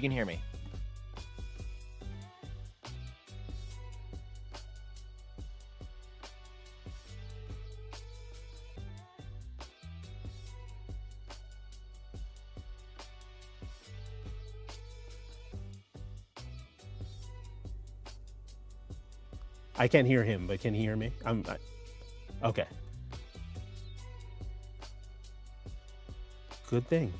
you can hear me. I can't hear him, but can he hear me? Okay. Good thing.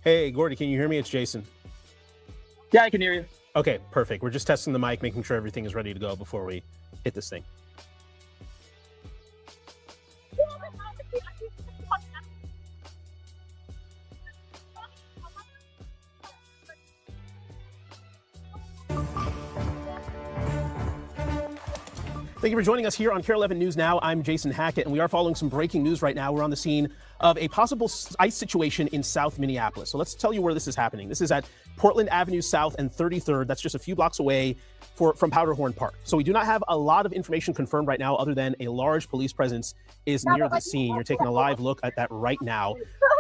Hey, Gordy, can you hear me? It's Jason. Yeah, I can hear you. Okay, perfect. We're just testing the mic, making sure everything is ready to go before we hit this thing. Thank you for joining us here on KARE 11 News Now. I'm Jason Hackett, and we are following some breaking news right now. We're on the scene of a possible ice situation in South Minneapolis. So let's tell you where this is happening. This is at Portland Avenue South and 33rd. That's just a few blocks away from Powderhorn Park. So we do not have a lot of information confirmed right now other than a large police presence is near the scene. You're taking a live look at that right now.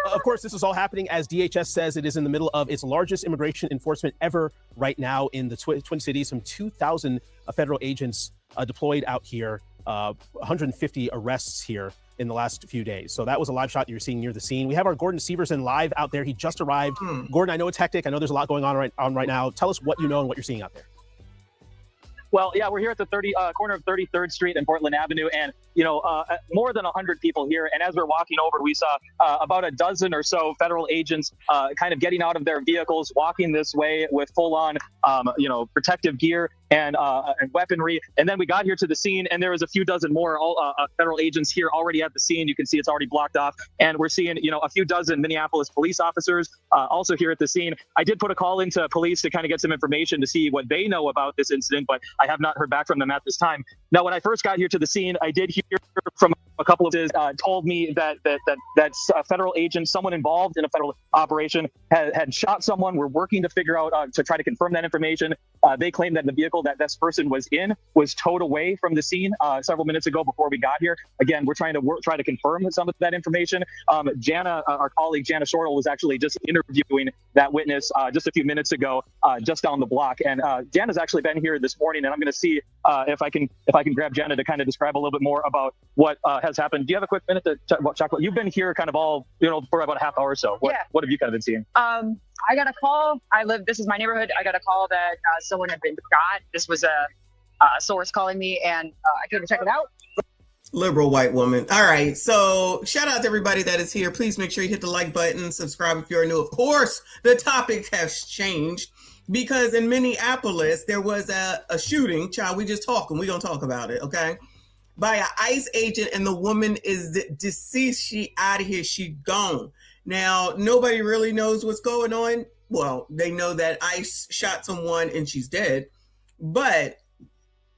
Of course, this is all happening as DHS says it is in the middle of its largest immigration enforcement ever right now in the Twin Cities. Some 2,000 federal agents deployed out here, 150 arrests here in the last few days. So that was a live shot you're seeing near the scene. We have our Gordon Severson live out there. He just arrived. Gordon, I know it's hectic. I know there's a lot going on right now. Tell us what you know and what you're seeing out there. Well, yeah, we're here at the corner of 33rd Street and Portland Avenue, and more than 100 people here. And as we're walking over, we saw about a dozen or so federal agents kind of getting out of their vehicles, walking this way with full-on, protective gear and weaponry. And then we got here to the scene, and there was a few dozen more federal agents here already at the scene. You can see it's already blocked off, and we're seeing a few dozen Minneapolis police officers also here at the scene. I did put a call into police to kind of get some information to see what they know about this incident, but I have not heard back from them at this time. Now, when I first got here to the scene, I did hear from a couple of told me that a federal agent, someone involved in a federal operation, had shot someone. We're working to figure out to try to confirm that information. They claim that the vehicle that this person was in was towed away from the scene several minutes ago before we got here. Again, we're trying to confirm some of that information. Jana, our colleague Jana Shortle, was actually just interviewing that witness just a few minutes ago, just down the block. And Jana's actually been here this morning, and I'm going to see if I can grab Jana to kind of describe a little bit more about what has happened. Do you have a quick minute to talk about chocolate? You've been here kind of all, for about a half hour or so. What have you kind of been seeing? I got a call. This is my neighborhood. I got a call that someone had been shot. This was a source calling me, and I came to check it out. Liberal white woman. All right. So shout out to everybody that is here. Please make sure you hit the like button, subscribe if you're new. Of course, the topic has changed because in Minneapolis, there was a shooting. Child, we just talking. We're going to talk about it. Okay. By an ICE agent, and the woman is deceased. She out of here. She gone. Now, nobody really knows what's going on. Well, they know that ICE shot someone and she's dead. But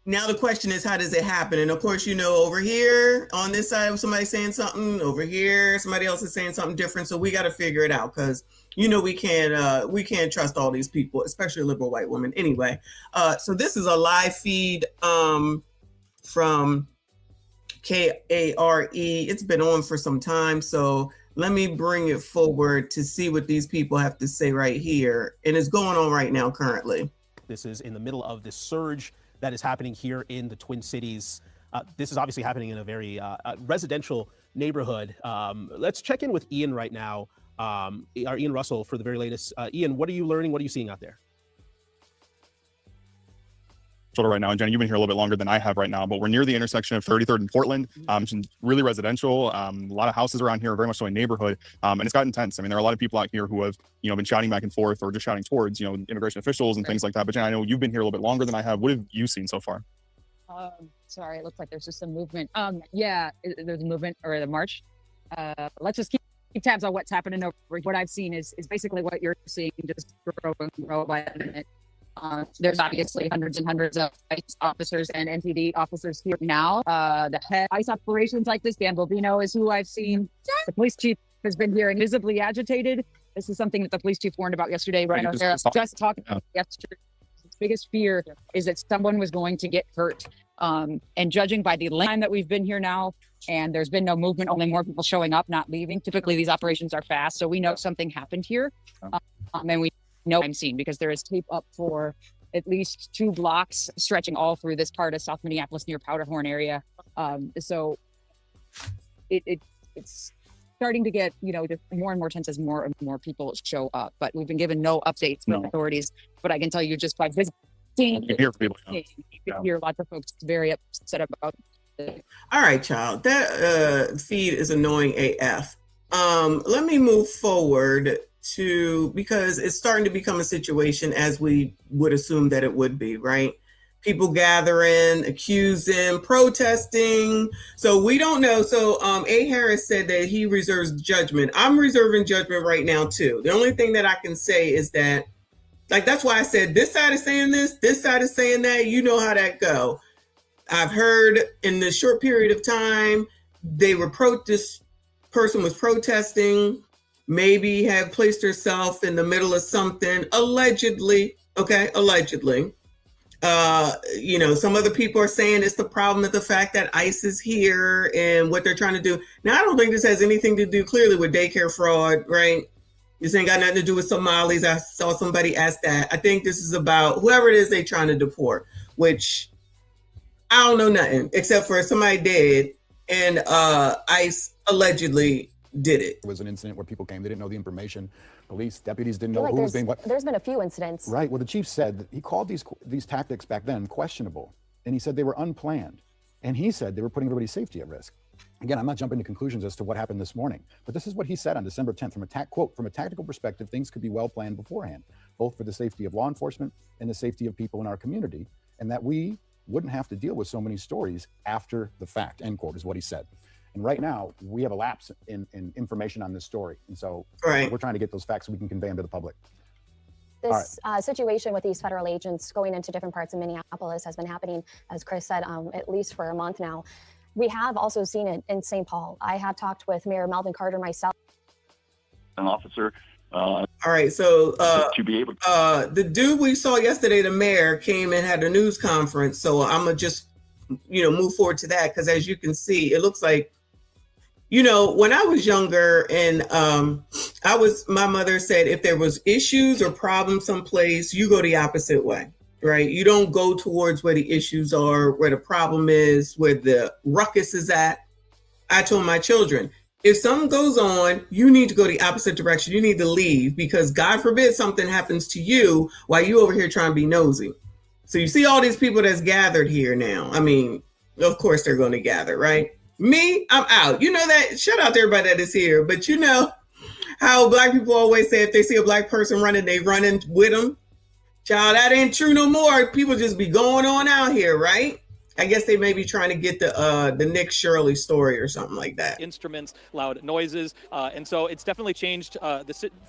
now the question is, how does it happen? And of course, over here on this side, somebody saying something. Over here, somebody else is saying something different. So we got to figure it out because, we can't trust all these people, especially liberal white women. Anyway, so this is a live feed from KARE. It's been on for some time. So let me bring it forward to see what these people have to say right here. And it's going on right now currently. This is in the middle of this surge that is happening here in the Twin Cities. This is obviously happening in a very residential neighborhood. Let's check in with Ian right now, our Ian Russell, for the very latest. Ian, what are you learning? What are you seeing out there? Right now, and Jenny, you've been here a little bit longer than I have right now, but we're near the intersection of 33rd and Portland. It's really residential. A lot of houses around here are very much so a neighborhood, and it's got intense. I mean, there are a lot of people out here who have, been shouting back and forth or just shouting towards, immigration officials and things like that. But Jenny, I know you've been here a little bit longer than I have. What have you seen so far? Sorry, it looks like there's just some movement. There's a movement or the march. Let's just keep tabs on what's happening over here. What I've seen is basically what you're seeing, just grow by a minute. There's obviously hundreds and hundreds of ICE officers and NPD officers here now. The head ICE operations like this, Dan Bovino, is who I've seen. The police chief has been here and visibly agitated. This is something that the police chief warned about yesterday. Right, just talking about yesterday. biggest fear is that someone was going to get hurt. And judging by the time that we've been here now, and there's been no movement, only more people showing up, not leaving. Typically, these operations are fast, so we know something happened here, and we know I'm seen because there is tape up for at least 2 blocks stretching all through this part of South Minneapolis near Powderhorn area. So it's starting to get, just more and more tense as more and more people show up. But we've been given no updates from authorities. But I can tell you just by visiting, you hear from people. You can hear lots of folks very upset about it. All right, child. That feed is annoying AF. Let me move forward because it's starting to become a situation as we would assume that it would be, right? People gathering, accusing, protesting. So we don't know. So A. Harris said that he reserves judgment. I'm reserving judgment right now too. The only thing that I can say is that, that's why I said this side is saying this side is saying that. You know how that go. I've heard in this short period of time, this person was protesting, maybe had placed herself in the middle of something, allegedly. Okay, allegedly. Some other people are saying it's the problem of the fact that ICE is here and what they're trying to do. Now, I don't think this has anything to do clearly with daycare fraud, right? This ain't got nothing to do with Somalis. I saw somebody ask that. I think this is about whoever it is they trying to deport, which I don't know nothing except for somebody dead and ICE allegedly did it. It was an incident where people came, they didn't know the information. Police, deputies didn't know who was being what. There's been a few incidents. Right. Well, the chief said that he called these tactics back then questionable, and he said they were unplanned. And he said they were putting everybody's safety at risk. Again, I'm not jumping to conclusions as to what happened this morning, but this is what he said on December 10th. From a tactical perspective, things could be well planned beforehand, both for the safety of law enforcement and the safety of people in our community, and that we wouldn't have to deal with so many stories after the fact, end quote, is what he said. And right now, we have a lapse in information on this story. And so we're trying to get those facts so we can convey them to the public. This situation with these federal agents going into different parts of Minneapolis has been happening, as Chris said, at least for a month now. We have also seen it in St. Paul. I have talked with Mayor Melvin Carter myself. An officer. All right, so to be able the dude we saw yesterday, the mayor, came and had a news conference. So I'm gonna just move forward to that, because as you can see, it looks like, when I was younger and my mother said if there was issues or problems someplace, you go the opposite way, right? You don't go towards where the issues are, where the problem is, where the ruckus is at. I told my children, if something goes on, you need to go the opposite direction. You need to leave, because God forbid something happens to you while you over here trying to be nosy. So you see all these people that's gathered here now. I mean, of course they're going to gather, right? Me, I'm out. You know that. Shout out to everybody that is here. But you know how Black people always say if they see a Black person running, they running with them. Child, that ain't true no more. People just be going on out here, right? I guess they may be trying to get the Nick Shirley story or something like that. Instruments, loud noises, and so it's definitely changed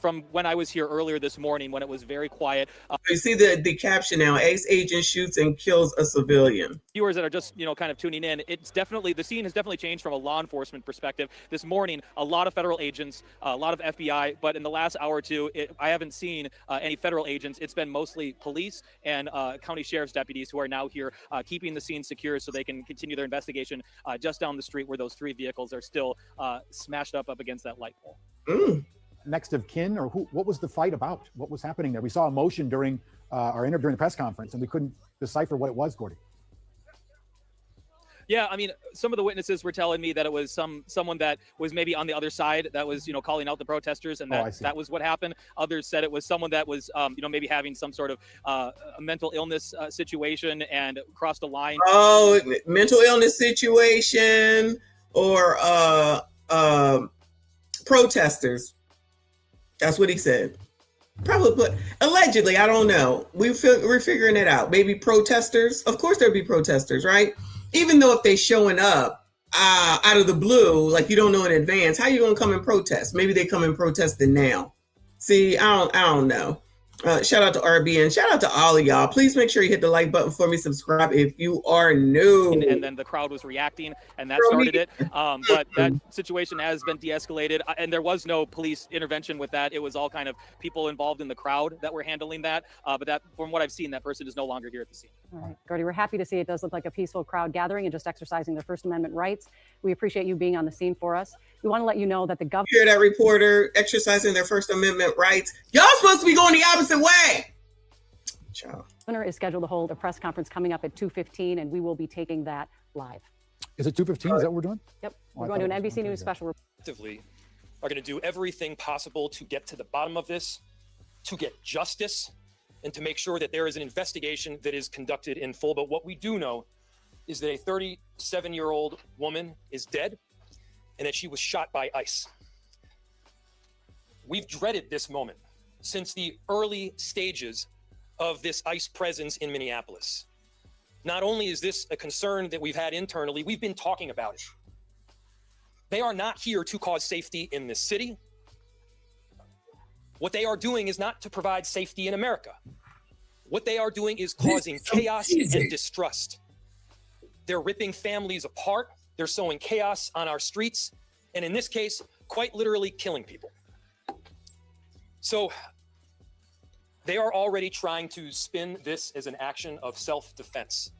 from when I was here earlier this morning when it was very quiet. You see the caption now: ICE agent shoots and kills a civilian. Viewers that are just kind of tuning in, the scene has definitely changed from a law enforcement perspective. This morning, a lot of federal agents, a lot of FBI, but in the last hour or two, I haven't seen any federal agents. It's been mostly police and county sheriff's deputies who are now here keeping the scene secure so they can continue their investigation just down the street where those 3 vehicles are still smashed up against that light pole. Next of kin, or what was the fight about? What was happening there? We saw emotion during our interview during the press conference, and we couldn't decipher what it was, Gordy. Yeah, I mean, some of the witnesses were telling me that it was someone that was maybe on the other side that was, calling out the protesters, and that was what happened. Others said it was someone that was, maybe having some sort of a mental illness situation and crossed a line. Oh, mental illness situation or protesters. That's what he said. Probably, but allegedly, I don't know. We're figuring it out. Maybe protesters. Of course, there'd be protesters, right? Even though if they showing up out of the blue, like you don't know in advance, how you gonna come and protest? Maybe they come and protesting now. See, I don't know. Shout out to RB and shout out to all of y'all. Please make sure you hit the like button for me. Subscribe if you are new. And then the crowd was reacting, and that started it. But that situation has been de-escalated, and there was no police intervention with that. It was all kind of people involved in the crowd that were handling that. But that, from what I've seen, that person is no longer here at the scene. All right, Gordy, we're happy to see it does look like a peaceful crowd gathering and just exercising their First Amendment rights. We appreciate you being on the scene for us. We want to let you know that the government. Hear that reporter exercising their First Amendment rights? Y'all supposed to be going the opposite way. Ciao. Governor is scheduled to hold a press conference coming up at 2:15, and we will be taking that live. Is it 2:15? Is that what we're doing? Yep, Oh, we're I going to an thought it was NBC News 1:30. special report. Are going to do everything possible to get to the bottom of this, to get justice, and to make sure that there is an investigation that is conducted in full. But what we do know is that a 37-year-old woman is dead and that she was shot by ICE. We've dreaded this moment since the early stages of this ICE presence in Minneapolis. Not only is this a concern that we've had internally, we've been talking about it. They are not here to cause safety in this city. What they are doing is not to provide safety in America. What they are doing is causing chaos and distrust. They're ripping families apart. They're sowing chaos on our streets. And in this case, quite literally killing people. So they are already trying to spin this as an action of self-defense.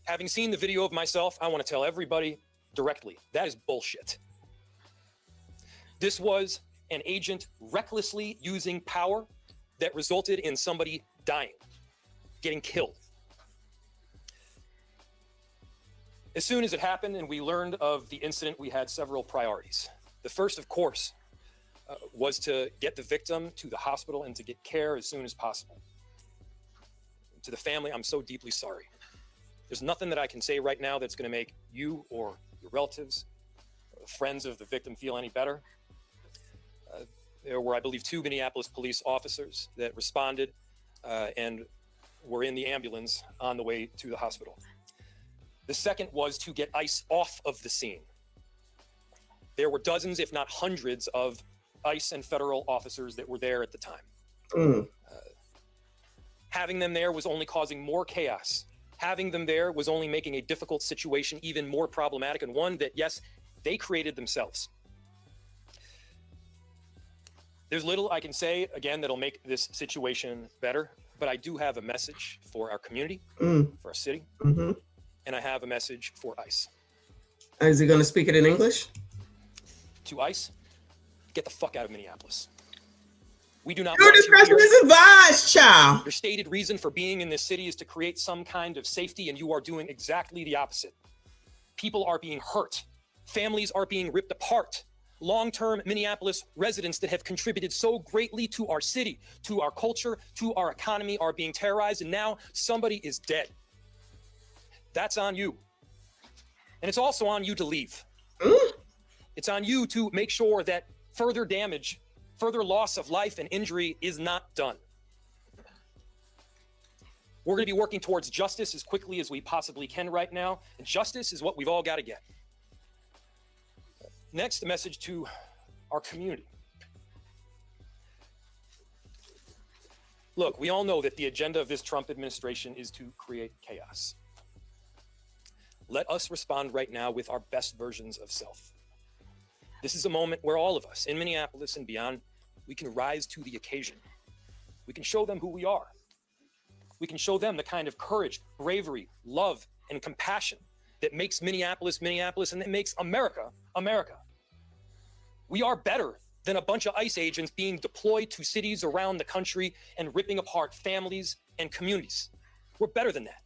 Having seen the video of myself, I want to tell everybody directly, that is bullshit. This was an agent recklessly using power that resulted in somebody dying, getting killed. As soon as it happened and we learned of the incident, we had several priorities. The first, of course, was to get the victim to the hospital and to get care as soon as possible. To the family, I'm so deeply sorry. There's nothing that I can say right now that's going to make you or your relatives, or friends of the victim feel any better. There were, I believe, 2 Minneapolis police officers that responded and were in the ambulance on the way to the hospital. The second was to get ICE off of the scene. There were dozens, if not hundreds, of ICE and federal officers that were there at the time. Having them there was only causing more chaos. Having them there was only making a difficult situation even more problematic, and one that, yes, they created themselves. There's little I can say, again, that'll make this situation better, but I do have a message for our community, for our city, and I have a message for ICE. Is he going to speak it in English? To ICE, get the fuck out of Minneapolis. We do not Your want you discretion here. is advised, child. Your stated reason for being in this city is to create some kind of safety, and you are doing exactly the opposite. People are being hurt. Families are being ripped apart. Long-term Minneapolis residents that have contributed so greatly to our city, to our culture, to our economy are being terrorized, and now somebody is dead. That's on you. And it's also on you to leave. It's on you to make sure that further damage, further loss of life and injury is not done. We're going to be working towards justice as quickly as we possibly can right now, and justice is what we've all got to get. Next, the message to our community. Look, we all know that the agenda of this Trump administration is to create chaos. Let us respond right now with our best versions of self. This is a moment where all of us in Minneapolis and beyond, we can rise to the occasion. We can show them who we are. We can show them the kind of courage, bravery, love, and compassion that makes Minneapolis, Minneapolis, and that makes America, America. We are better than a bunch of ICE agents being deployed to cities around the country and ripping apart families and communities. We're better than that.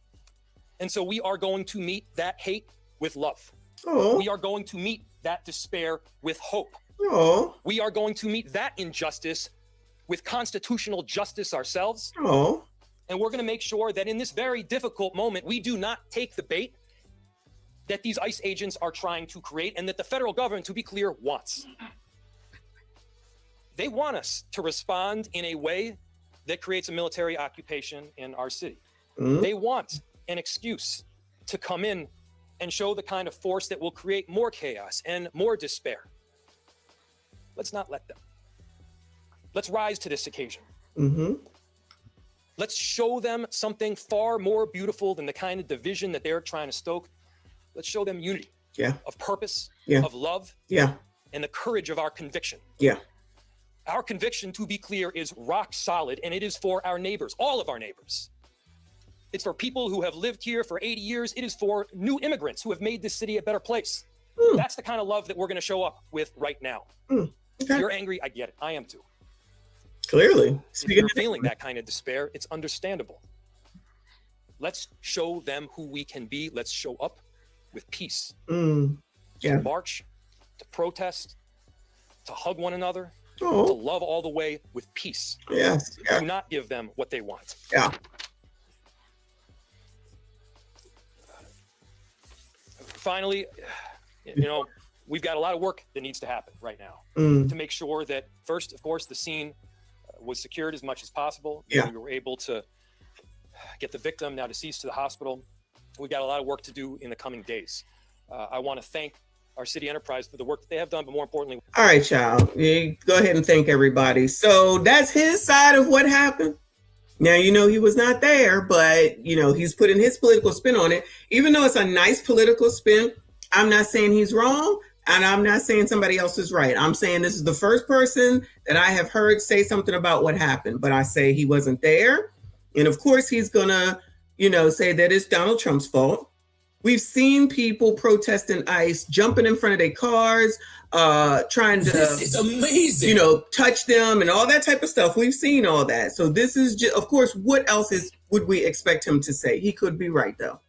And so we are going to meet that hate with love. We are going to meet that despair with hope. We are going to meet that injustice with constitutional justice ourselves. And we're going to make sure that in this very difficult moment, we do not take the bait that these ICE agents are trying to create and that the federal government, to be clear, wants. They want us to respond in a way that creates a military occupation in our city. They want an excuse to come in and show the kind of force that will create more chaos and more despair. Let's not let them. Let's rise to this occasion. Mm-hmm. Let's show them something far more beautiful than the kind of division that they're trying to stoke. Let's show them unity of purpose, of love, and the courage of our conviction. Our conviction, to be clear, is rock solid, and it is for our neighbors, all of our neighbors. It's for people who have lived here for 80 years. It is for new immigrants who have made this city a better place. That's the kind of love that we're going to show up with right now. If you're angry, I get it. I am too. Clearly. If you're feeling that kind of despair, it's understandable. Let's show them who we can be. Let's show up with peace. To march, to protest, to hug one another, to love all the way with peace. Do not give them what they want. Finally, you know, we've got a lot of work that needs to happen right now to make sure that first, of course, the scene was secured as much as possible. We were able to get the victim, now deceased, to the hospital. We've got a lot of work to do in the coming days. I want to thank our city enterprise for the work that they have done, but more importantly. All right, y'all. Go ahead and thank everybody. So that's his side of what happened. Now, you know, he was not there, but, you know, he's putting his political spin on it. Even though it's a nice political spin, I'm not saying he's wrong, and I'm not saying somebody else is right. I'm saying this is the first person that I have heard say something about what happened, but I say he wasn't there. And of course, he's going to, you know, say that it's Donald Trump's fault. We've seen people protesting ICE, jumping in front of their cars, trying to, this is amazing, you know, touch them and all that type of stuff. We've seen all that. So this is just, of course, what else would we expect him to say? He could be right, though.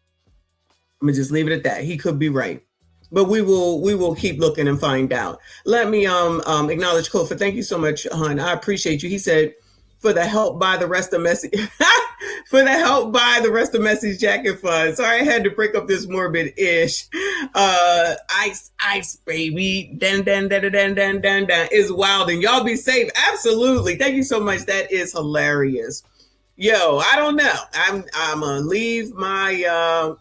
I'm gonna just leave it at that. He could be right, but we will keep looking and find out. Let me acknowledge Kofa. Thank you so much, hon. I appreciate you. He said, for the help buy the rest of message for the help buy the rest of message jacket fund. Sorry I had to break up this morbid ish. Ice baby. Dan is wild, and y'all be safe. Absolutely. Thank you so much. That is hilarious. Yo, I don't know. I'm gonna leave my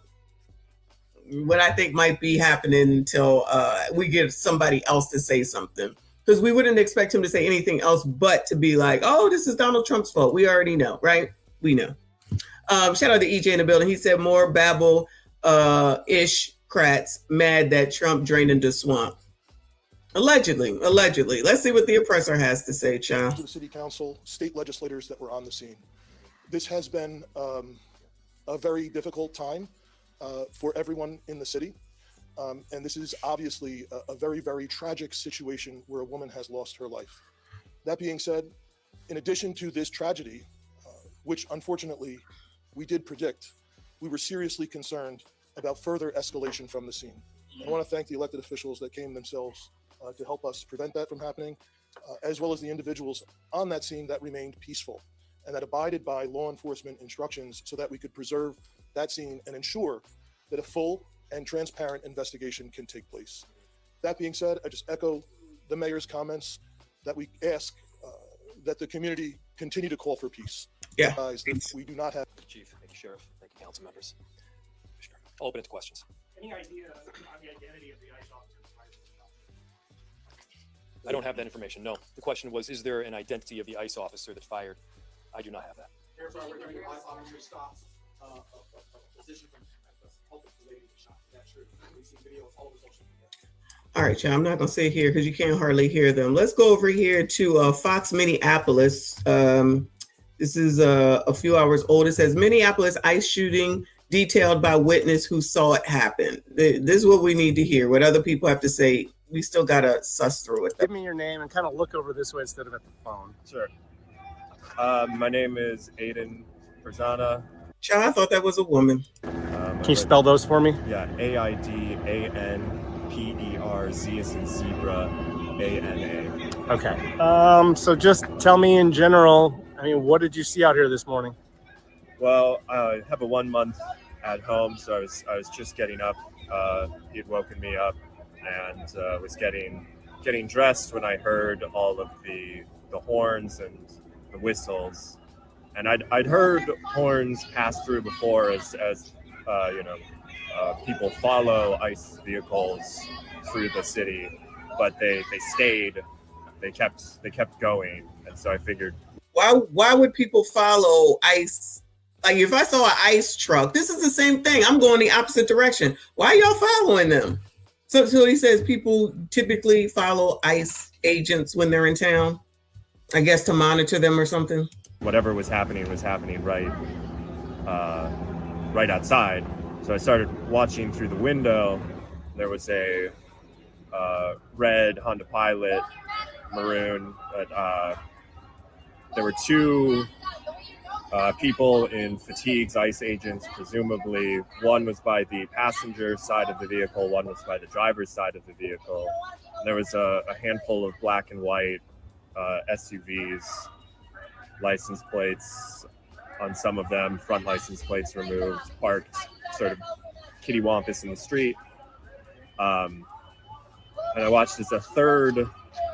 what I think might be happening until we get somebody else to say something. Because we wouldn't expect him to say anything else but to be like, oh, this is Donald Trump's fault. We already know, right? We know. Shout out to EJ in the building. He said more babble ish crats mad that Trump drained into swamp. Allegedly. Let's see what the oppressor has to say, child. To the city council, state legislators that were on the scene. This has been a very difficult time for everyone in the city. And this is obviously a very, very tragic situation where a woman has lost her life. That being said, in addition to this tragedy, which unfortunately we did predict, we were seriously concerned about further escalation from the scene. I want to thank the elected officials that came themselves to help us prevent that from happening, as well as the individuals on that scene that remained peaceful and that abided by law enforcement instructions so that we could preserve that scene and ensure that a full and transparent investigation can take place. That being said, I just echo the mayor's comments that we ask that the community continue to call for peace. Yeah. We do not have. Chief, thank you, Sheriff, thank you, council members. Sure. I'll open it to questions. Any idea on the identity of the ICE officer? I don't have that information, no. The question was, is there an identity of the ICE officer that fired? I do not have that. Therefore, we're doing ICE officer stops a position from helping the lady shot. That's true. We've seen videos all over social media. All right, y'all, I'm not gonna sit here because you can't hardly hear them. Let's go over here to Fox Minneapolis. This is a few hours old. It says Minneapolis ICE shooting detailed by witness who saw it happen. This is what we need to hear. What other people have to say. We still gotta suss through it. Give me your name and kind of look over this way instead of at the phone. Sure. My name is Aiden Perzana. Child, I thought that was a woman. Can you spell those for me? Yeah, AIDANPERZ is in zebra, ANA. Okay. So just tell me in general, I mean, what did you see out here this morning? Well, I have a 1 month at home, so I was just getting up. He had woken me up and was getting dressed when I heard all of the horns and the whistles. And I'd heard horns pass through before as people follow ICE vehicles through the city, but they stayed. They kept going, and so I figured Why would people follow ICE? Like if I saw an ICE truck, this is the same thing. I'm going the opposite direction. Why are y'all following them? So he says people typically follow ICE agents when they're in town, I guess to monitor them or something. Whatever was happening right outside. So I started watching through the window. There was a red Honda Pilot, maroon, but there were two people in fatigues, ICE agents, presumably. One was by the passenger side of the vehicle, one was by the driver's side of the vehicle. And there was a handful of black and white SUVs, license plates on some of them, front license plates removed, parked sort of kittywampus in the street. And I watched as a third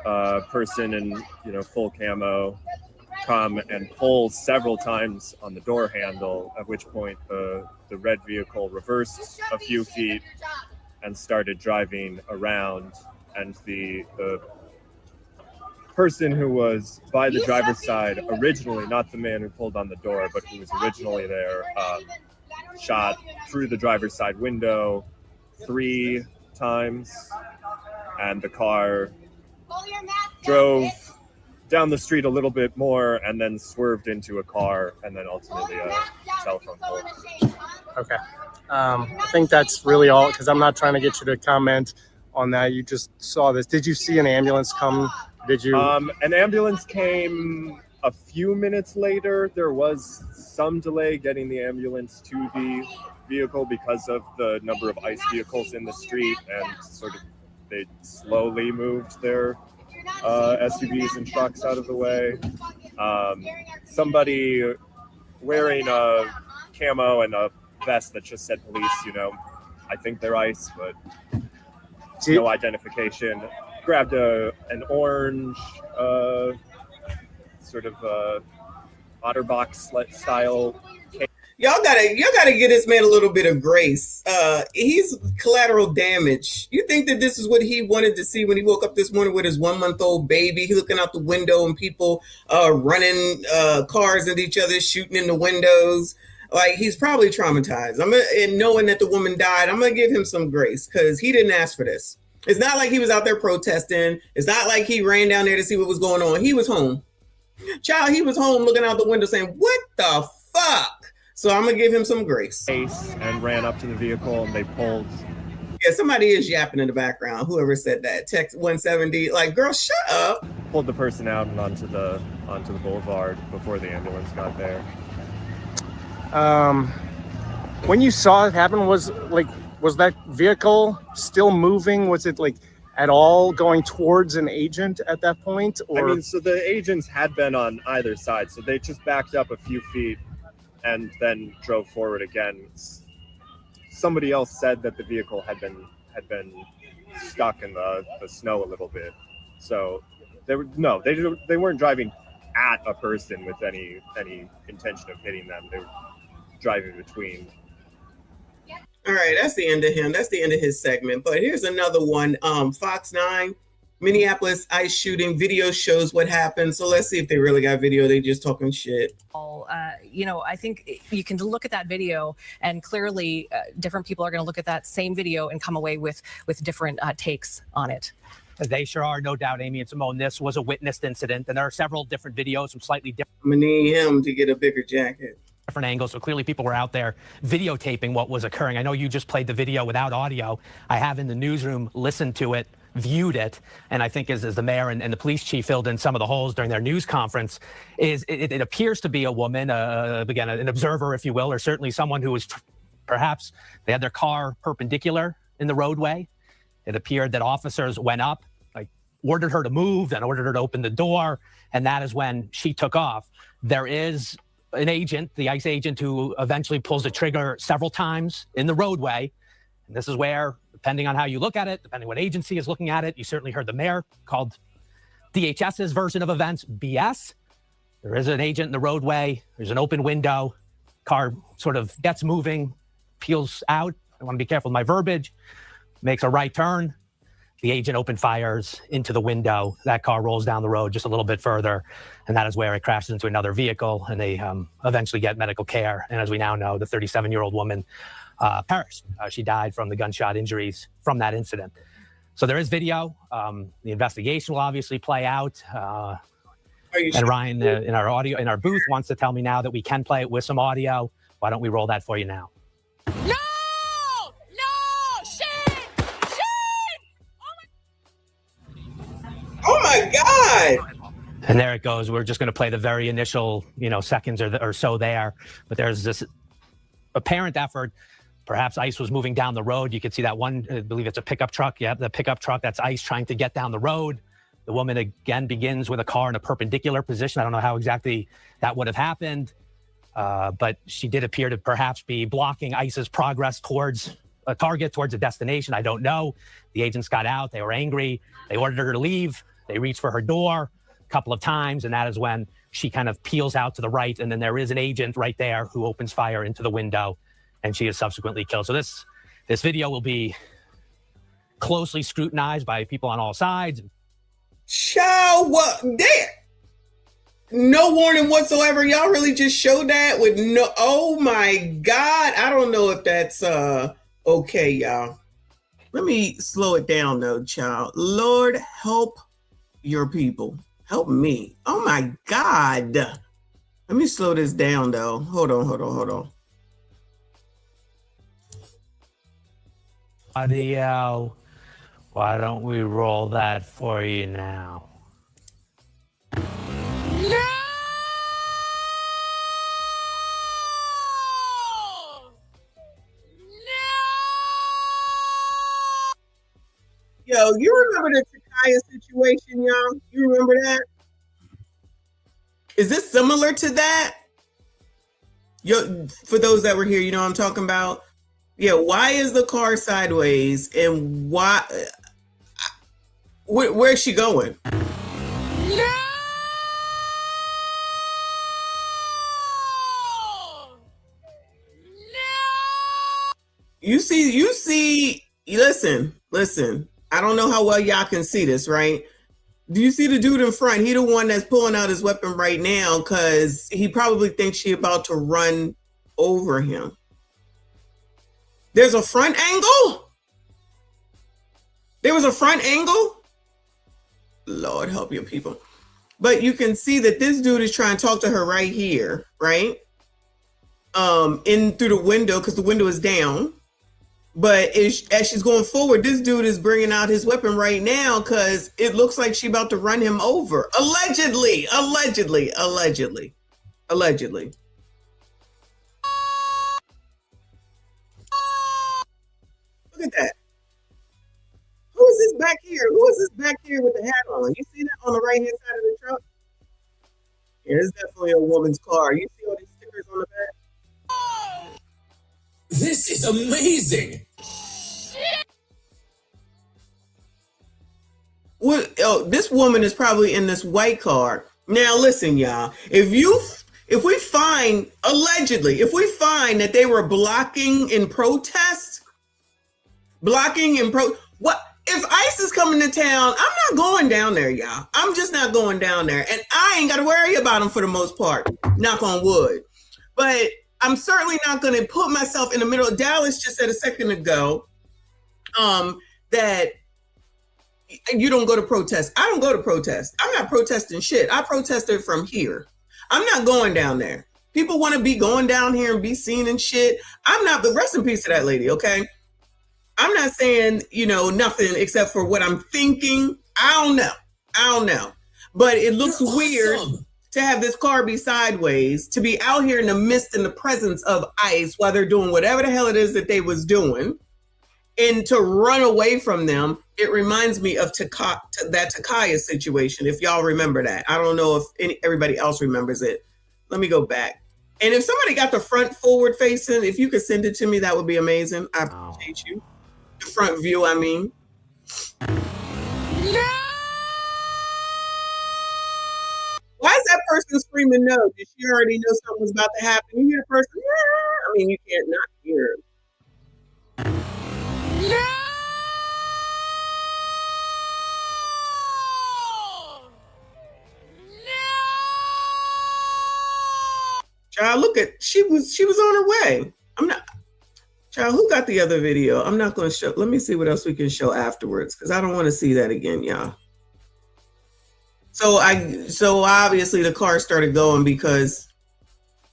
person in full camo come and pull several times on the door handle, at which point the red vehicle reversed a few feet and started driving around, and the person who was by the driver's side originally, not the man who pulled on the door, but who was originally there, shot through the driver's side window 3 times, and the car drove down the street a little bit more and then swerved into a car and then ultimately a telephone pole. Okay. I think that's really all, because I'm not trying to get you to comment on that. You just saw this. Did you see an ambulance come? Did you? An ambulance came a few minutes later. There was some delay getting the ambulance to the vehicle because of the number of ICE vehicles in the street, and sort of they slowly moved their SUVs and trucks out of the way. Somebody wearing a camo and a vest that just said police, I think they're ICE, but no identification. Grabbed an orange sort of OtterBox style case. Y'all gotta give this man a little bit of grace. He's collateral damage. You think that this is what he wanted to see when he woke up this morning with his 1-month-old baby? He looking out the window and people running cars into each other, shooting in the windows. Like, he's probably traumatized. And knowing that the woman died, I'm gonna give him some grace because he didn't ask for this. It's not like he was out there protesting. It's not like he ran down there to see what was going on. He was home. Child, he was home looking out the window saying, "What the fuck?" So I'm gonna give him some grace. And ran up to the vehicle and they pulled. Yeah, somebody is yapping in the background. Whoever said that, text 170. Like, girl, shut up. Pulled the person out and onto the boulevard before the ambulance got there. When you saw it happen, was that vehicle still moving? Was it at all going towards an agent at that point? Or so the agents had been on either side, so they just backed up a few feet and then drove forward again. Somebody else said that the vehicle had been stuck in the snow a little bit. So they weren't driving at a person with any intention of hitting them. They were driving between. All right, that's the end of him. That's the end of his segment. But here's another one. Fox 9, Minneapolis ICE shooting. Video shows what happened. So let's see if they really got video. They just talking shit. I think you can look at that video, and clearly different people are going to look at that same video and come away with different takes on it. They sure are, no doubt, Amy and Simone. This was a witnessed incident, and there are several different videos from slightly different. I'm gonna need him to get a bigger jacket. Different angles, so clearly people were out there videotaping what was occurring. I know you just played the video without audio. I have in the newsroom listened to it, viewed it, and I think as the mayor and the police chief filled in some of the holes during their news conference, it appears to be a woman, again, an observer, if you will, or certainly someone who was perhaps they had their car perpendicular in the roadway. It appeared that officers went up, ordered her to move, then ordered her to open the door, and that is when she took off. There is an agent, the ICE agent, who eventually pulls the trigger several times in the roadway. And this is where, depending on how you look at it, depending what agency is looking at it, you certainly heard the mayor called DHS's version of events BS. There is an agent in the roadway. There's an open window. Car sort of gets moving, peels out. I want to be careful with my verbiage. Makes a right turn. The agent opened fires into the window. That car rolls down the road just a little bit further, and that is where it crashes into another vehicle, and they eventually get medical care. And as we now know, the 37-year-old woman perished. She died from the gunshot injuries from that incident. So there is video. The investigation will obviously play out. And Ryan, in our booth, wants to tell me now that we can play it with some audio. Why don't we roll that for you now? Oh my God! And there it goes. We're just going to play the very initial, seconds or so there. But there's this apparent effort. Perhaps ICE was moving down the road. You can see that one, I believe it's a pickup truck. Yeah, the pickup truck, that's ICE trying to get down the road. The woman again begins with a car in a perpendicular position. I don't know how exactly that would have happened, but she did appear to perhaps be blocking ICE's progress towards a target, towards a destination. I don't know. The agents got out. They were angry. They ordered her to leave. They reached for her door a couple of times, and that is when she kind of peels out to the right, and then there is an agent right there who opens fire into the window, and she is subsequently killed. So this video will be closely scrutinized by people on all sides. No warning whatsoever. Y'all really just showed that with no. Oh my God! I don't know if that's okay, y'all. Let me slow it down though, child. Lord, help your people. Help me. Oh my God. Let me slow this down though. Hold on. Audio. Why don't we roll that for you now? Yo, you remember the Takaya situation, y'all? You remember that? Is this similar to that? Yo, for those that were here, you know what I'm talking about? Yeah, why is the car sideways and why? Where's she going? You see, listen. I don't know how well y'all can see this, right? Do you see the dude in front? He the one that's pulling out his weapon right now because he probably thinks she about to run over him. There's a front angle? There was a front angle? Lord help your people. But you can see that this dude is trying to talk to her right here, right? In through the window because the window is down. But as she's going forward, this dude is bringing out his weapon right now because it looks like she's about to run him over. Allegedly. Look at that. Who is this back here? Who is this back here with the hat on? You see that on the right-hand side of the truck? Yeah, it's definitely a woman's car. You see all these stickers on the back? This is amazing. Well, this woman is probably in this white car. Now, listen, y'all. If we find that they were blocking in protest, what if ICE is coming to town? I'm not going down there, y'all. I'm just not going down there, and I ain't got to worry about them for the most part. Knock on wood, but I'm certainly not going to put myself in the middle. Dallas just said a second ago that you don't go to protest. I don't go to protest. I'm not protesting shit. I protested from here. I'm not going down there. People want to be going down here and be seen and shit. I'm not, but rest in peace to that lady, okay? I'm not saying, nothing except for what I'm thinking. I don't know. But it looks weird to have this car be sideways, to be out here in the midst and the presence of ICE while they're doing whatever the hell it is that they was doing, and to run away from them. It reminds me of that Takaya situation, if y'all remember that. I don't know if everybody else remembers it. Let me go back. And if somebody got the front forward facing, if you could send it to me, that would be amazing. I appreciate you. The front view, I mean. Why is that person screaming no? Did she already know something was about to happen? You hear the person, yeah. I mean, you can't not hear. she was on her way. I'm not. Child, who got the other video? I'm not going to show. Let me see what else we can show afterwards, because I don't want to see that again, y'all. So obviously the car started going because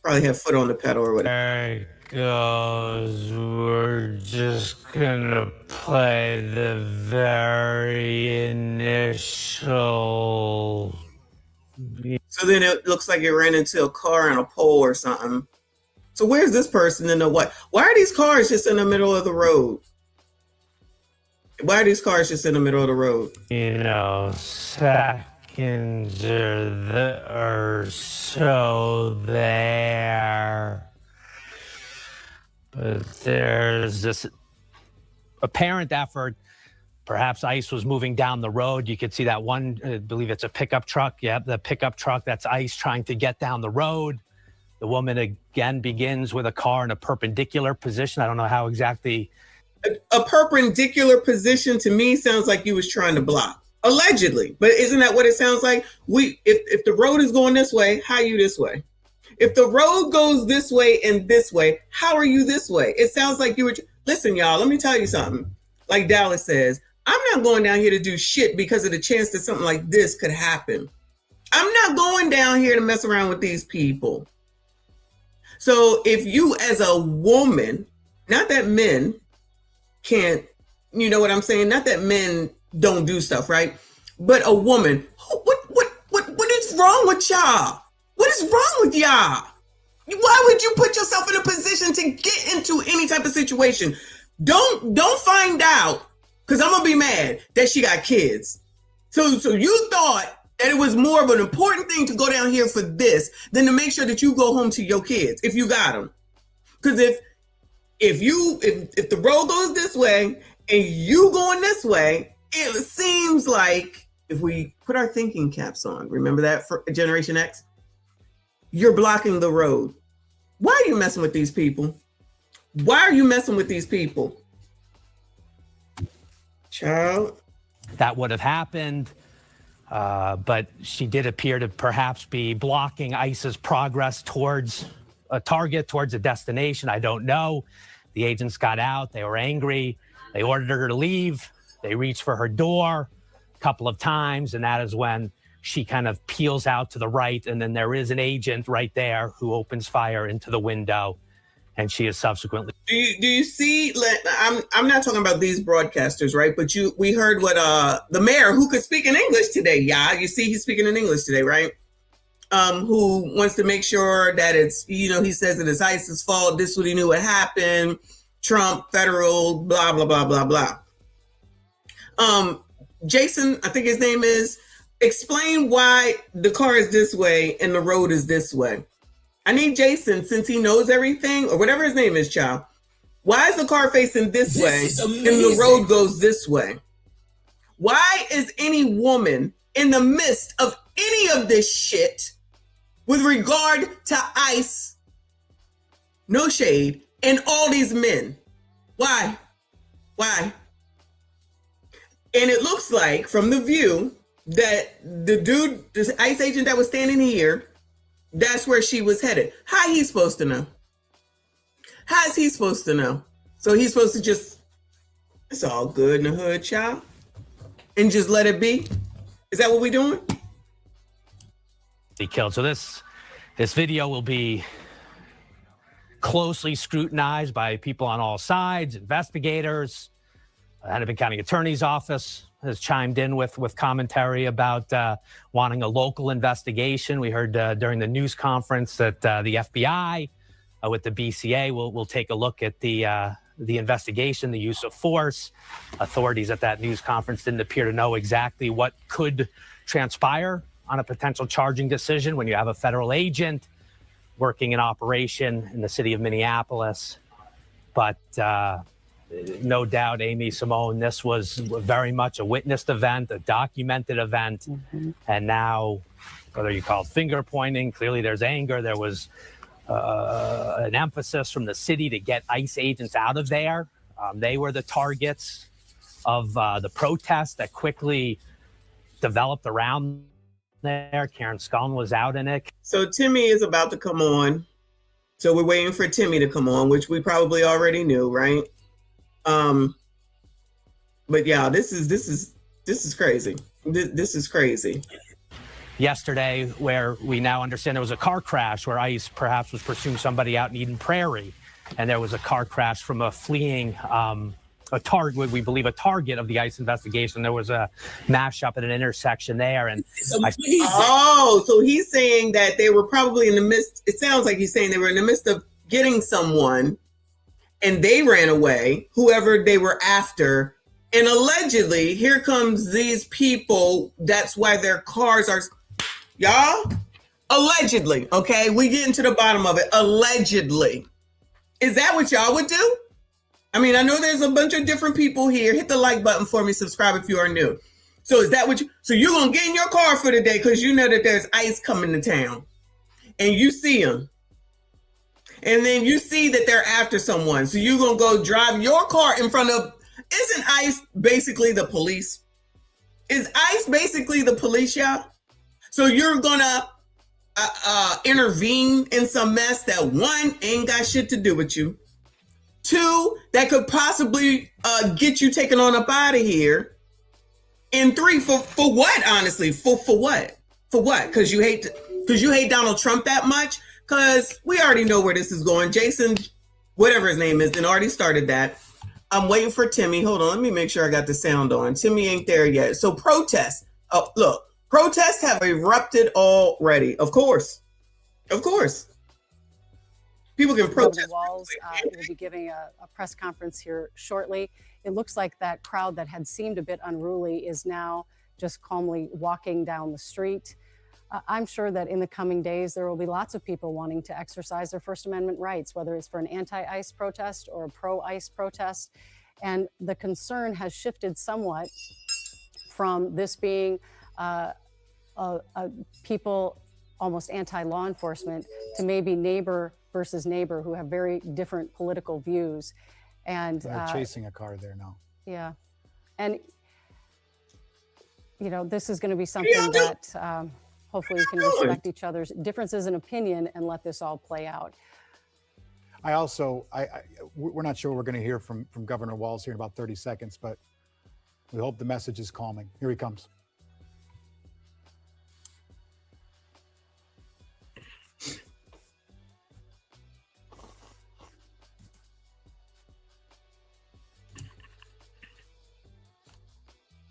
probably had foot on the pedal or whatever. There it goes. We're just gonna play the very initial. So then it looks like it ran into a car and a pole or something. So where's this person in the what? Why are these cars just in the middle of the road? Why are these cars just in the middle of the road? You know, seconds or so there. But there's this apparent effort. Perhaps ICE was moving down the road. You could see that one, I believe it's a pickup truck. Yeah, the pickup truck, that's ICE trying to get down the road. The woman again begins with a car in a perpendicular position. I don't know how exactly. A perpendicular position to me sounds like you was trying to block, allegedly. But isn't that what it sounds like? If the road is going this way, how are you this way? If the road goes this way and this way, how are you this way? It sounds like you were. Listen, y'all, let me tell you something. Like Dallas says, I'm not going down here to do shit because of the chance that something like this could happen. I'm not going down here to mess around with these people. So if you as a woman, not that men can't, you know what I'm saying? Not that men don't do stuff, right? But a woman, what is wrong with y'all? What is wrong with y'all? Why would you put yourself in a position to get into any type of situation? Don't find out, because I'm gonna be mad that she got kids. So you thought that it was more of an important thing to go down here for this than to make sure that you go home to your kids if you got them. Because if the road goes this way and you going this way, it seems like if we put our thinking caps on, remember that for Generation X, you're blocking the road. Why are you messing with these people? Why are you messing with these people? Child. That would have happened. But she did appear to perhaps be blocking ICE's progress towards a target, towards a destination. I don't know. The agents got out. They were angry. They ordered her to leave. They reached for her door a couple of times, and that is when she kind of peels out to the right, and then there is an agent right there who opens fire into the window, and she is subsequently. Do you see? I'm not talking about these broadcasters, right? But we heard what the mayor, who could speak in English today, you see he's speaking in English today, right? Who wants to make sure that it's, he says that it's ICE's fault. This is what he knew would happen. Trump, federal, blah blah blah blah blah. Jason, I think his name is. Explain why the car is this way and the road is this way. I need Jason, since he knows everything, or whatever his name is, child. Why is the car facing this way and the road goes this way? Why is any woman in the midst of any of this shit with regard to ICE, no shade, and all these men? Why? And it looks like from the view that the dude, this ICE agent that was standing here, that's where she was headed. How he supposed to know? How is he supposed to know? So he's supposed to just, it's all good in the hood, child, and just let it be? Is that what we doing? Be killed. So this video will be closely scrutinized by people on all sides, investigators. The Hennepin County Attorney's Office has chimed in with commentary about wanting a local investigation. We heard during the news conference that the FBI with the BCA will take a look at the investigation, the use of force. Authorities at that news conference didn't appear to know exactly what could transpire on a potential charging decision when you have a federal agent working an operation in the city of Minneapolis. But no doubt, Amy, Simone, this was very much a witnessed event, a documented event. Mm-hmm. And now, whether you call it finger pointing, clearly there's anger. There was an emphasis from the city to get ICE agents out of there. They were the targets of the protests that quickly developed around there. Karen Scullin was out in it. So Timmy is about to come on So we're waiting for Timmy to come on, which we probably already knew, right? But yeah, this is crazy. This is crazy. Yesterday, where we now understand there was a car crash where ICE perhaps was pursuing somebody out in Eden Prairie, and there was a car crash from a fleeing a target, we believe a target of the ICE investigation. There was a mashup at an intersection there, and so he's saying that they were probably in the midst. It sounds like he's saying they were in the midst of getting someone, and they ran away, whoever they were after, and allegedly here comes these people. That's why their cars are, y'all. Allegedly, okay, we get into the bottom of it. Allegedly, is that what y'all would do? I mean, I know there's a bunch of different people here. Hit the like button for me. Subscribe if you are new. So is that what you, so you're going to get in your car for the day because you know that there's ICE coming to town and you see them. And then you see that they're after someone. So you're going to go drive your car in front of, isn't ICE basically the police? Is ICE basically the police, y'all? So you're going to intervene in some mess that one, ain't got shit to do with you. Two, that could possibly get you taken on up out of here. And three, for what? Honestly, for what? For what? Because you hate Donald Trump that much? Because we already know where this is going. Jason, whatever his name is, then already started that. I'm waiting for Timmy. Hold on, let me make sure I got the sound on. Timmy ain't there yet. So protests. Oh, look, protests have erupted already. Of course. People can protest. Walls will be giving a press conference here shortly. It looks like that crowd that had seemed a bit unruly is now just calmly walking down the street. I'm sure that in the coming days, there will be lots of people wanting to exercise their First Amendment rights, whether it's for an anti-ICE protest or a pro-ICE protest. And the concern has shifted somewhat from this being people almost anti-law enforcement to maybe neighbor versus neighbor who have very different political views. And they're chasing a car there now. Yeah. And, you know, this is going to be something that hopefully we can respect each other's differences in opinion and let this all play out. We're not sure we're going to hear from Governor Walz here in about 30 seconds, but we hope the message is calming. Here he comes.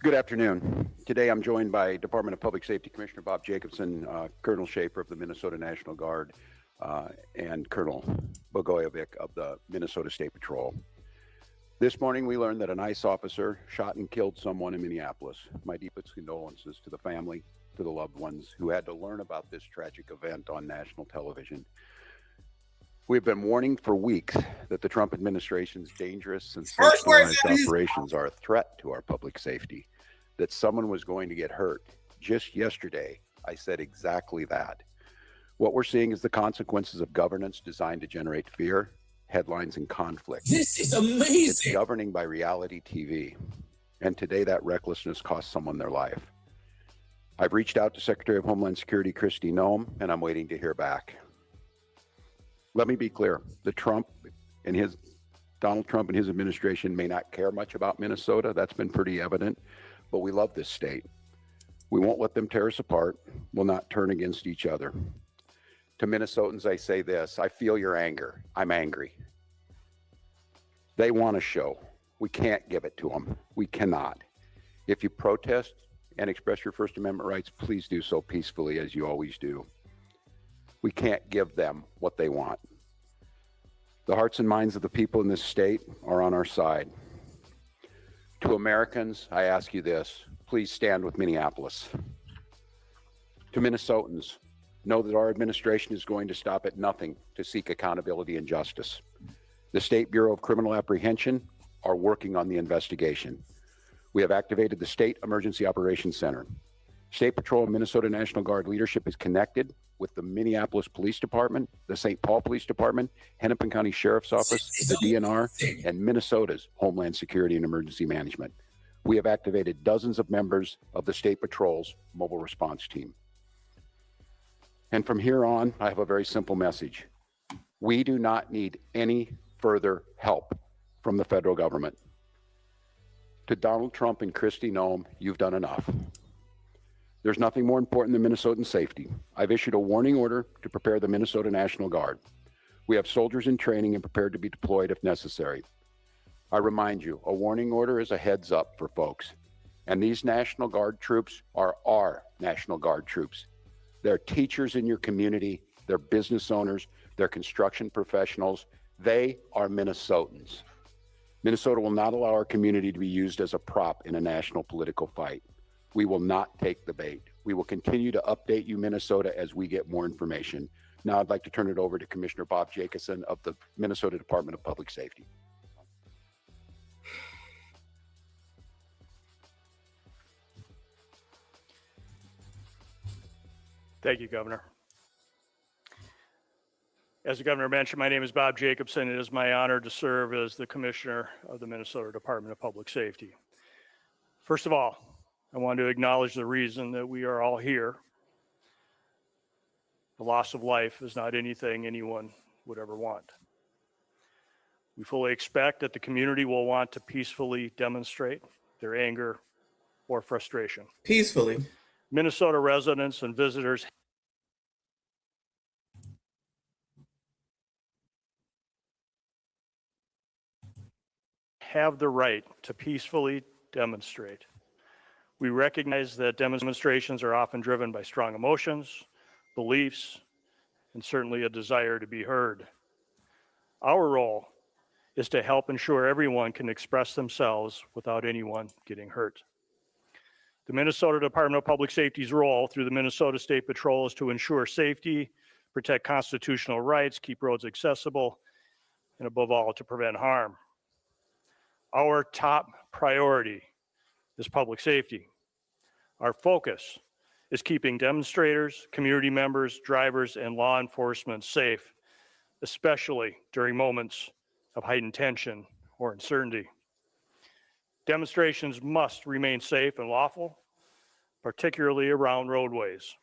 Good afternoon. Today I'm joined by Department of Public Safety Commissioner Bob Jacobson, Colonel Schaefer of the Minnesota National Guard, and Colonel Bogojevic of the Minnesota State Patrol. This morning we learned that an ICE officer shot and killed someone in Minneapolis. My deepest condolences to the family, to the loved ones who had to learn about this tragic event on national television. We've been warning for weeks that the Trump administration's dangerous and sensationalized operations are a threat to our public safety, that someone was going to get hurt. Just yesterday, I said exactly that. What we're seeing is the consequences of governance designed to generate fear, headlines, and conflict. This is amazing. It's governing by reality TV. And today that recklessness cost someone their life. I've reached out to Secretary of Homeland Security Kristi Noem, and I'm waiting to hear back. Let me be clear. Donald Trump and his administration may not care much about Minnesota. That's been pretty evident, but we love this state. We won't let them tear us apart. We'll not turn against each other. To Minnesotans, I say this: I feel your anger. I'm angry. They want a show. We can't give it to them. We cannot. If you protest and express your First Amendment rights, please do so peacefully, as you always do. We can't give them what they want. The hearts and minds of the people in this state are on our side. To Americans, I ask you this: please stand with Minneapolis. To Minnesotans, know that our administration is going to stop at nothing to seek accountability and justice. The State Bureau of Criminal Apprehension are working on the investigation. We have activated the State Emergency Operations Center. State Patrol and Minnesota National Guard leadership is connected with the Minneapolis Police Department, the St. Paul Police Department, Hennepin County Sheriff's Office, the DNR, and Minnesota's Homeland Security and Emergency Management. We have activated dozens of members of the State Patrol's mobile response team. And from here on, I have a very simple message. We do not need any further help from the federal government. To Donald Trump and Kristi Noem, you've done enough. There's nothing more important than Minnesotan safety. I've issued a warning order to prepare the Minnesota National Guard. We have soldiers in training and prepared to be deployed if necessary. I remind you, a warning order is a heads up for folks. And these National Guard troops are our National Guard troops. They're teachers in your community, they're business owners, they're construction professionals. They are Minnesotans. Minnesota will not allow our community to be used as a prop in a national political fight. We will not take the bait. We will continue to update you, Minnesota, as we get more information. Now I'd like to turn it over to Commissioner Bob Jacobson of the Minnesota Department of Public Safety. Thank you, Governor. As the Governor mentioned, my name is Bob Jacobson. It is my honor to serve as the Commissioner of the Minnesota Department of Public Safety. First of all, I want to acknowledge the reason that we are all here. The loss of life is not anything anyone would ever want. We fully expect that the community will want to peacefully demonstrate their anger or frustration. Peacefully. Minnesota residents and visitors have the right to peacefully demonstrate. We recognize that demonstrations are often driven by strong emotions, beliefs, and certainly a desire to be heard. Our role is to help ensure everyone can express themselves without anyone getting hurt. The Minnesota Department of Public Safety's role through the Minnesota State Patrol is to ensure safety, protect constitutional rights, keep roads accessible, and above all, to prevent harm. Our top priority is public safety. Our focus is keeping demonstrators, community members, drivers, and law enforcement safe, especially during moments of heightened tension or uncertainty. Demonstrations must remain safe and lawful, particularly around roadways.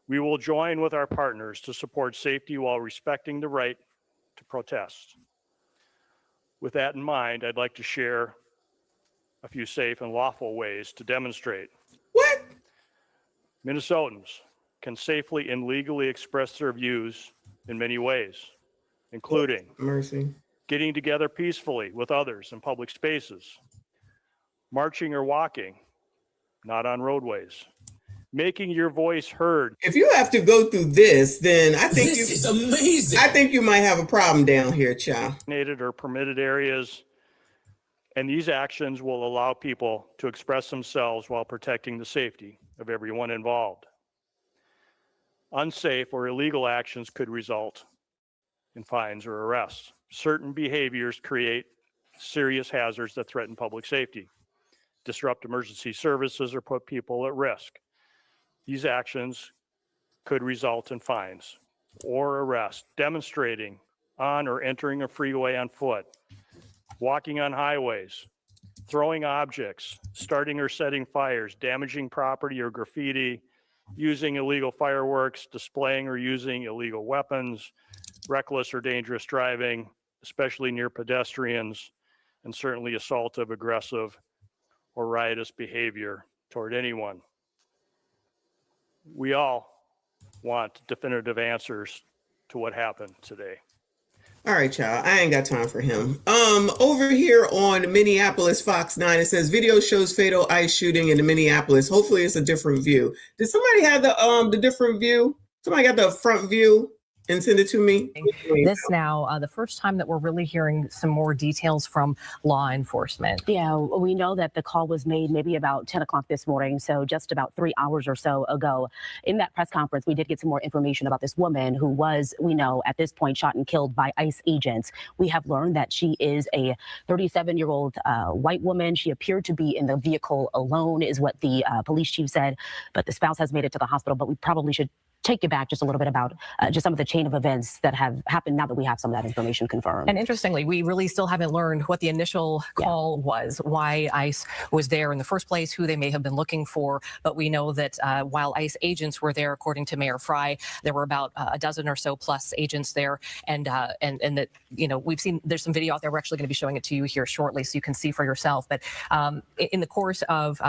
We will join with our partners to support safety while respecting the right to protest. With that in mind, I'd like to share a few safe and lawful ways to demonstrate. What? Minnesotans can safely and legally express their views in many ways, including getting together peacefully with others in public spaces, marching or walking, not on roadways, making your voice heard. If you have to go through this, then I think This is amazing. I think you might have a problem down here, child. Or permitted areas, and these actions will allow people to express themselves while protecting the safety of everyone involved. Unsafe or illegal actions could result in fines or arrests. Certain behaviors create serious hazards that threaten public safety, disrupt emergency services, or put people at risk. These actions could result in fines or arrest. Demonstrating on or entering a freeway on foot, walking on highways, throwing objects, starting or setting fires, damaging property or graffiti, using illegal fireworks, displaying or using illegal weapons, reckless or dangerous driving, especially near pedestrians, and certainly assaultive, aggressive, or riotous behavior toward anyone. We all want definitive answers to what happened today. All right, y'all. I ain't got time for him. Over here on Minneapolis Fox 9, it says video shows fatal ICE shooting in Minneapolis. Hopefully it's a different view. Did somebody have the different view? Somebody got the front view and send it to me? This now, the first time that we're really hearing some more details from law enforcement. Yeah, we know that the call was made maybe about 10 o'clock this morning, so just about 3 hours or so ago. In that press conference, we did get some more information about this woman who was, we know, at this point shot and killed by ICE agents. We have learned that she is a 37-year-old white woman. She appeared to be in the vehicle alone, is what the police chief said, but the spouse has made it to the hospital, but we probably should take you back just a little bit about just some of the chain of events that have happened now that we have some of that information confirmed. And interestingly, we really still haven't learned what the initial call was, why ICE was there in the first place, who they may have been looking for. But we know that while ICE agents were there, according to Mayor Fry, there were about a dozen or so plus agents there. And that, you know, we've seen there's some video out there. We're actually going to be showing it to you here shortly so you can see for yourself. But in the course of,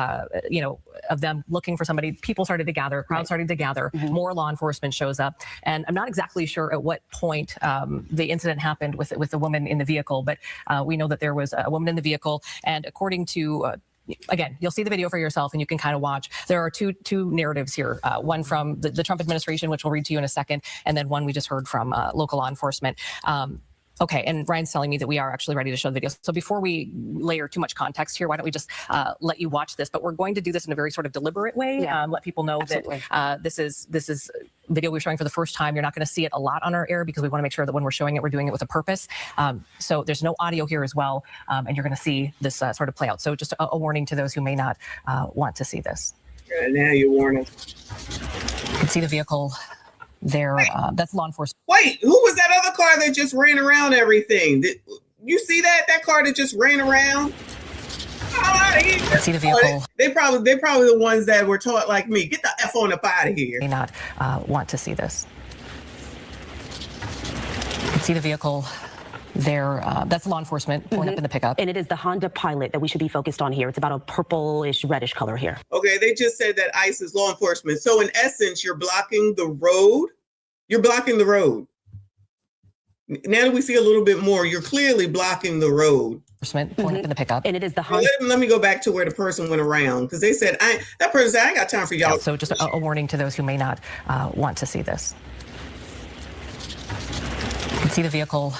you know, of them looking for somebody, people started to gather, crowd started to gather, more law enforcement shows up. And I'm not exactly sure at what point the incident happened with the woman in the vehicle, but we know that there was a woman in the vehicle. And according to again, you'll see the video for yourself and you can kind of watch. There are two narratives here, one from the Trump administration, which we'll read to you in a second, and then one we just heard from local law enforcement. Okay, and Ryan's telling me that we are actually ready to show the video. So before we layer too much context here, why don't we just let you watch this? But we're going to do this in a very sort of deliberate way. Let people know that this is video we're showing for the first time. You're not going to see it a lot on our air because we want to make sure that when we're showing it, we're doing it with a purpose. So there's no audio here as well, and you're going to see this sort of play out. So just a warning to those who may not want to see this. Now you're warning. You can see the vehicle there. That's law enforcement. Wait, who was that other car that just ran around everything? Did you see that car that just ran around? See the vehicle. They probably the ones that were taught like me. Get the F on up out of here. May not want to see this. You can see the vehicle there. That's law enforcement pulling up in the pickup. And it is the Honda Pilot that we should be focused on here. It's about a purplish, reddish color here. Okay, they just said that ICE is law enforcement. So in essence, you're blocking the road. You're blocking the road. Now that we see a little bit more, you're clearly blocking the road. Pulling up in the pickup. And it is the Honda. Let me go back to where the person went around because they said, that person said, I ain't got time for y'all. So just a warning to those who may not want to see this. You can see the vehicle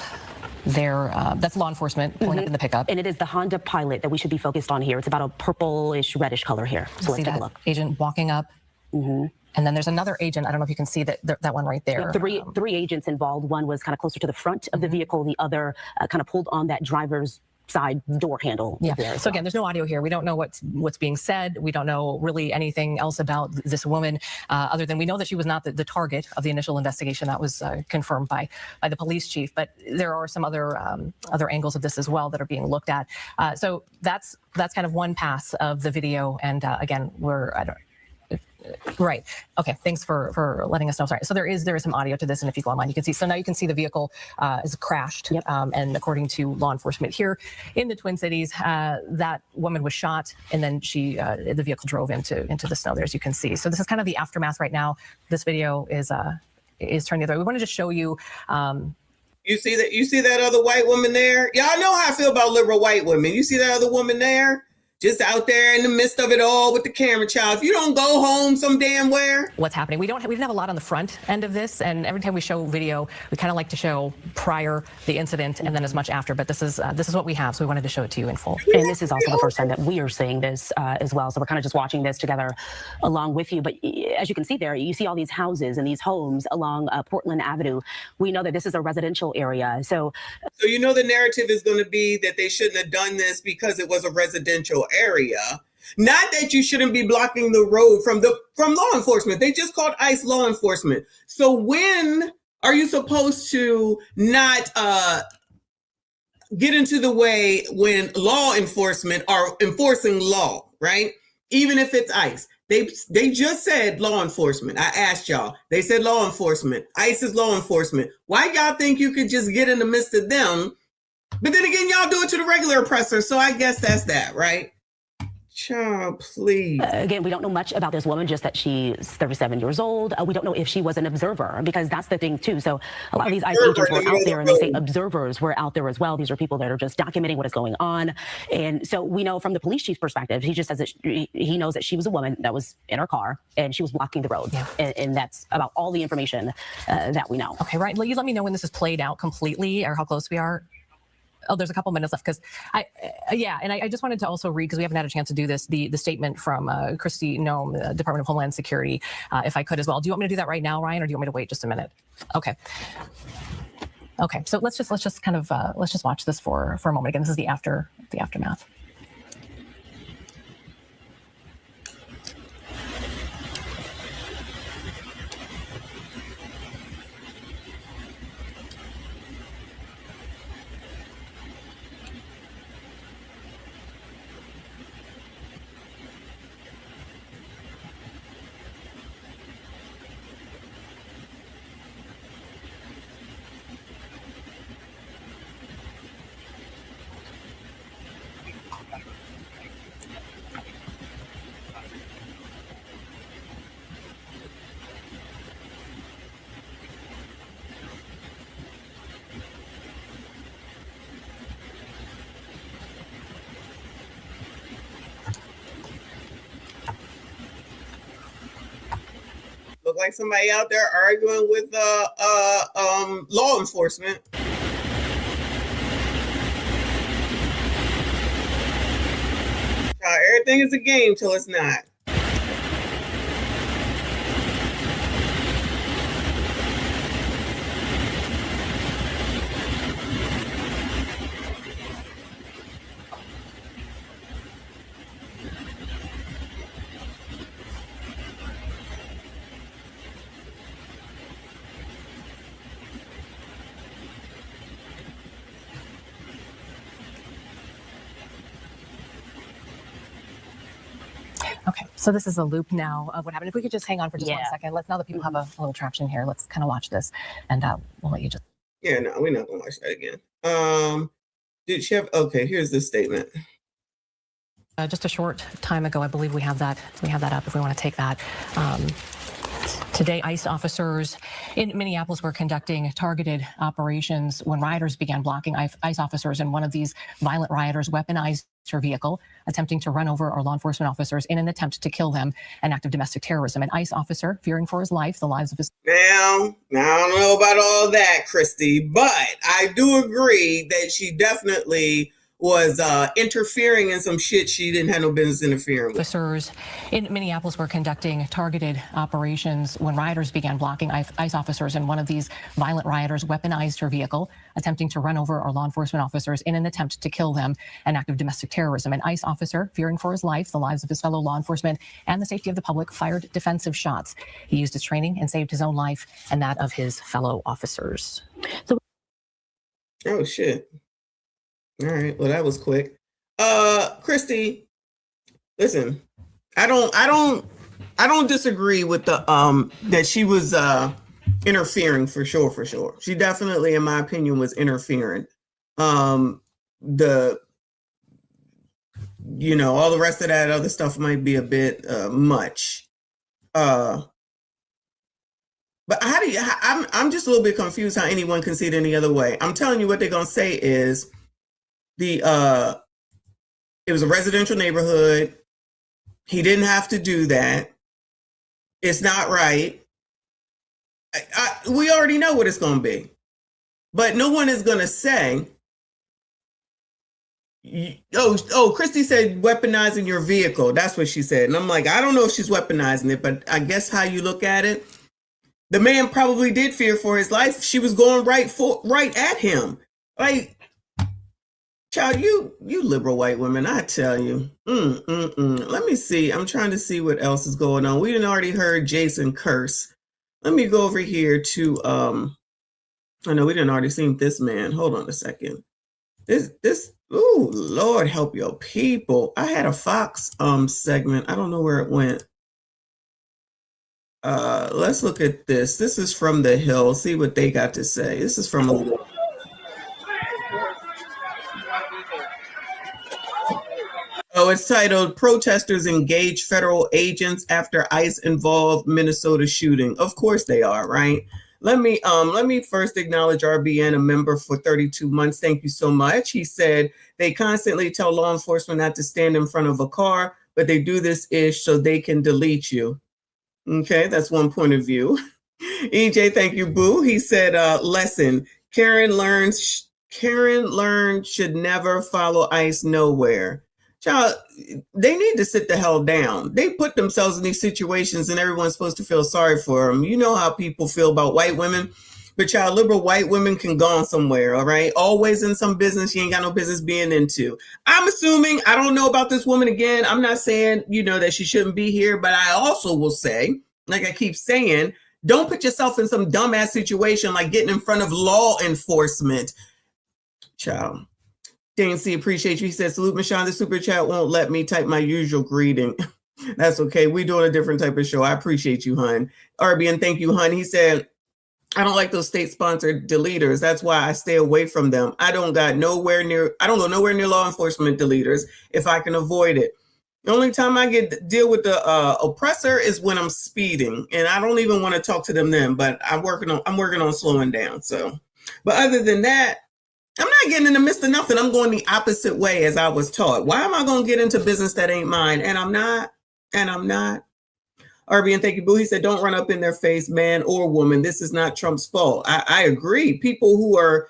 there. That's law enforcement pulling up in the pickup. And it is the Honda Pilot that we should be focused on here. It's about a purplish, reddish color here. So let's take a look. Agent walking up. And then there's another agent. I don't know if you can see that one right there. Three agents involved. One was kind of closer to the front of the vehicle. The other kind of pulled on that driver's side door handle. So again, there's no audio here. We don't know what's being said. We don't know really anything else about this woman, other than we know that she was not the target of the initial investigation. That was confirmed by the police chief. But there are some other angles of this as well that are being looked at. So that's kind of one pass of the video. And again, right. Okay. Thanks for letting us know. Sorry. So there is some audio to this, and if you go online, you can see. So now you can see the vehicle is crashed. And according to law enforcement here in the Twin Cities, that woman was shot, and then the vehicle drove into the snow there, as you can see. So this is kind of the aftermath right now. This video is turned the other way. We want to just show you. You see that other white woman there? Y'all know how I feel about liberal white women. You see that other woman there? Just out there in the midst of it all with the camera, child. If you don't go home some damn where. What's happening? We didn't have a lot on the front end of this, and every time we show video, we kind of like to show prior the incident and then as much after. But this is what we have, so we wanted to show it to you in full. And this is also the first time that we are seeing this as well. So we're kind of just watching this together along with you. But as you can see there, you see all these houses and these homes along Portland Avenue. We know that this is a residential area. So you know the narrative is going to be that they shouldn't have done this because it was a residential area. Not that you shouldn't be blocking the road from law enforcement. They just called ICE law enforcement. So when are you supposed to not get into the way when law enforcement are enforcing law, right? Even if it's ICE. They just said law enforcement. I asked y'all. They said law enforcement. ICE is law enforcement. Why y'all think you could just get in the midst of them? But then again, y'all do it to the regular oppressor. So I guess that's that, right? Child, please. Again, we don't know much about this woman, just that she's 37 years old. We don't know if she was an observer, because that's the thing too. So a lot of these ICE agents were out there, and they say observers were out there as well. These are people that are just documenting what is going on. And so we know from the police chief's perspective, he just says that he knows that she was a woman that was in her car and she was blocking the road. And that's about all the information that we know. Okay, right. Will you let me know when this is played out completely or how close we are? Oh, there's a couple minutes left because I just wanted to also read, because we haven't had a chance to do this, the statement from Kristi Noem, Department of Homeland Security, if I could as well. Do you want me to do that right now, Ryan, or do you want me to wait just a minute? Okay. So let's just kind of let's just watch this for a moment. Again, this is the aftermath. look like somebody out there arguing with law enforcement. Everything is a game till it's not. Okay, so this is a loop now of what happened. If we could just hang on for just 1 second. Let's, now that people have a little traction here, let's kind of watch this, and we'll let you just. Yeah, no, we're not gonna watch that again. Did she have? Okay, here's the statement. Just a short time ago, I believe we have that. We have that up if we want to take that. Today, ICE officers in Minneapolis were conducting targeted operations when rioters began blocking. ICE officers in one of these violent rioters weaponized her vehicle, attempting to run over our law enforcement officers in an attempt to kill them, an act of domestic terrorism. An ICE officer, fearing for his life, the lives of his... Now, I don't know about all that, Christy, but I do agree that she definitely was interfering in some shit she didn't have no business interfering with. Officers in Minneapolis were conducting targeted operations when rioters began blocking. ICE officers in one of these violent rioters weaponized her vehicle, attempting to run over our law enforcement officers in an attempt to kill them, an act of domestic terrorism. An ICE officer, fearing for his life, the lives of his fellow law enforcement, and the safety of the public, fired defensive shots. He used his training and saved his own life and that of his fellow officers. So, oh shit. All right, well that was quick. Christy, listen, I don't disagree with the that she was interfering for sure. She definitely, in my opinion, was interfering. All the rest of that other stuff might be a bit much. But how do you? I'm just a little bit confused how anyone can see it any other way. I'm telling you what they're gonna say is it was a residential neighborhood. He didn't have to do that. It's not right. We already know what it's going to be, but no one is going to say, oh, Christy said weaponizing your vehicle. That's what she said. And I'm like, I don't know if she's weaponizing it, but I guess how you look at it, the man probably did fear for his life. She was going right at him. Like, child, you liberal white women, I tell you. Let me see. I'm trying to see what else is going on. We done already heard Jason curse. Let me go over here to I know we done already seen this man. Hold on a second. This ooh, Lord help your people. I had a Fox segment. I don't know where it went. Let's look at this. This is from The Hill. See what they got to say. This is from Oh, it's titled "Protesters Engage Federal Agents After ICE Involved Minnesota Shooting." Of course they are, right? Let me first acknowledge RBN, a member for 32 months. Thank you so much. He said they constantly tell law enforcement not to stand in front of a car, but they do this ish so they can delete you. Okay, that's one point of view. EJ, thank you, boo. He said, lesson, Karen learned should never follow ICE nowhere. Child, they need to sit the hell down. They put themselves in these situations and everyone's supposed to feel sorry for them. You know how people feel about white women, but child, liberal white women can go on somewhere, all right? Always in some business you ain't got no business being into. I'm assuming, I don't know about this woman again. I'm not saying, that she shouldn't be here, but I also will say, like I keep saying, don't put yourself in some dumbass situation like getting in front of law enforcement. Child. Dane C, appreciate you. He said, salute, Michon. The super chat won't let me type my usual greeting. That's okay. We're doing a different type of show. I appreciate you, hun. RBN, thank you, hun. He said, I don't like those state-sponsored deleters. That's why I stay away from them. I don't go nowhere near law enforcement deleters if I can avoid it. The only time I deal with the oppressor is when I'm speeding, and I don't even want to talk to them then, but I'm working on slowing down. So, but other than that, I'm not getting in the midst of nothing. I'm going the opposite way as I was taught. Why am I going to get into business that ain't mine? And I'm not. RB, and thank you, Boo. He said, don't run up in their face, man or woman. This is not Trump's fault. I agree. People who are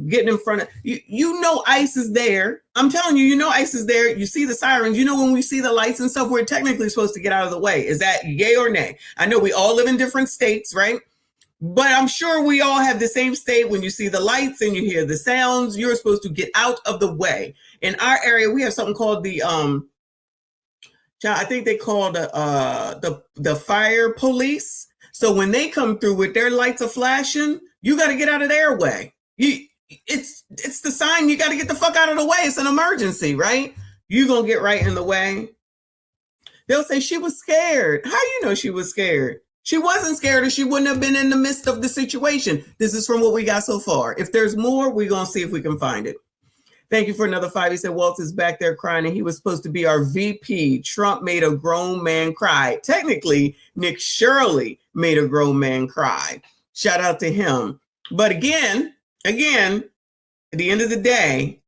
getting in front of you know ICE is there. I'm telling you, you know ICE is there. You see the sirens. You know when we see the lights and stuff, we're technically supposed to get out of the way. Is that yay or nay? I know we all live in different states, right? But I'm sure we all have the same state. When you see the lights and you hear the sounds, you're supposed to get out of the way. In our area, we have something called the I think they call the fire police. So when they come through with their lights are flashing, you got to get out of their way. It's the sign you got to get the fuck out of the way. It's an emergency, right? You're going to get right in the way. They'll say she was scared. How you know she was scared? She wasn't scared or she wouldn't have been in the midst of the situation. This is from what we got so far. If there's more, we're going to see if we can find it. Thank you for another 5. He said, Waltz is back there crying and he was supposed to be our VP. Trump made a grown man cry. Technically, Nick Shirley made a grown man cry. Shout out to him. But again, at the end of the day,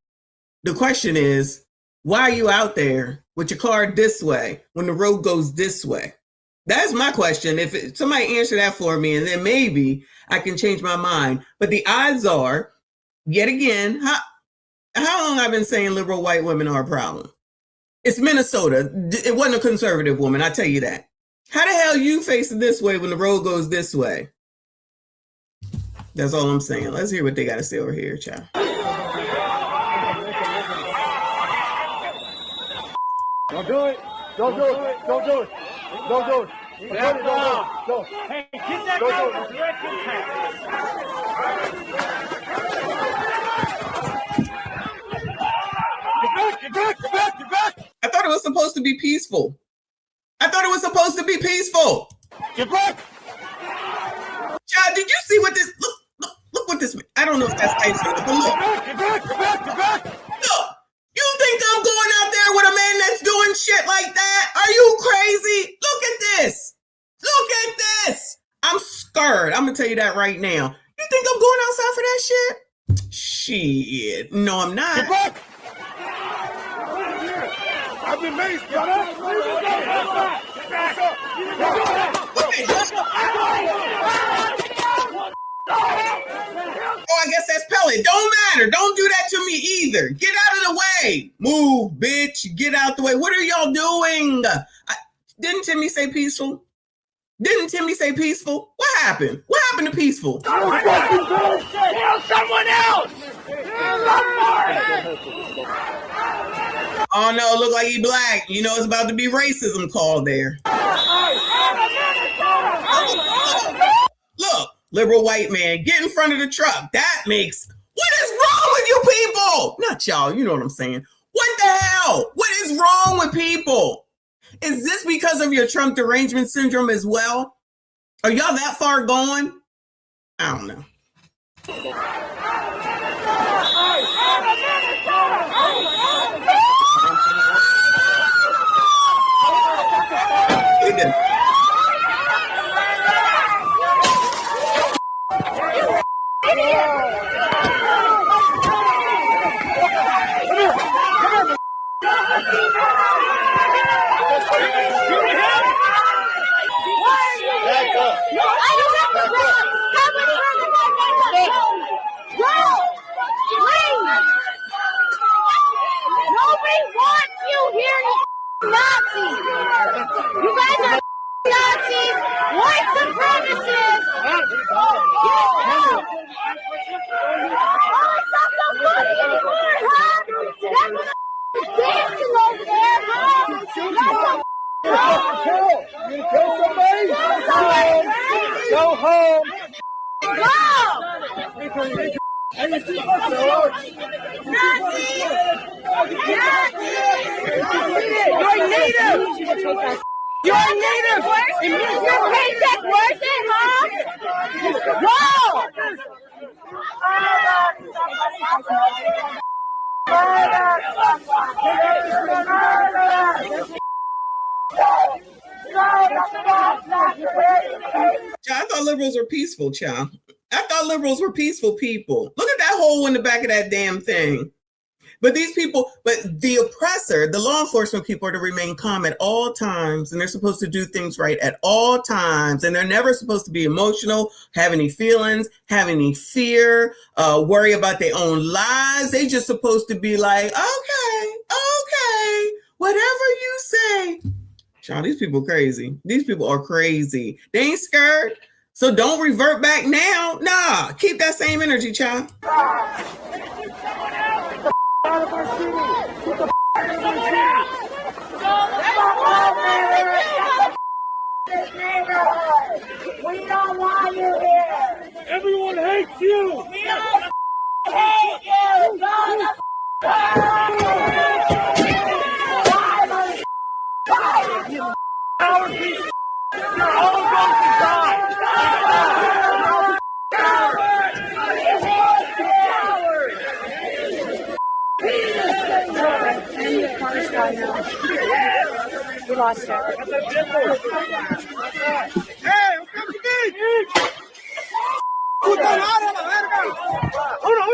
the question is, why are you out there with your car this way when the road goes this way? That's my question. If somebody answer that for me, and then maybe I can change my mind. But the odds are, yet again, how long I've been saying liberal white women are a problem? It's Minnesota. It wasn't a conservative woman, I tell you that. How the hell you face it this way when the road goes this way? That's all I'm saying. Let's hear what they got to say over here, child. Don't do it. Don't do it. Don't do it. Don't do it. Don't. Hey, get that guy with direction Get back. I thought it was supposed to be peaceful. Get back. Child, did you see what this, look what this, I don't know if that's ice or not, but look. Get back. Look, you think I'm going out there with a man that's doing shit like that? Are you crazy? Look at this. I'm scared. I'm going to tell you that right now. You think I'm going outside for that shit? Shit. No, I'm not. Get back. I've been amazed, Oh, I guess that's pellet. Don't matter. Don't do that to me either. Get out of the way. Move, bitch. Get out the way. What are y'all doing? Didn't Timmy say peaceful? What happened? What happened to peaceful? Tell someone else. Oh no, look like he black. You know it's about to be racism called there. Look, liberal white man, get in front of the truck. That makes, what is wrong with you people? Not y'all, you know what I'm saying. What the hell? What is wrong with people? Is this because of your Trump derangement syndrome as well? Are y'all that far gone? I don't know. Go home. You're native. You're native. Your paycheck worth it, huh? I thought liberals were peaceful, child. I thought liberals were peaceful people. Look at that hole in the back of that damn thing. But these people, but the oppressor, the law enforcement people are to remain calm at all times, and they're supposed to do things right at all times, and they're never supposed to be emotional, have any feelings, have any fear, worry about their own lives. They just supposed to be like, okay, whatever you say. Child, these people crazy. These people are crazy. They ain't scared. So don't revert back now. Nah, keep that same energy, child. Out of our city! Get the out of our city! We don't want you here! Everyone hates you! We don't hate you! Our people! You're all going to die! We lost her. Hey, come to me! Puta madre, la verga! Uno!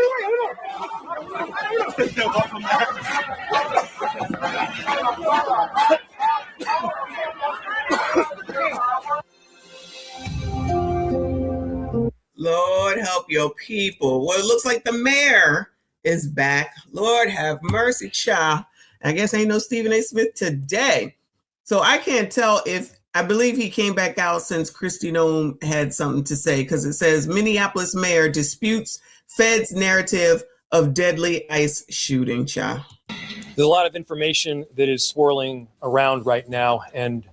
Lord help your people. Well, it looks like the mayor is back. Lord have mercy, child. I guess ain't no Stephen A. Smith today. So I can't tell if, I believe he came back out since Kristi Noem had something to say, because it says Minneapolis mayor disputes Fed's narrative of deadly ICE shooting, child. There's a lot of information that is swirling around right now, and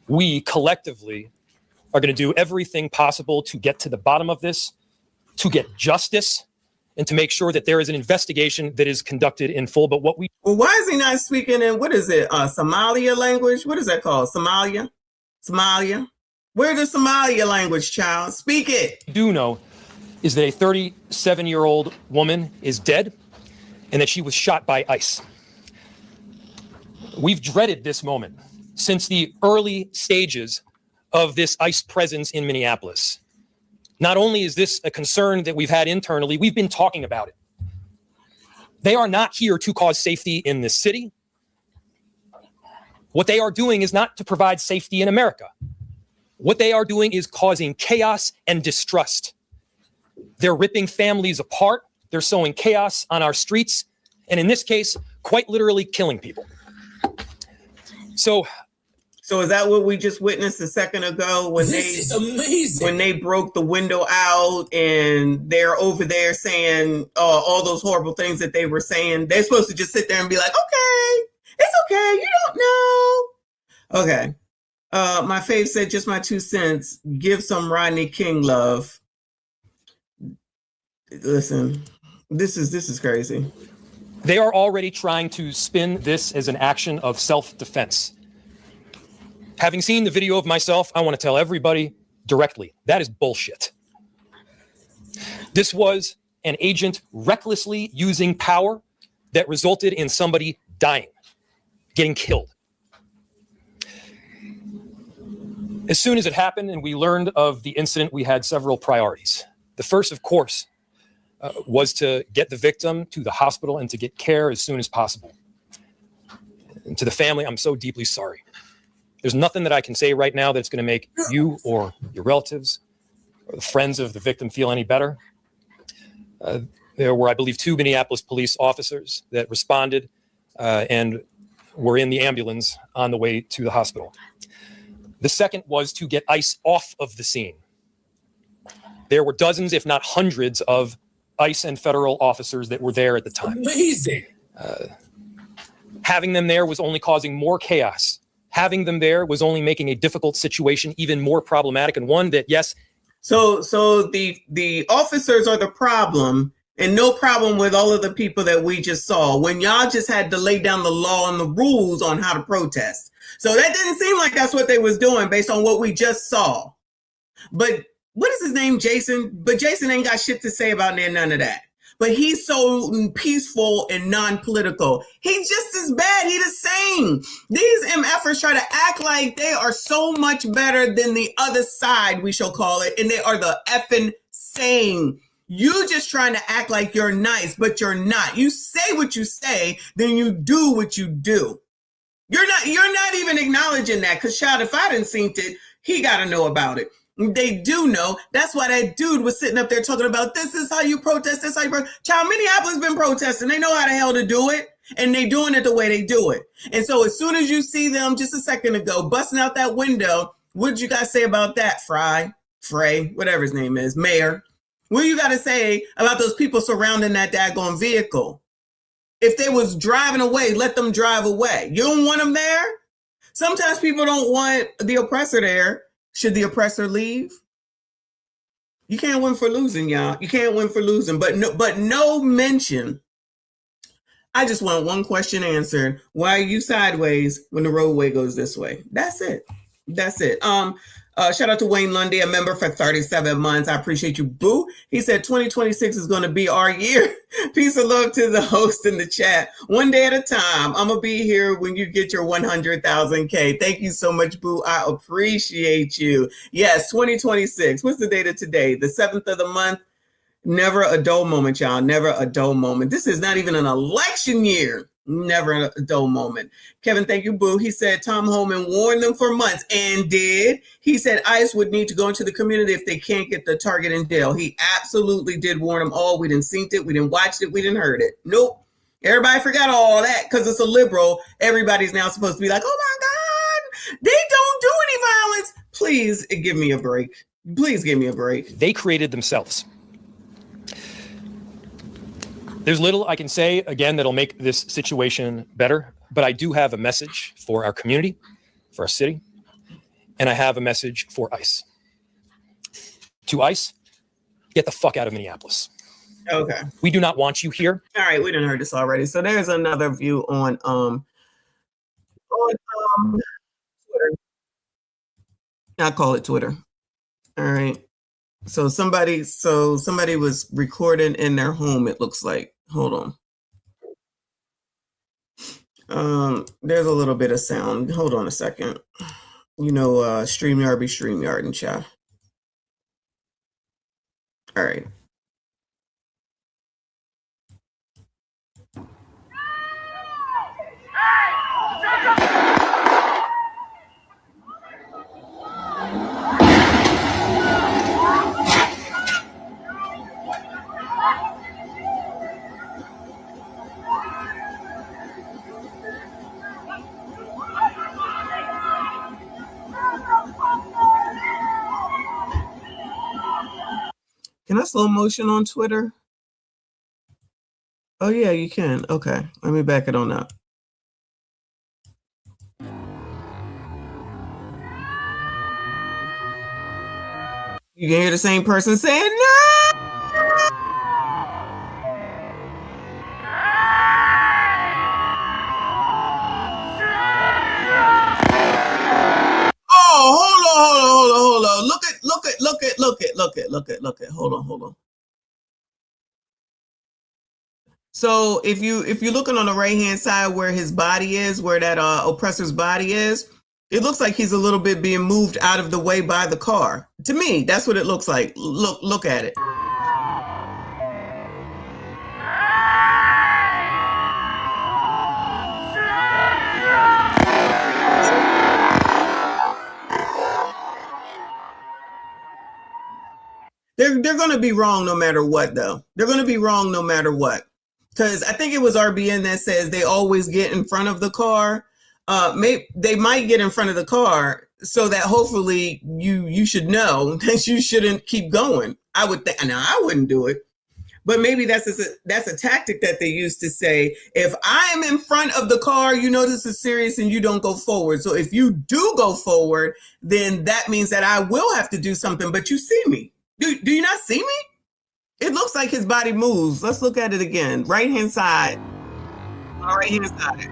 we collectively are going to do everything possible to get to the bottom of this, to get justice, and to make sure that there is an investigation that is conducted in full. But what we... Well, why is he not speaking in, what is it, Somalia language? What is that called? Somalia? Where's the Somalia language, child? Speak it. Do know is that a 37-year-old woman is dead and that she was shot by ICE. We've dreaded this moment since the early stages of this ICE presence in Minneapolis. Not only is this a concern that we've had internally, we've been talking about it. They are not here to cause safety in this city. What they are doing is not to provide safety in America. What they are doing is causing chaos and distrust. They're ripping families apart. They're sowing chaos on our streets. And in this case, quite literally killing people. So is that what we just witnessed a second ago when when they broke the window out and they're over there saying all those horrible things that they were saying? They're supposed to just sit there and be like, okay, it's okay, you don't know. Okay. My fave said, just my 2 cents, give some Rodney King love. Listen, this is crazy. They are already trying to spin this as an action of self-defense. Having seen the video of myself, I want to tell everybody directly, that is bullshit. This was an agent recklessly using power that resulted in somebody dying, getting killed. As soon as it happened and we learned of the incident, we had several priorities. The first, of course, was to get the victim to the hospital and to get care as soon as possible. And to the family, I'm so deeply sorry. There's nothing that I can say right now that's going to make you or your relatives or the friends of the victim feel any better. There were, I believe, 2 Minneapolis police officers that responded and were in the ambulance on the way to the hospital. The second was to get ICE off of the scene. There were dozens, if not hundreds, of ICE and federal officers that were there at the time. Amazing. Having them there was only causing more chaos. Having them there was only making a difficult situation even more problematic, and one that, yes. So the officers are the problem, and no problem with all of the people that we just saw when y'all just had to lay down the law and the rules on how to protest. So that didn't seem like that's what they was doing based on what we just saw. But what is his name? Jason? But Jason ain't got shit to say about none of that. But he's so peaceful and non-political. He's just as bad. He's the same. These MFers try to act like they are so much better than the other side, we shall call it. And they are the effing same. You just trying to act like you're nice, but you're not. You say what you say, then you do what you do. You're not even acknowledging that, because child, if I didn't seen it, he got to know about it. They do know. That's why that dude was sitting up there talking about this is how you protest, this is how you protest. Child, Minneapolis been protesting. They know how the hell to do it, and they doing it the way they do it. And so as soon as you see them just a second ago busting out that window, what did you guys say about that, Frey, whatever his name is, Mayor? What do you got to say about those people surrounding that daggone vehicle? If they was driving away, let them drive away. You don't want them there? Sometimes people don't want the oppressor there. Should the oppressor leave? You can't win for losing, y'all. You can't win for losing, but no mention. I just want one question answered. Why are you sideways when the roadway goes this way? That's it. That's it. Shout out to Wayne Lundy, a member for 37 months. I appreciate you, boo. He said 2026 is going to be our year. Peace and love to the host in the chat. One day at a time. I'm going to be here when you get your 100,000K. Thank you so much, boo. I appreciate you. Yes, 2026. What's the date of today? The 7th of the month. Never a dull moment, y'all. Never a dull moment. This is not even an election year. Never a dull moment. Kevin, thank you, boo. He said Tom Homan warned them for months and did. He said ICE would need to go into the community if they can't get the target in jail. He absolutely did warn them all. We didn't see it. We didn't watch it. We didn't heard it. Nope. Everybody forgot all that because it's a liberal. Everybody's now supposed to be like, oh my God, they don't do any violence. Please give me a break. Please give me a break. They created themselves. There's little I can say, again, that'll make this situation better, but I do have a message for our community, for our city, and I have a message for ICE. To ICE, get the fuck out of Minneapolis. Okay. We do not want you here. All right, we didn't heard this already. So there's another view on Twitter. I call it Twitter. All right. So somebody was recording in their home, it looks like. Hold on. There's a little bit of sound. Hold on a second. You know, StreamYard be StreamYard and chat. All right. Can I slow motion on Twitter? Oh yeah, you can. Okay, let me back it on up. You can hear the same person saying no. Oh, hold on. Look at. Hold on. So if you're looking on the right hand side where his body is, where that oppressor's body is, it looks like he's a little bit being moved out of the way by the car. To me, that's what it looks like. Look at it. They're going to be wrong no matter what, though. They're going to be wrong no matter what. Because I think it was RBN that says they always get in front of the car. They might get in front of the car so that hopefully you should know that you shouldn't keep going. I would think. Now, I wouldn't do it. But maybe that's a tactic that they use to say, if I'm in front of the car, you know this is serious and you don't go forward. So if you do go forward, then that means that I will have to do something, but you see me. Do you not see me? It looks like his body moves. Let's look at it again. Right-hand side. On the right-hand side.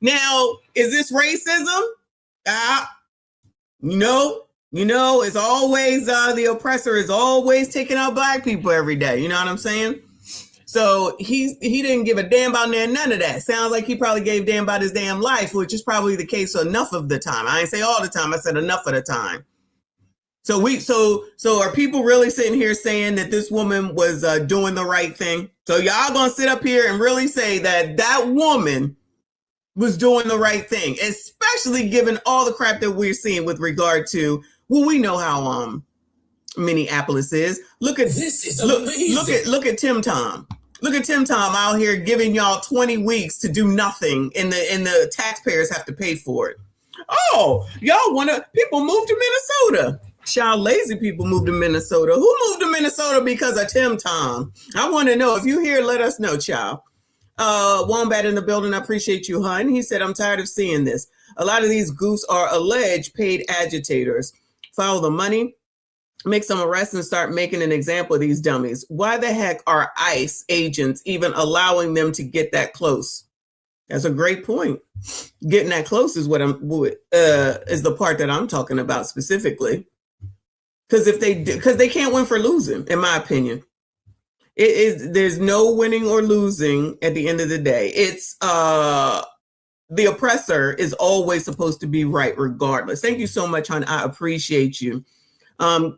Now, is this racism? It's always the oppressor is always taking out black people every day. You know what I'm saying? So he didn't give a damn about none of that. Sounds like he probably gave a damn about his damn life, which is probably the case enough of the time. I didn't say all the time. I said enough of the time. So are people really sitting here saying that this woman was doing the right thing? So y'all gonna sit up here and really say that that woman was doing the right thing, especially given all the crap that we're seeing with regard to, well, we know how Minneapolis is. Look at This is amazing. Look at Tim Tom. Look at Tim Tom out here giving y'all 20 weeks to do nothing, and the taxpayers have to pay for it. Oh, y'all wanna people move to Minnesota. Child, lazy people moved to Minnesota. Who moved to Minnesota because of Tim Tom? I want to know. If you here, let us know, child. Wombat in the building. I appreciate you, hun. He said, I'm tired of seeing this. A lot of these goofs are alleged paid agitators. Follow the money, make some arrests, and start making an example of these dummies. Why the heck are ICE agents even allowing them to get that close? That's a great point. Getting that close is is the part that I'm talking about specifically. Because they can't win for losing, in my opinion. There's no winning or losing at the end of the day. It's the oppressor is always supposed to be right regardless. Thank you so much, hon. I appreciate you.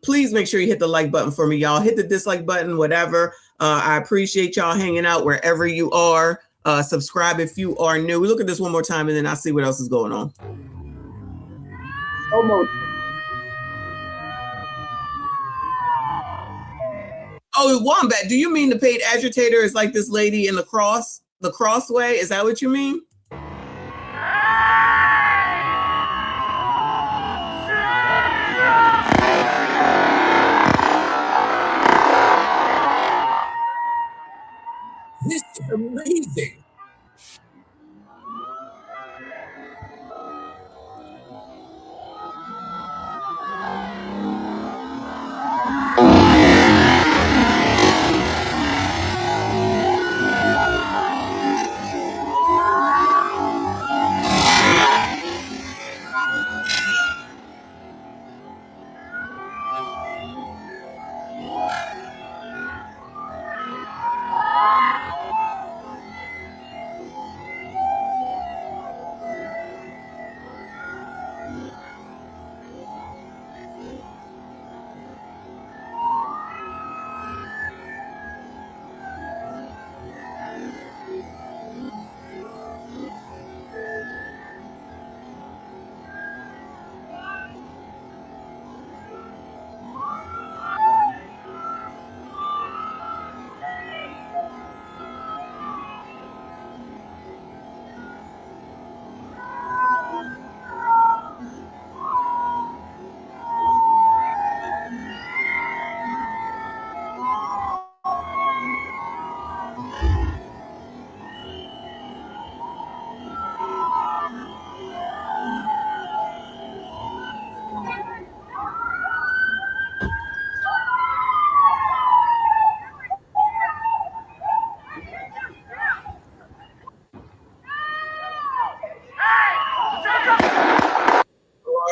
Please make sure you hit the like button for me, y'all. Hit the dislike button, whatever. I appreciate y'all hanging out wherever you are. Subscribe if you are new. Look at this one more time, and then I'll see what else is going on. Oh, Wombat, do you mean the paid agitator is like this lady in the crossway? Is that what you mean? This is amazing.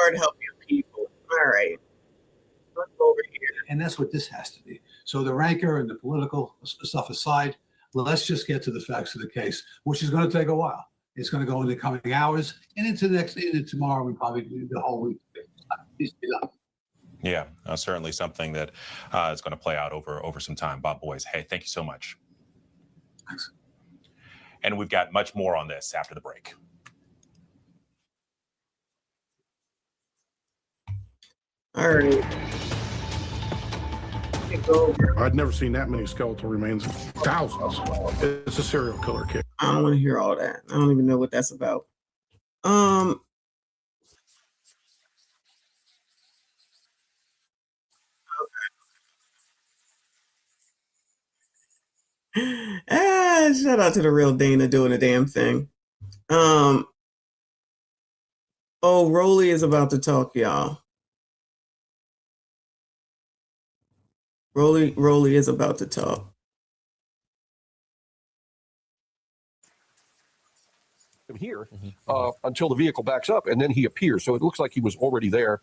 Lord help your people. All right. Let's go over here. And that's what this has to be. So the rancor and the political stuff aside, let's just get to the facts of the case, which is going to take a while. It's going to go in the coming hours and into tomorrow and probably the whole week. Yeah, certainly something that is going to play out over some time. Bob Boyes, hey, thank you so much. Thanks. And we've got much more on this after the break. All right. I'd never seen that many skeletal remains. Thousands. It's a serial killer kid. I don't want to hear all that. I don't even know what that's about. Shout out to the real Dana doing the damn thing. Oh, Rolly is about to talk, y'all. Rolly is about to talk. here until the vehicle backs up, and then he appears. So it looks like he was already there.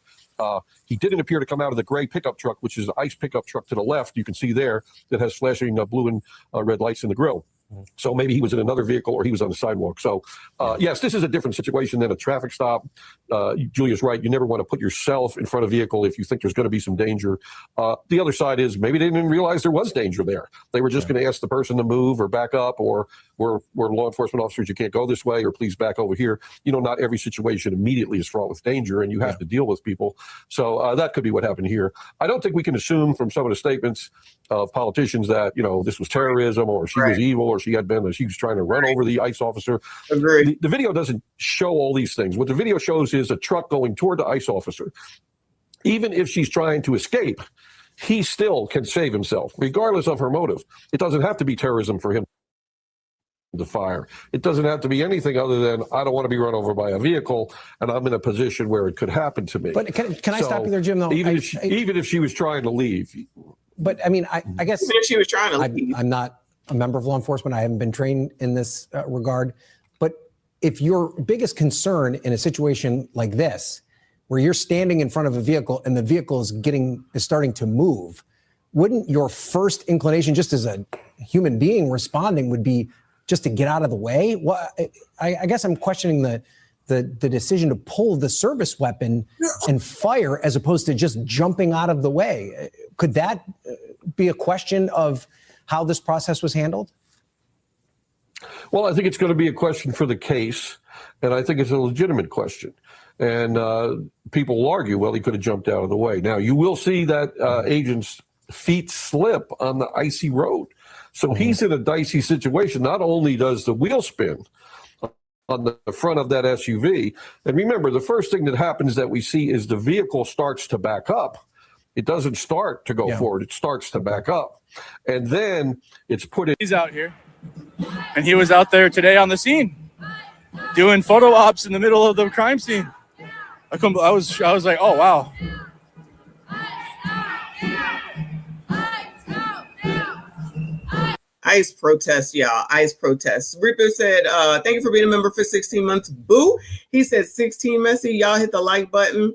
He didn't appear to come out of the gray pickup truck, which is an ICE pickup truck to the left. You can see there that has flashing blue and red lights in the grill. So maybe he was in another vehicle or he was on the sidewalk. So yes, this is a different situation than a traffic stop. Julia's right. You never want to put yourself in front of a vehicle if you think there's going to be some danger. The other side is maybe they didn't even realize there was danger there. They were just going to ask the person to move or back up, or we're law enforcement officers, you can't go this way, or please back over here. You know, not every situation immediately is fraught with danger, and you have to deal with people. So that could be what happened here. I don't think we can assume from some of the statements of politicians that, you know, this was terrorism or she was evil or she was trying to run over the ICE officer. The video doesn't show all these things. What the video shows is a truck going toward the ICE officer. Even if she's trying to escape, he still can save himself, regardless of her motive. It doesn't have to be terrorism for him to fire. It doesn't have to be anything other than, I don't want to be run over by a vehicle, and I'm in a position where it could happen to me. But can I stop you there, Jim, though? Even if she was trying to leave. But I mean, I guess even if she was trying to leave. I'm not a member of law enforcement. I haven't been trained in this regard. But if your biggest concern in a situation like this, where you're standing in front of a vehicle and the vehicle is starting to move, wouldn't your first inclination, just as a human being responding, would be just to get out of the way? Well, I guess I'm questioning the decision to pull the service weapon and fire as opposed to just jumping out of the way. Could that be a question of how this process was handled? Well, I think it's going to be a question for the case, and I think it's a legitimate question. And people will argue, well, he could have jumped out of the way. Now, you will see that agent's feet slip on the icy road. So he's in a dicey situation. Not only does the wheel spin on the front of that SUV, and remember, the first thing that happens that we see is the vehicle starts to back up. It doesn't start to go forward. It starts to back up. And then it's put in. He's out here. And he was out there today on the scene doing photo ops in the middle of the crime scene. I was like, oh, wow. ICE protests, y'all. ICE protests. Reaper said, thank you for being a member for 16 months. Boo. He said 16 messy. Y'all hit the like button.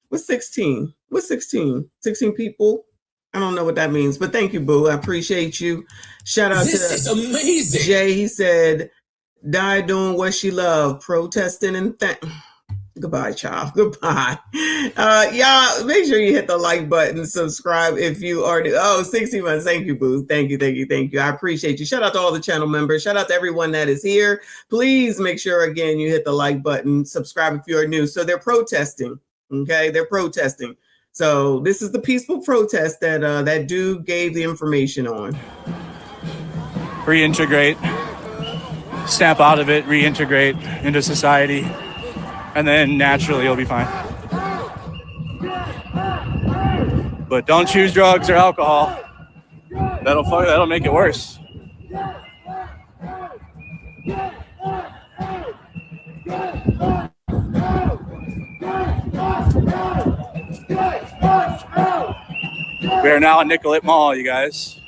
What's 16? What's 16? 16 people? I don't know what that means, but thank you, Boo. I appreciate you. Shout out This is amazing. Jay. He said, die doing what she loved, protesting and goodbye, child. Goodbye. Y'all, make sure you hit the like button, subscribe if you already. 60 months. Thank you, Boo. Thank you. I appreciate you. Shout out to all the channel members. Shout out to everyone that is here. Please make sure, again, you hit the like button, subscribe if you're new. So they're protesting. Okay, they're protesting. So this is the peaceful protest that that dude gave the information on. Reintegrate, snap out of it, reintegrate into society, and then naturally you'll be fine. But don't choose drugs or alcohol. That'll make it worse. We are now at Nicolás Mall, you guys.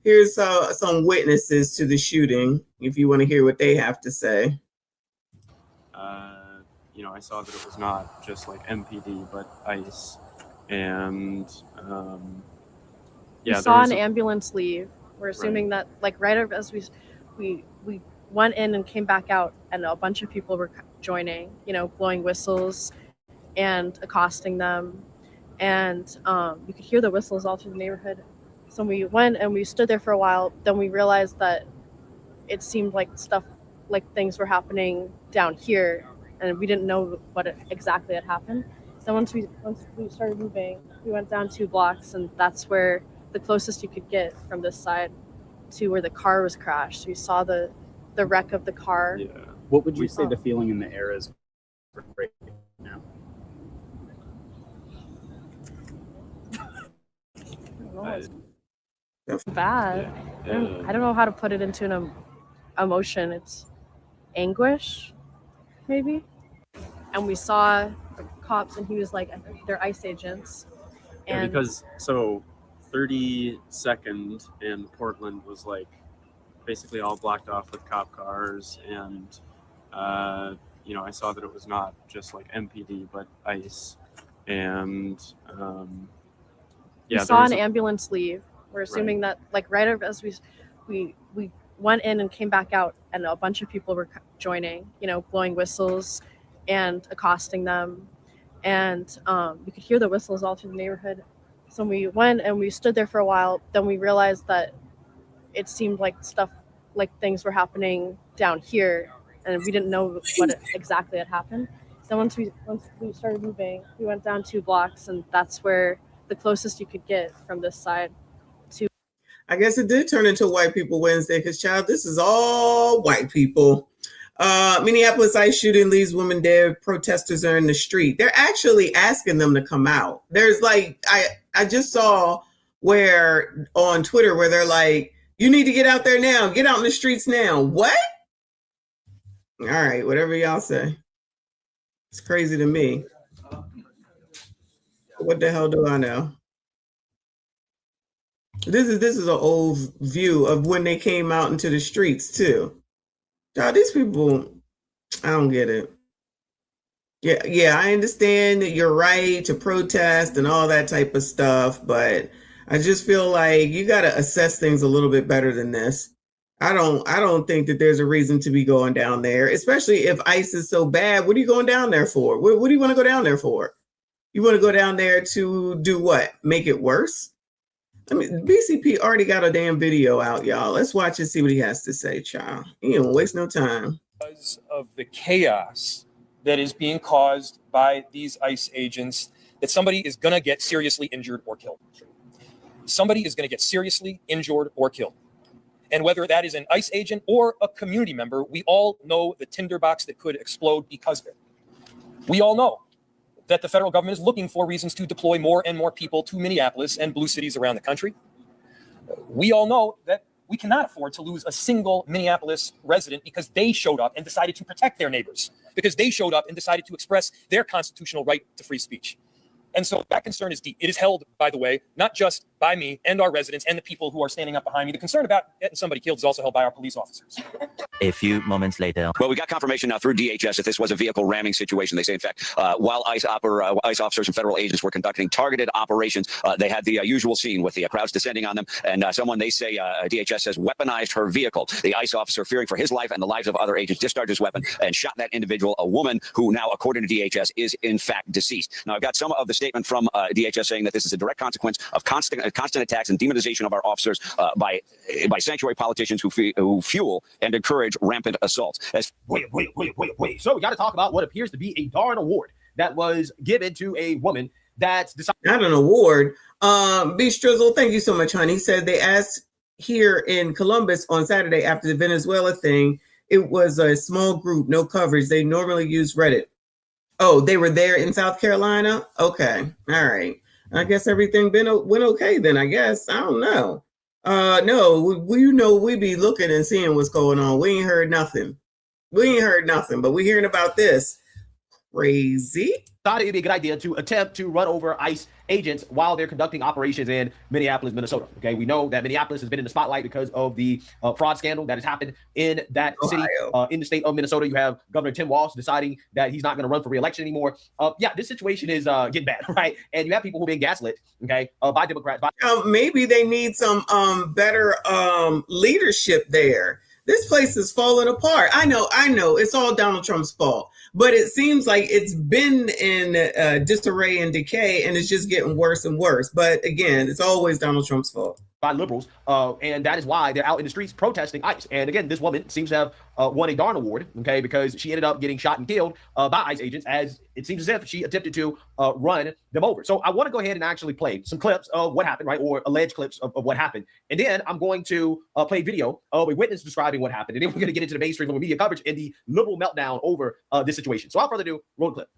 Here's some witnesses to the shooting, if you want to hear what they have to say. I saw that it was not just like MPD, but ICE. And we saw an ambulance leave. We're assuming that, like, right as we went in and came back out, and a bunch of people were joining, blowing whistles and accosting them, and you could hear the whistles all through the neighborhood. So we went and we stood there for a while. Then we realized that it seemed like things were happening down here, and we didn't know what exactly had happened. So once we started moving, we went down 2 blocks, and that's where the closest you could get from this side to where the car was crashed. So we saw the wreck of the car. Yeah. What would you say the feeling in the air is right now? It's bad. Yeah. I don't know how to put it into an emotion. It's anguish, maybe. And we saw cops, and he was like, they're ICE agents. Yeah, And because so 32nd and Portland was like basically all blocked off with cop cars, and you know, I saw that it was not just like MPD but ICE, and we yeah, saw an ambulance leave. We're assuming Right. that like right as we went in and came back out, and a bunch of people were joining, you know, blowing whistles and accosting them, and we could hear the whistles all through the neighborhood. So we went and we stood there for a while. Then we realized that it seemed like things were happening down here, and we didn't know what exactly had happened. So once we started moving, we went down 2 blocks, and that's where the closest you could get from this side to. I guess it did turn into White People Wednesday because, child, this is all white people. Minneapolis ICE shooting leaves woman dead. Protesters are in the street. They're actually asking them to come out. There's like, I just saw where on Twitter where they're like, you need to get out there now. Get out in the streets now. What? All right, whatever y'all say. It's crazy to me. What the hell do I know? This is an old view of when they came out into the streets too. God, these people, I don't get it. Yeah, I understand that you're right to protest and all that type of stuff, but I just feel like you got to assess things a little bit better than this. I don't think that there's a reason to be going down there, especially if ICE is so bad. What are you going down there for? What do you want to go down there for? You want to go down there to do what? Make it worse? I mean, BCP already got a damn video out, y'all. Let's watch and see what he has to say, child. He don't waste no time. Because of the chaos that is being caused by these ICE agents, that somebody is going to get seriously injured or killed. Somebody is going to get seriously injured or killed. And whether that is an ICE agent or a community member, we all know the tinderbox that could explode because of it. We all know that the federal government is looking for reasons to deploy more and more people to Minneapolis and blue cities around the country. We all know that we cannot afford to lose a single Minneapolis resident because they showed up and decided to protect their neighbors, because they showed up and decided to express their constitutional right to free speech. And so that concern is deep. It is held, by the way, not just by me and our residents and the people who are standing up behind me. The concern about getting somebody killed is also held by our police officers. A few moments later. Well, we got confirmation now through DHS that this was a vehicle ramming situation. They say, in fact, while ICE officers and federal agents were conducting targeted operations, they had the usual scene with the crowds descending on them. And someone, they say, DHS says, weaponized her vehicle. The ICE officer, fearing for his life and the lives of other agents, discharged his weapon and shot that individual, a woman who now, according to DHS, is in fact deceased. Now, I've got some of the statement from DHS saying that this is a direct consequence of constant attacks and demonization of our officers by sanctuary politicians who fuel and encourage rampant assaults. Wait. So we got to talk about what appears to be a darn award that was given to a woman that's decided. Not an award. B. Strizzle, thank you so much, honey. He said they asked here in Columbus on Saturday after the Venezuela thing. It was a small group, no coverage. They normally use Reddit. Oh, they were there in South Carolina? Okay. All right. I guess everything went okay then, I guess. I don't know. No, we be looking and seeing what's going on. We ain't heard nothing. But we're hearing about this. Crazy. Thought it'd be a good idea to attempt to run over ICE agents while they're conducting operations in Minneapolis, Minnesota. Okay, we know that Minneapolis has been in the spotlight because of the fraud scandal that has happened in that city. In the state of Minnesota, you have Governor Tim Walz deciding that he's not going to run for re-election anymore. This situation is getting bad, right? And you have people who are being gaslit, okay, by Democrats. Maybe they need some better leadership there. This place is falling apart. I know. It's all Donald Trump's fault. But it seems like it's been in disarray and decay, and it's just getting worse and worse. But again, it's always Donald Trump's fault. By liberals, and that is why they're out in the streets protesting ICE. And again, this woman seems to have won a darn award, okay, because she ended up getting shot and killed by ICE agents, as it seems as if she attempted to run them over. So I want to go ahead and actually play some clips of what happened, right, or alleged clips of what happened. And then I'm going to play video of a witness describing what happened. And then we're going to get into the mainstream of media coverage and the liberal meltdown over this situation. So without further ado, roll the clip.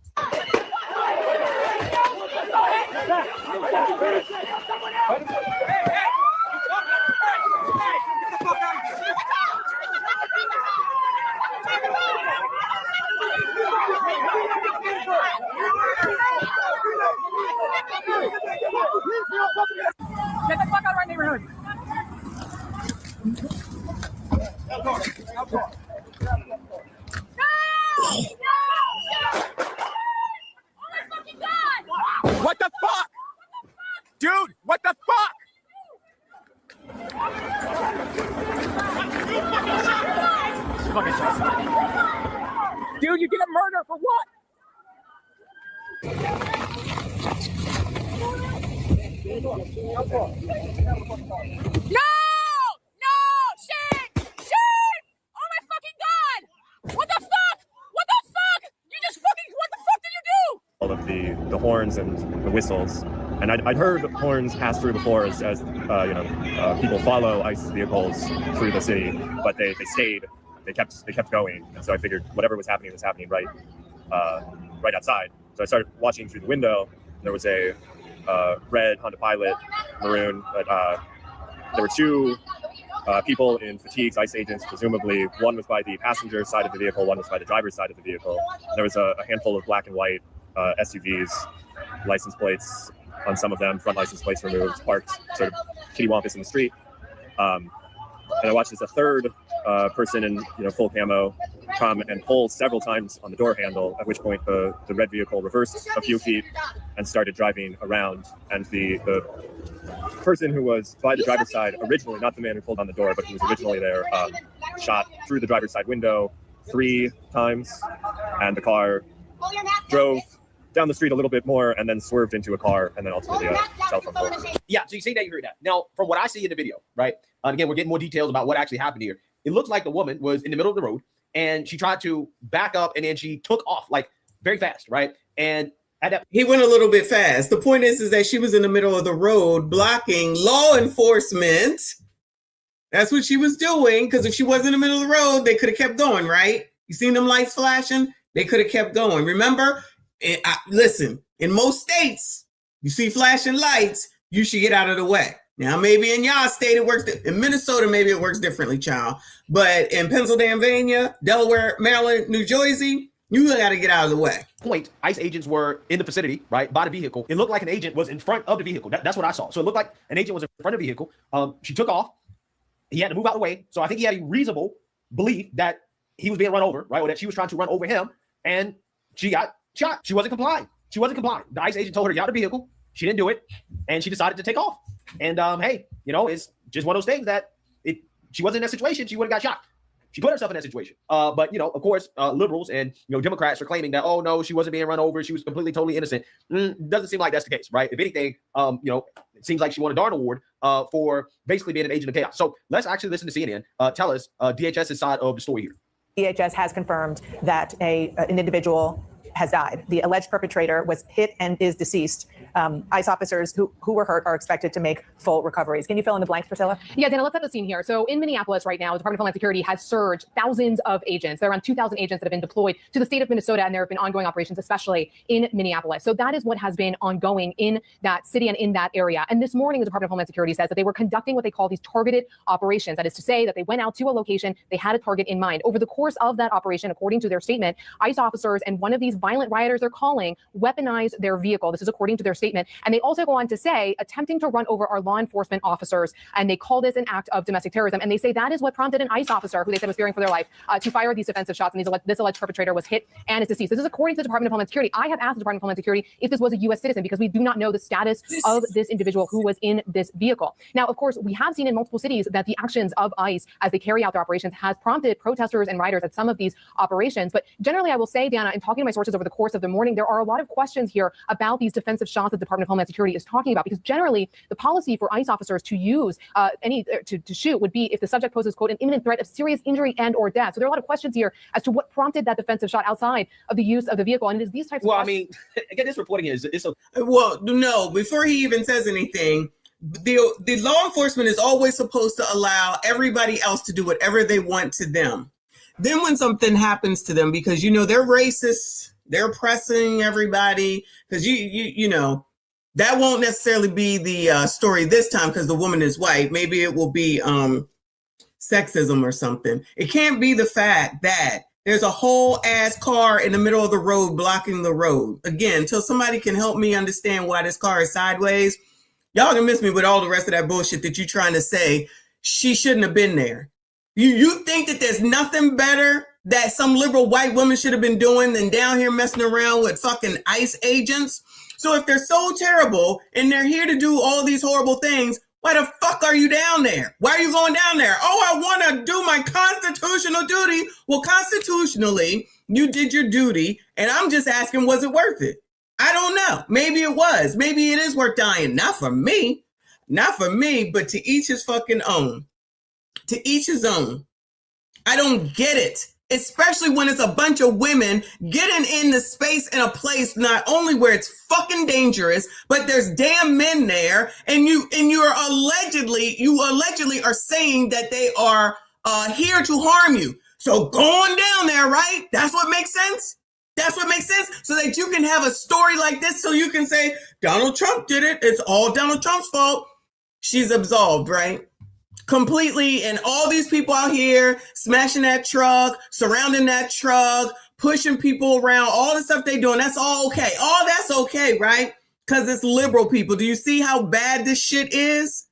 fucking shot. Dude, you get a murder for what? No! No! Shit! Shit! Oh my fucking god! What the fuck? What the fuck? You just fucking, what the fuck did you do? All of the horns and the whistles, and I'd heard horns pass through before as people follow ICE vehicles through the city, but they stayed. They kept going, and so I figured whatever was happening right outside. So I started watching through the window. There was a red Honda Pilot, maroon. But there were two people in fatigues, ICE agents, presumably. One was by the passenger side of the vehicle, one was by the driver's side of the vehicle. There was a handful of black and white SUVs, license plates on some of them, front license plates removed, parked sort of kittywampus in the street. And I watched as a third person in full camo come and pull several times on the door handle, at which point the red vehicle reversed a few feet and started driving around. And the person who was by the driver's side originally, not the man who pulled on the door, but who was originally there, shot through the driver's side window 3 times, and the car drove down the street a little bit more and then swerved into a car and then ultimately a cell phone pole. Yeah, so you see that, you heard that. Now, from what I see in the video, right? And again, we're getting more details about what actually happened here. It looks like the woman was in the middle of the road and she tried to back up and then she took off like very fast, right? And at that, he went a little bit fast. The point is that she was in the middle of the road blocking law enforcement. That's what she was doing, because if she wasn't in the middle of the road, they could have kept going, right? You seen them lights flashing? They could have kept going. Remember? Listen, in most states, you see flashing lights, you should get out of the way. Now, maybe in y'all state it works. In Minnesota, maybe it works differently, child. But in Pennsylvania, Delaware, Maryland, New Jersey, you got to get out of the way. Point, ICE agents were in the vicinity, right, by the vehicle. It looked like an agent was in front of the vehicle. That's what I saw. So it looked like an agent was in front of the vehicle. She took off. He had to move out of the way. So I think he had a reasonable belief that he was being run over, right, or that she was trying to run over him. And she got shot. She wasn't complying. The ICE agent told her to get out of the vehicle. She didn't do it. And she decided to take off. And hey, it's just one of those things that she wasn't in that situation, she would have got shot. She put herself in that situation. But of course, liberals and Democrats are claiming that, oh no, she wasn't being run over, she was completely, totally innocent. Doesn't seem like that's the case, right? If anything, it seems like she won a darn award for basically being an agent of chaos. So let's actually listen to CNN tell us DHS's side of the story here. DHS has confirmed that an individual has died. The alleged perpetrator was hit and is deceased. ICE officers who were hurt are expected to make full recoveries. Can you fill in the blanks, Priscilla? Yeah, Dana, let's set the scene here. So in Minneapolis right now, the Department of Homeland Security has surged thousands of agents. There are around 2,000 agents that have been deployed to the state of Minnesota, and there have been ongoing operations, especially in Minneapolis. So that is what has been ongoing in that city and in that area. And this morning, the Department of Homeland Security says that they were conducting what they call these targeted operations. That is to say that they went out to a location, they had a target in mind. Over the course of that operation, according to their statement, ICE officers and one of these violent rioters they're calling weaponized their vehicle. This is according to their statement. And they also go on to say attempting to run over our law enforcement officers. And they call this an act of domestic terrorism. And they say that is what prompted an ICE officer, who they said was fearing for their life, to fire these defensive shots. And this alleged perpetrator was hit and is deceased. This is according to the Department of Homeland Security. I have asked the Department of Homeland Security if this was a U.S. citizen, because we do not know the status of this individual who was in this vehicle. Now, of course, we have seen in multiple cities that the actions of ICE as they carry out their operations has prompted protesters and rioters at some of these operations. But generally, I will say, Dana, in talking to my sources over the course of the morning, there are a lot of questions here about these defensive shots that the Department of Homeland Security is talking about, because generally the policy for ICE officers to use to shoot would be if the subject poses, quote, an imminent threat of serious injury and or death. So there are a lot of questions here as to what prompted that defensive shot outside of the use of the vehicle. And it is these types of questions. I mean, again, this reporting is well, no, before he even says anything, the law enforcement is always supposed to allow everybody else to do whatever they want to them. Then when something happens to them, because they're racist, they're oppressing everybody, because you know that won't necessarily be the story this time because the woman is white. Maybe it will be sexism or something. It can't be the fact that there's a whole ass car in the middle of the road blocking the road. Again, until somebody can help me understand why this car is sideways, y'all can miss me with all the rest of that bullshit that you're trying to say. She shouldn't have been there. You think that there's nothing better that some liberal white woman should have been doing than down here messing around with fucking ICE agents? So if they're so terrible and they're here to do all these horrible things, Why the fuck are you down there? Why are you going down there? Oh, I want to do my constitutional duty. Well, constitutionally, you did your duty, and I'm just asking, was it worth it? I don't know. Maybe it was. Maybe it is worth dying. Not for me. Not for me, but to each his fucking own. To each his own. I don't get it. Especially when it's a bunch of women getting in the space in a place not only where it's fucking dangerous, but there's damn men there, and you allegedly are saying that they are here to harm you. So going down there, right? That's what makes sense. That's what makes sense. So that you can have a story like this, so you can say Donald Trump did it. It's all Donald Trump's fault. She's absolved, right? Completely. And all these people out here smashing that truck, surrounding that truck, pushing people around, all the stuff they doing, that's all okay. All that's okay, right? Because it's liberal people. Do you see how bad this shit is?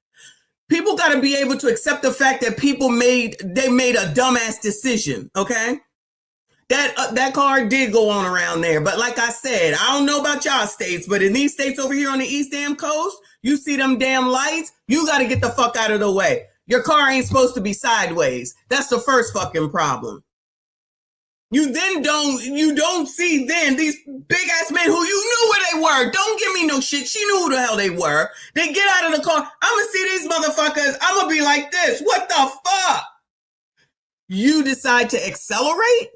People got to be able to accept the fact that people made a dumbass decision, okay? That car did go on around there. But like I said, I don't know about y'all states, but in these states over here on the East damn coast, you see them damn lights, you got to get the fuck out of the way. Your car ain't supposed to be sideways. That's the first fucking problem. You don't see then these big ass men who you knew where they were. Don't give me no shit. She knew who the hell they were. They get out of the car. I'm going to see these motherfuckers. I'm going to be like this. What the fuck? You decide to accelerate?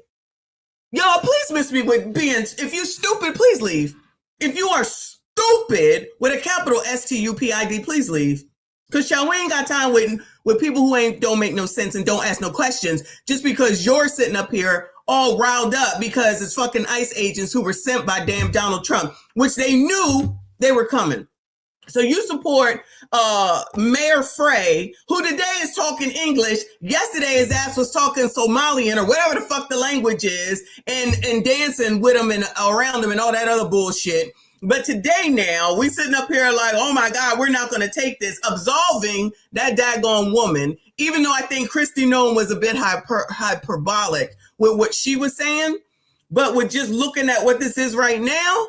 Y'all, please miss me with being, if you stupid, please leave. If you are stupid with a capital STUPID, please leave. Because y'all, we ain't got time with people who don't make no sense and don't ask no questions just because you're sitting up here all riled up because it's fucking ICE agents who were sent by damn Donald Trump, which they knew they were coming. So you support Mayor Frey, who today is talking English. Yesterday his ass was talking Somalian or whatever the fuck the language is and dancing with him and around him and all that other bullshit. But today now, we sitting up here like, oh my God, we're not going to take this, absolving that daggone woman, even though I think Kristi Noem was a bit hyperbolic with what she was saying. But with just looking at what this is right now,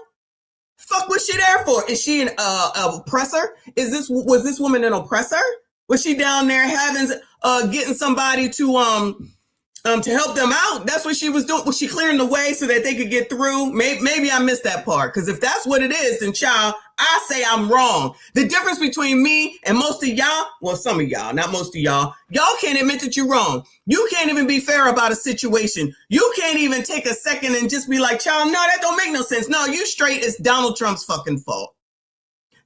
fuck was she there for? Is she an oppressor? Was this woman an oppressor? Was she down there getting somebody to help them out? That's what she was doing. Was she clearing the way so that they could get through? Maybe I missed that part. Because if that's what it is, then child, I say I'm wrong. The difference between me and most of y'all, well, some of y'all, not most of y'all can't admit that you're wrong. You can't even be fair about a situation. You can't even take a second and just be like, child, no, that don't make no sense. No, you straight. It's Donald Trump's fucking fault.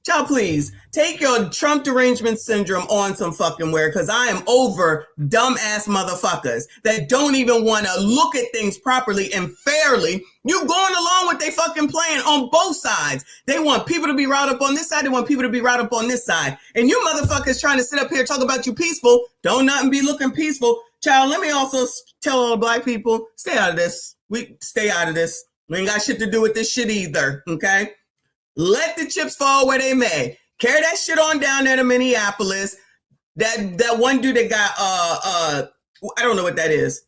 Child, please take your Trump derangement syndrome on some fucking where, because I am over dumbass motherfuckers that don't even want to look at things properly and fairly. You going along with they fucking plan on both sides. They want people to be riled up on this side. They want people to be riled up on this side. And you motherfuckers trying to sit up here talk about you peaceful. Don't nothing be looking peaceful. Child, let me also tell all the black people, stay out of this. Stay out of this. We ain't got shit to do with this shit either, okay? Let the chips fall where they may. Carry that shit on down there to Minneapolis. That one dude that got I don't know what that is.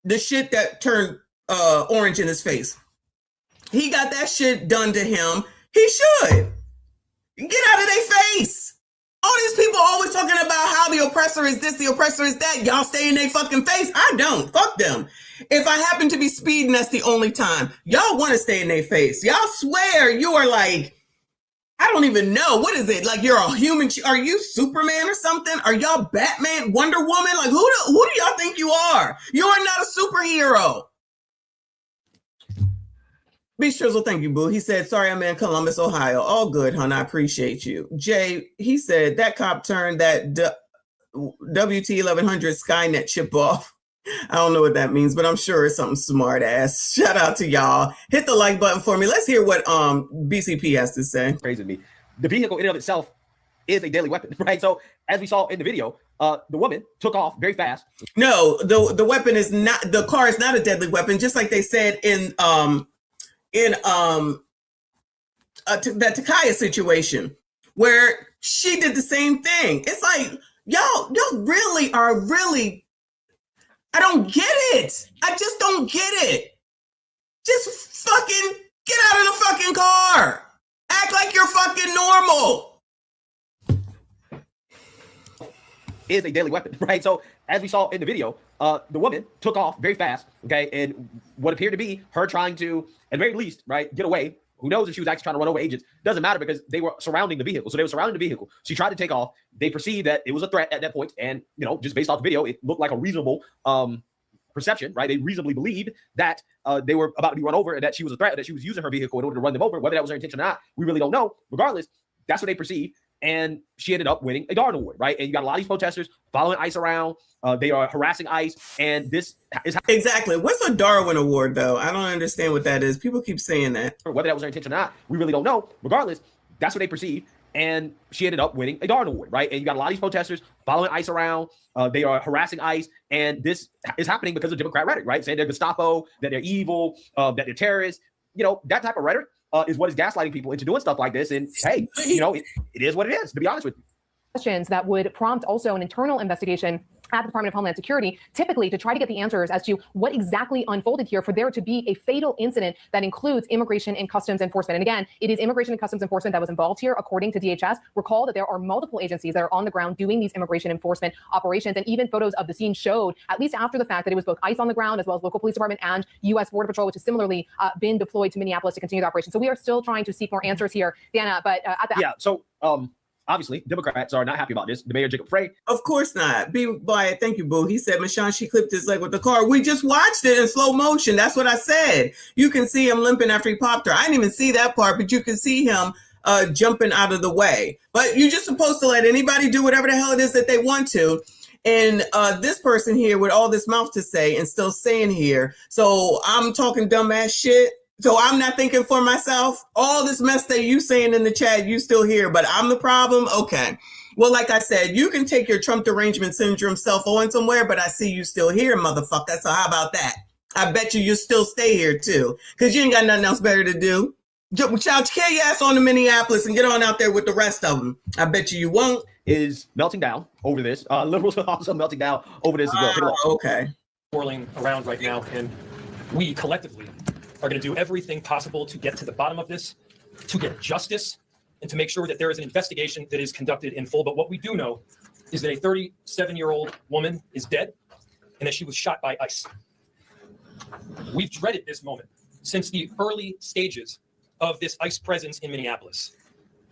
The shit that turned orange in his face. He got that shit done to him. He should. Get out of their face. All these people always talking about how the oppressor is this, the oppressor is that. Y'all stay in their fucking face. I don't. Fuck them. If I happen to be speeding, that's the only time. Y'all want to stay in their face. Y'all swear you are like, I don't even know. What is it? Like you're a human. Are you Superman or something? Are y'all Batman, Wonder Woman? Like who do y'all think you are? You are not a superhero. B. Strizzle, thank you, boo. He said, sorry, I'm in Columbus, Ohio. All good, hon. I appreciate you. Jay, he said, that cop turned that WT-1100 Skynet chip off. I don't know what that means, but I'm sure it's something smart ass. Shout out to y'all. Hit the like button for me. Let's hear what BCP has to say. Crazy to me. The vehicle in and of itself is a deadly weapon, right? So as we saw in the video, the woman took off very fast. No, the weapon is not, the car is not a deadly weapon, just like they said in that Takaya situation where she did the same thing. It's like, y'all really are I don't get it. I just don't get it. Just fucking get out of the fucking car. Act like you're fucking normal. is a deadly weapon, right? So as we saw in the video, the woman took off very fast, okay, and what appeared to be her trying to, at the very least, right, get away. Who knows if she was actually trying to run over agents? Doesn't matter because they were surrounding the vehicle. So they were surrounding the vehicle. She tried to take off. They perceived that it was a threat at that point, and just based off the video, it looked like a reasonable perception, right? They reasonably believed that they were about to be run over and that she was a threat, that she was using her vehicle in order to run them over. Whether that was her intention or not, we really don't know. Regardless, that's what they perceived. And she ended up winning a Darn Award, right? And you got a lot of these protesters following ICE around. They are harassing ICE, and this is exactly. What's a Darwin Award, though? I don't understand what that is. People keep saying that. Whether that was her intention or not, we really don't know. Regardless, that's what they perceived, and she ended up winning a Darn Award, right? And you got a lot of these protesters following ICE around. They are harassing ICE, and this is happening because of Democrat rhetoric, right? Saying they're Gestapo, that they're evil, that they're terrorists. That type of rhetoric is what is gaslighting people into doing stuff like this. And hey, it is what it is, to be honest with you. Questions that would prompt also an internal investigation at the Department of Homeland Security, typically to try to get the answers as to what exactly unfolded here for there to be a fatal incident that includes Immigration and Customs Enforcement. And again, it is Immigration and Customs Enforcement that was involved here, according to DHS. Recall that there are multiple agencies that are on the ground doing these immigration enforcement operations, and even photos of the scene showed, at least after the fact, that it was both ICE on the ground as well as local police department and U.S. Border Patrol, which has similarly been deployed to Minneapolis to continue the operation. So we are still trying to seek more answers here, Dana, but at the... Yeah, so... obviously, Democrats are not happy about this. The mayor, Jacob Frey. Of course not. Be quiet. Thank you, boo. He said, Michon, she clipped his leg with the car. We just watched it in slow motion. That's what I said. You can see him limping after he popped her. I didn't even see that part, but you can see him jumping out of the way. But you're just supposed to let anybody do whatever the hell it is that they want to. And this person here with all this mouth to say and still saying here, so I'm talking dumbass shit. So I'm not thinking for myself. All this mess that you saying in the chat, you still hear, but I'm the problem? Okay. Well, like I said, you can take your Trump derangement syndrome self on somewhere, but I see you still here, motherfucker. So how about that? I bet you'll still stay here too, because you ain't got nothing else better to do. Child, kill your ass on to Minneapolis and get on out there with the rest of them. I bet you won't. Is melting down over this. Liberals are also melting down over this as well. Okay. Swirling around right now, and we collectively are going to do everything possible to get to the bottom of this, to get justice, and to make sure that there is an investigation that is conducted in full. But what we do know is that a 37-year-old woman is dead and that she was shot by ICE. We've dreaded this moment since the early stages of this ICE presence in Minneapolis.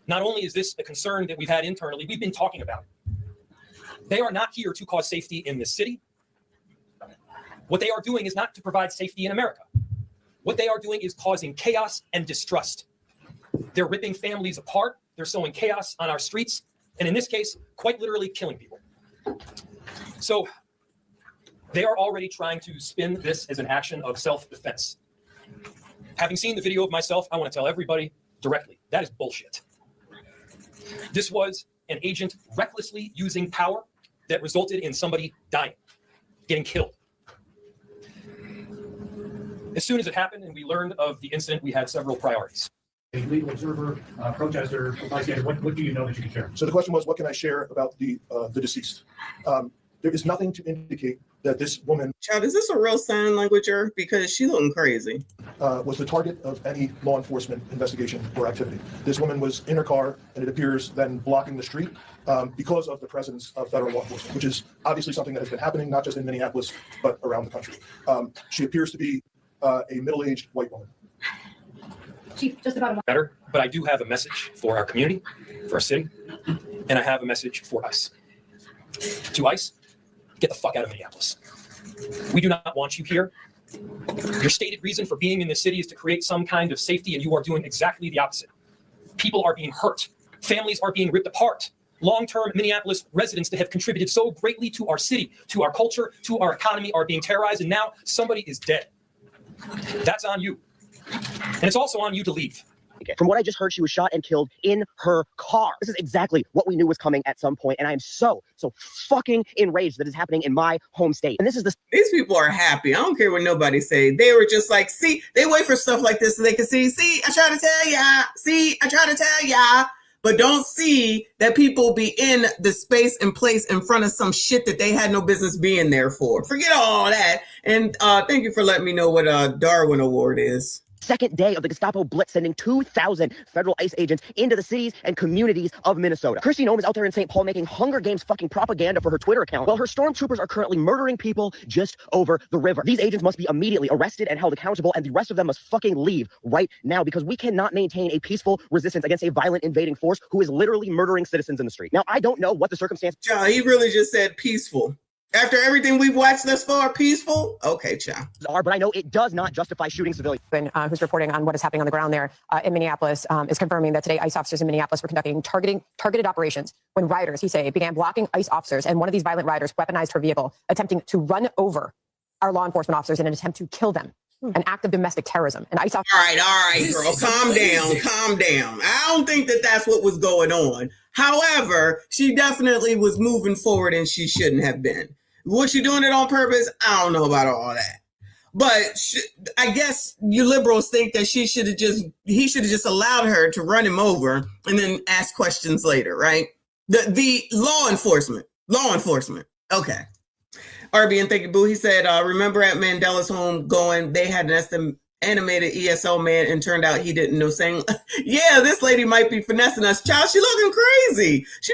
Not only is this a concern that we've had internally, we've been talking about it. They are not here to cause safety in this city. What they are doing is not to provide safety in America. What they are doing is causing chaos and distrust. They're ripping families apart. They're sowing chaos on our streets. And in this case, quite literally killing people. So they are already trying to spin this as an action of self-defense. Having seen the video of myself, I want to tell everybody directly, that is bullshit. This was an agent recklessly using power that resulted in somebody dying, getting killed. As soon as it happened and we learned of the incident, we had several priorities. A legal observer, protester, bystander, what do you know that you can share? So the question was, what can I share about the deceased? There is nothing to indicate that this woman... Child, is this a real sign languager? Because she looking crazy. Was the target of any law enforcement investigation or activity. This woman was in her car, and it appears then blocking the street because of the presence of federal law enforcement, which is obviously something that has been happening, not just in Minneapolis, but around the country. She appears to be a middle-aged white woman. Chief, just about a better, but I do have a message for our community, for our city, and I have a message for ICE. To ICE, get the fuck out of Minneapolis. We do not want you here. Your stated reason for being in this city is to create some kind of safety, and you are doing exactly the opposite. People are being hurt. Families are being ripped apart. Long-term Minneapolis residents that have contributed so greatly to our city, to our culture, to our economy are being terrorized, and now somebody is dead. That's on you. And it's also on you to leave. From what I just heard, she was shot and killed in her car. This is exactly what we knew was coming at some point, and I am so fucking enraged that it's happening in my home state. And this is These people are happy. I don't care what nobody say. They were just like, see, they wait for stuff like this so they can see, I try to tell ya, see, I try to tell ya. But don't see that people be in the space and place in front of some shit that they had no business being there for. Forget all that. And thank you for letting me know what a Darwin Award is. second day of the Gestapo blitz, sending 2,000 federal ICE agents into the cities and communities of Minnesota. Kristi Noem is out there in St. Paul making Hunger Games fucking propaganda for her Twitter account, while her stormtroopers are currently murdering people just over the river. These agents must be immediately arrested and held accountable, and the rest of them must fucking leave right now, because we cannot maintain a peaceful resistance against a violent invading force who is literally murdering citizens in the street. Now, I don't know what the circumstances are. He really just said peaceful. After everything we've watched thus far, peaceful? Okay, child. But I know it does not justify shooting civilians. Who's reporting on what is happening on the ground there in Minneapolis is confirming that today ICE officers in Minneapolis were conducting targeted operations when rioters, he say, began blocking ICE officers, and one of these violent rioters weaponized her vehicle, attempting to run over our law enforcement officers in an attempt to kill them. An act of domestic terrorism. And ICE officers. All right, girl, calm down. I don't think that that's what was going on. However, she definitely was moving forward, and she shouldn't have been. Was she doing it on purpose? I don't know about all that. But I guess you liberals think that he should have just allowed her to run him over and then ask questions later, right? The law enforcement. Okay. RBN, thank you, Boo. He said, remember at Mandela's home they had an animated ESL man, and turned out he didn't know, saying, yeah, this lady might be finessing us. Child, she looking crazy. She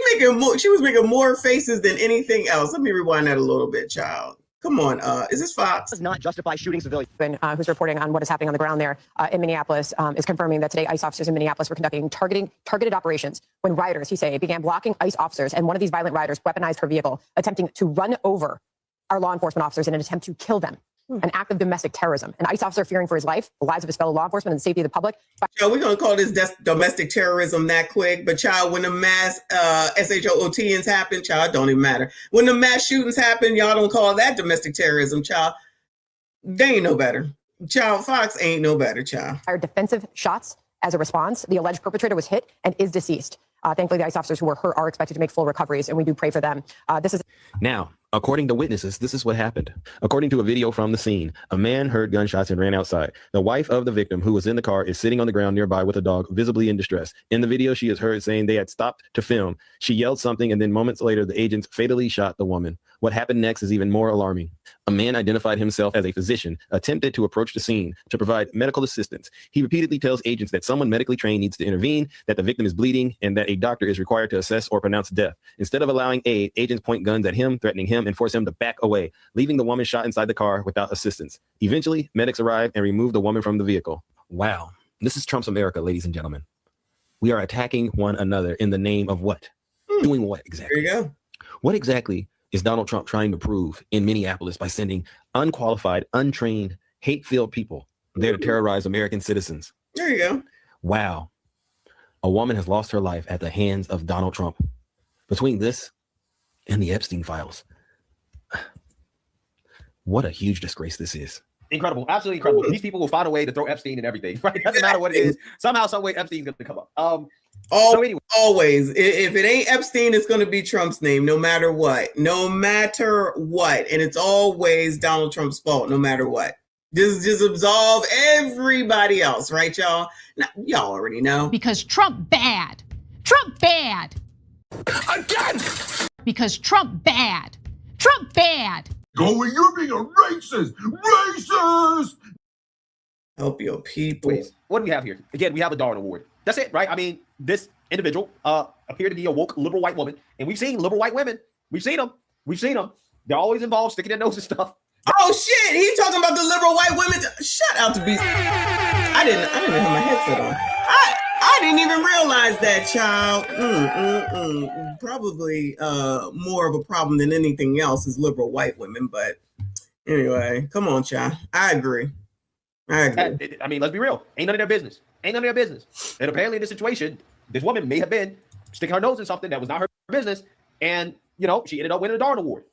was making more faces than anything else. Let me rewind that a little bit, child. Come on, is this Fox? Does not justify shooting civilians. Who's reporting on what is happening on the ground there in Minneapolis is confirming that today ICE officers in Minneapolis were conducting targeted operations when rioters, he say, began blocking ICE officers, and one of these violent rioters weaponized her vehicle, attempting to run over our law enforcement officers in an attempt to kill them. An act of domestic terrorism. An ICE officer fearing for his life, the lives of his fellow law enforcement, and the safety of the public. Child, we're going to call this domestic terrorism that quick, but child, when the mass SHOOTs happen, child, don't even matter. When the mass shootings happen, y'all don't call that domestic terrorism, child. They ain't no better. Child, Fox ain't no better, child. Fired defensive shots as a response. The alleged perpetrator was hit and is deceased. Thankfully, the ICE officers who were hurt are expected to make full recoveries, and we do pray for them. Now, according to witnesses, this is what happened. According to a video from the scene, a man heard gunshots and ran outside. The wife of the victim, who was in the car, is sitting on the ground nearby with a dog, visibly in distress. In the video, she is heard saying they had stopped to film. She yelled something, and then moments later, the agents fatally shot the woman. What happened next is even more alarming. A man identified himself as a physician attempted to approach the scene to provide medical assistance. He repeatedly tells agents that someone medically trained needs to intervene, that the victim is bleeding, and that a doctor is required to assess or pronounce death. Instead of allowing aid, agents point guns at him, threatening him, and force him to back away, leaving the woman shot inside the car without assistance. Eventually, medics arrive and remove the woman from the vehicle. Wow. This is Trump's America, ladies and gentlemen. We are attacking one another in the name of what? Doing what exactly? There you go. What exactly is Donald Trump trying to prove in Minneapolis by sending unqualified, untrained, hate-filled people there to terrorize American citizens? There you go. Wow. A woman has lost her life at the hands of Donald Trump. Between this and the Epstein files, what a huge disgrace this is. Incredible. Absolutely incredible. These people will find a way to throw Epstein and everything, right? It doesn't matter what it is. Somehow, some way, Epstein's going to come up. So anyway. Always. If it ain't Epstein, it's going to be Trump's name, no matter what. No matter what. And it's always Donald Trump's fault, no matter what. Just absolve everybody else, right, y'all? Now, y'all already know. Because Trump bad. Trump bad. Again! Because Trump bad. Trump bad. Going, you're being a racist! Racist! Help your people. Wait, what do we have here? Again, we have a Darwin Award. That's it, right? I mean, this individual appeared to be a woke liberal white woman, and we've seen liberal white women. We've seen them. They're always involved sticking their nose and stuff. Oh shit! He's talking about the liberal white women. Shut out to be. I didn't have my headset on. I didn't even realize that, child. Probably more of a problem than anything else is liberal white women. But anyway, come on, child. I agree. I mean, let's be real. Ain't none of their business. And apparently in this situation, this woman may have been sticking her nose in something that was not her business. And, she ended up winning a Darwin Award.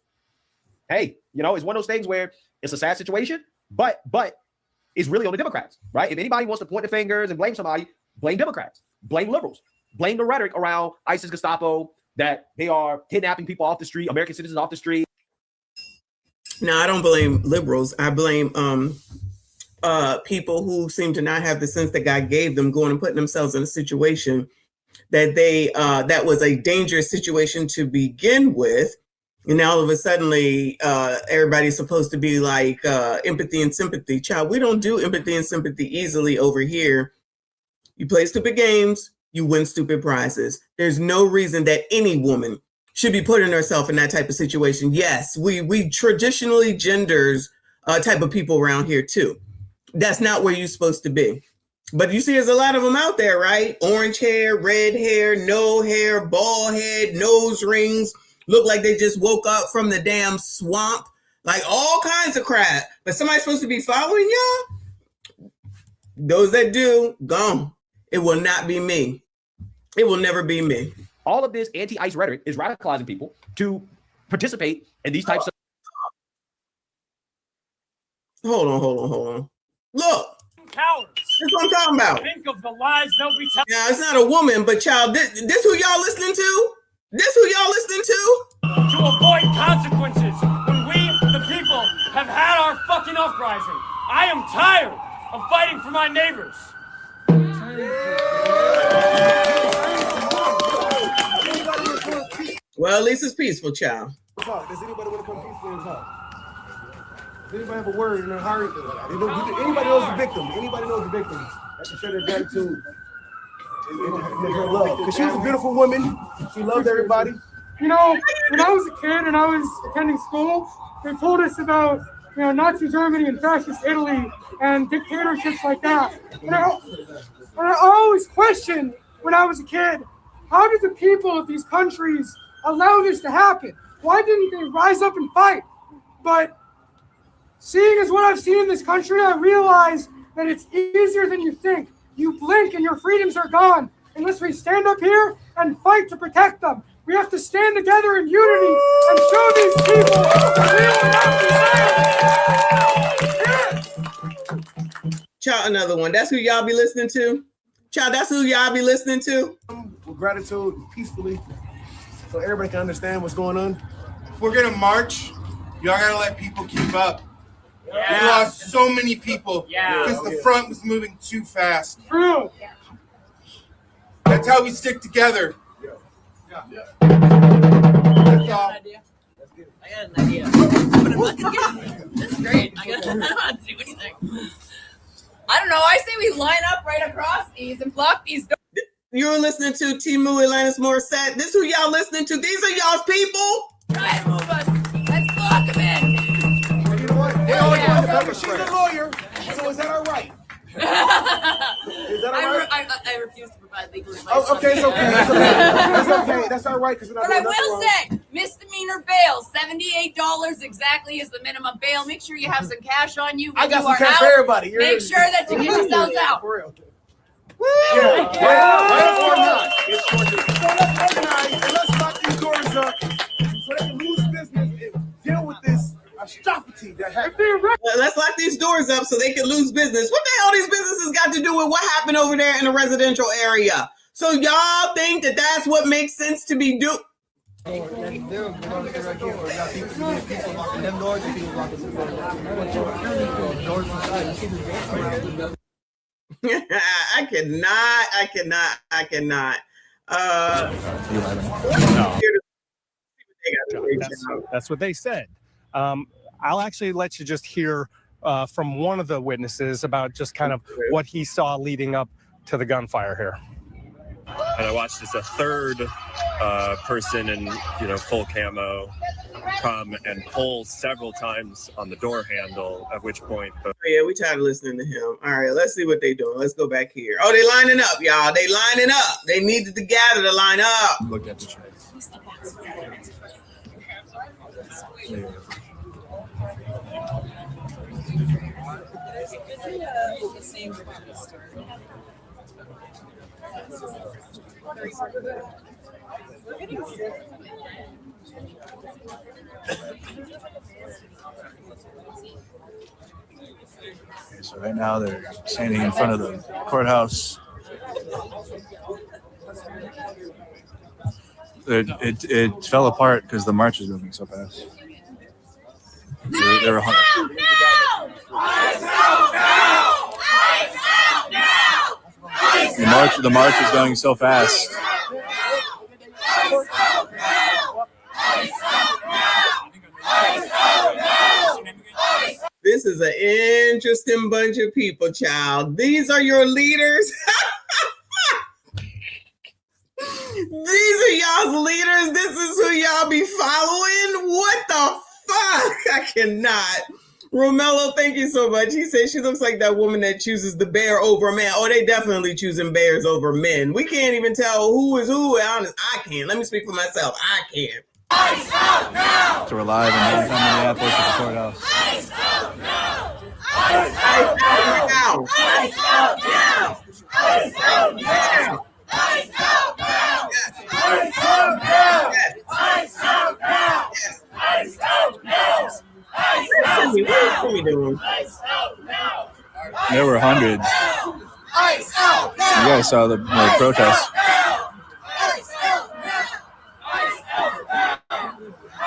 Hey, it's one of those things where it's a sad situation, but it's really on the Democrats, right? If anybody wants to point the fingers and blame somebody, blame Democrats, blame liberals, blame the rhetoric around ISIS, Gestapo, that they are kidnapping people off the street, American citizens off the street. No, I don't blame liberals. I blame people who seem to not have the sense that God gave them, going and putting themselves in a situation that that was a dangerous situation to begin with. And now all of a sudden, everybody's supposed to be like empathy and sympathy. Child, we don't do empathy and sympathy easily over here. You play stupid games, you win stupid prizes. There's no reason that any woman should be putting herself in that type of situation. Yes, we traditionally genders type of people around here too. That's not where you're supposed to be. But you see, there's a lot of them out there, right? Orange hair, red hair, no hair, bald head, nose rings, look like they just woke up from the damn swamp, like all kinds of crap. But somebody's supposed to be following y'all? Those that do, gone. It will not be me. It will never be me. All of this anti-ICE rhetoric is radicalizing people to participate in these types of... Hold on. Look. Cowards. That's what I'm talking about. Think of the lies they'll be telling. Now, it's not a woman, but child, this who y'all listening to? This who y'all listening to? To avoid consequences when we, the people, have had our fucking uprising. I am tired of fighting for my neighbors. Well, at least it's peaceful, child. Does anybody want to come peacefully and talk? Does anybody have a word in their heart? Anybody knows the victim? Anybody knows the victim? That can show their gratitude and her love. Because she was a beautiful woman. She loved everybody. You know, when I was a kid and I was attending school, they told us about, you know, Nazi Germany and fascist Italy and dictatorships like that. And I always questioned when I was a kid, how did the people of these countries allow this to happen? Why didn't they rise up and fight? But seeing as what I've seen in this country, I realize that it's easier than you think. You blink and your freedoms are gone unless we stand up here and fight to protect them. We have to stand together in unity and show these people that we will not be silent. Child, another one. That's who y'all be listening to? Child, that's who y'all be listening to? With gratitude, peacefully, so everybody can understand what's going on. If we're gonna march, y'all gotta let people keep up. Yeah. We lost so many people because the front was moving too fast. True. That's how we stick together. That's all. I got an idea. But I'm not gonna get it. That's great. I don't know how to do anything. I don't know. I say we line up right across these and block these doors. You're listening to Timu Atlantis Morissette. This who y'all listening to. These are y'all's people. Try and move us. Let's block them in. You know what? She's a lawyer, so is that all right? Is that all right? I refuse to provide legal advice. Oh, okay, it's okay. That's okay. That's all right. But I will say, misdemeanor bail, $78 exactly is the minimum bail. Make sure you have some cash on you. I got some cash for everybody. Make sure that you get yourselves out. For real. Yeah. Right or not. So let's organize and let's lock these doors up so they can lose business and deal with this atrocity that happened. Let's lock these doors up so they can lose business. What the hell these businesses got to do with what happened over there in the residential area? So y'all think that that's what makes sense to be doing? I cannot. That's what they said. I'll actually let you just hear from one of the witnesses about just kind of what he saw leading up to the gunfire here. And I watched as a third person in full camo come and pull several times on the door handle, at which point we tired of listening to him. All right, let's see what they're doing. Let's go back here. Oh, they lining up, y'all. They lining up. They needed to gather to line up. Look at the trades. Okay, so right now they're standing in front of the courthouse. It fell apart because the march was moving so fast. They were the march is going so fast. this is an interesting bunch of people, child. These are your leaders. These are y'all's leaders. This is who y'all be following. What the fuck? I cannot. Romello, thank you so much. He said she looks like that woman that chooses the bear over a man. Oh, they definitely choosing bears over men. We can't even tell who is who. Honest, I can't. Let me speak for myself. I can't. Ice out now! So we're live in downtown Minneapolis at the courthouse. Ice out now! Ice out now! Ice out now! Ice out now! Ice out now! Ice out now! Ice out now! Ice out now! Ice out now! What are we doing? Ice out now! There were hundreds. Ice out now! You guys saw the protests. Ice out now! Ice out now!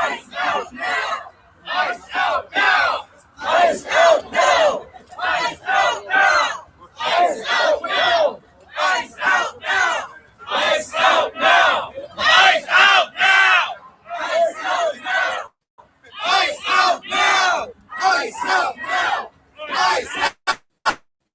Ice out now! Ice out now! Ice out now! Ice out now! Ice out now! Ice out now! Ice out now! Ice out now! Ice out now! Ice out now! Ice out now! Ice out now!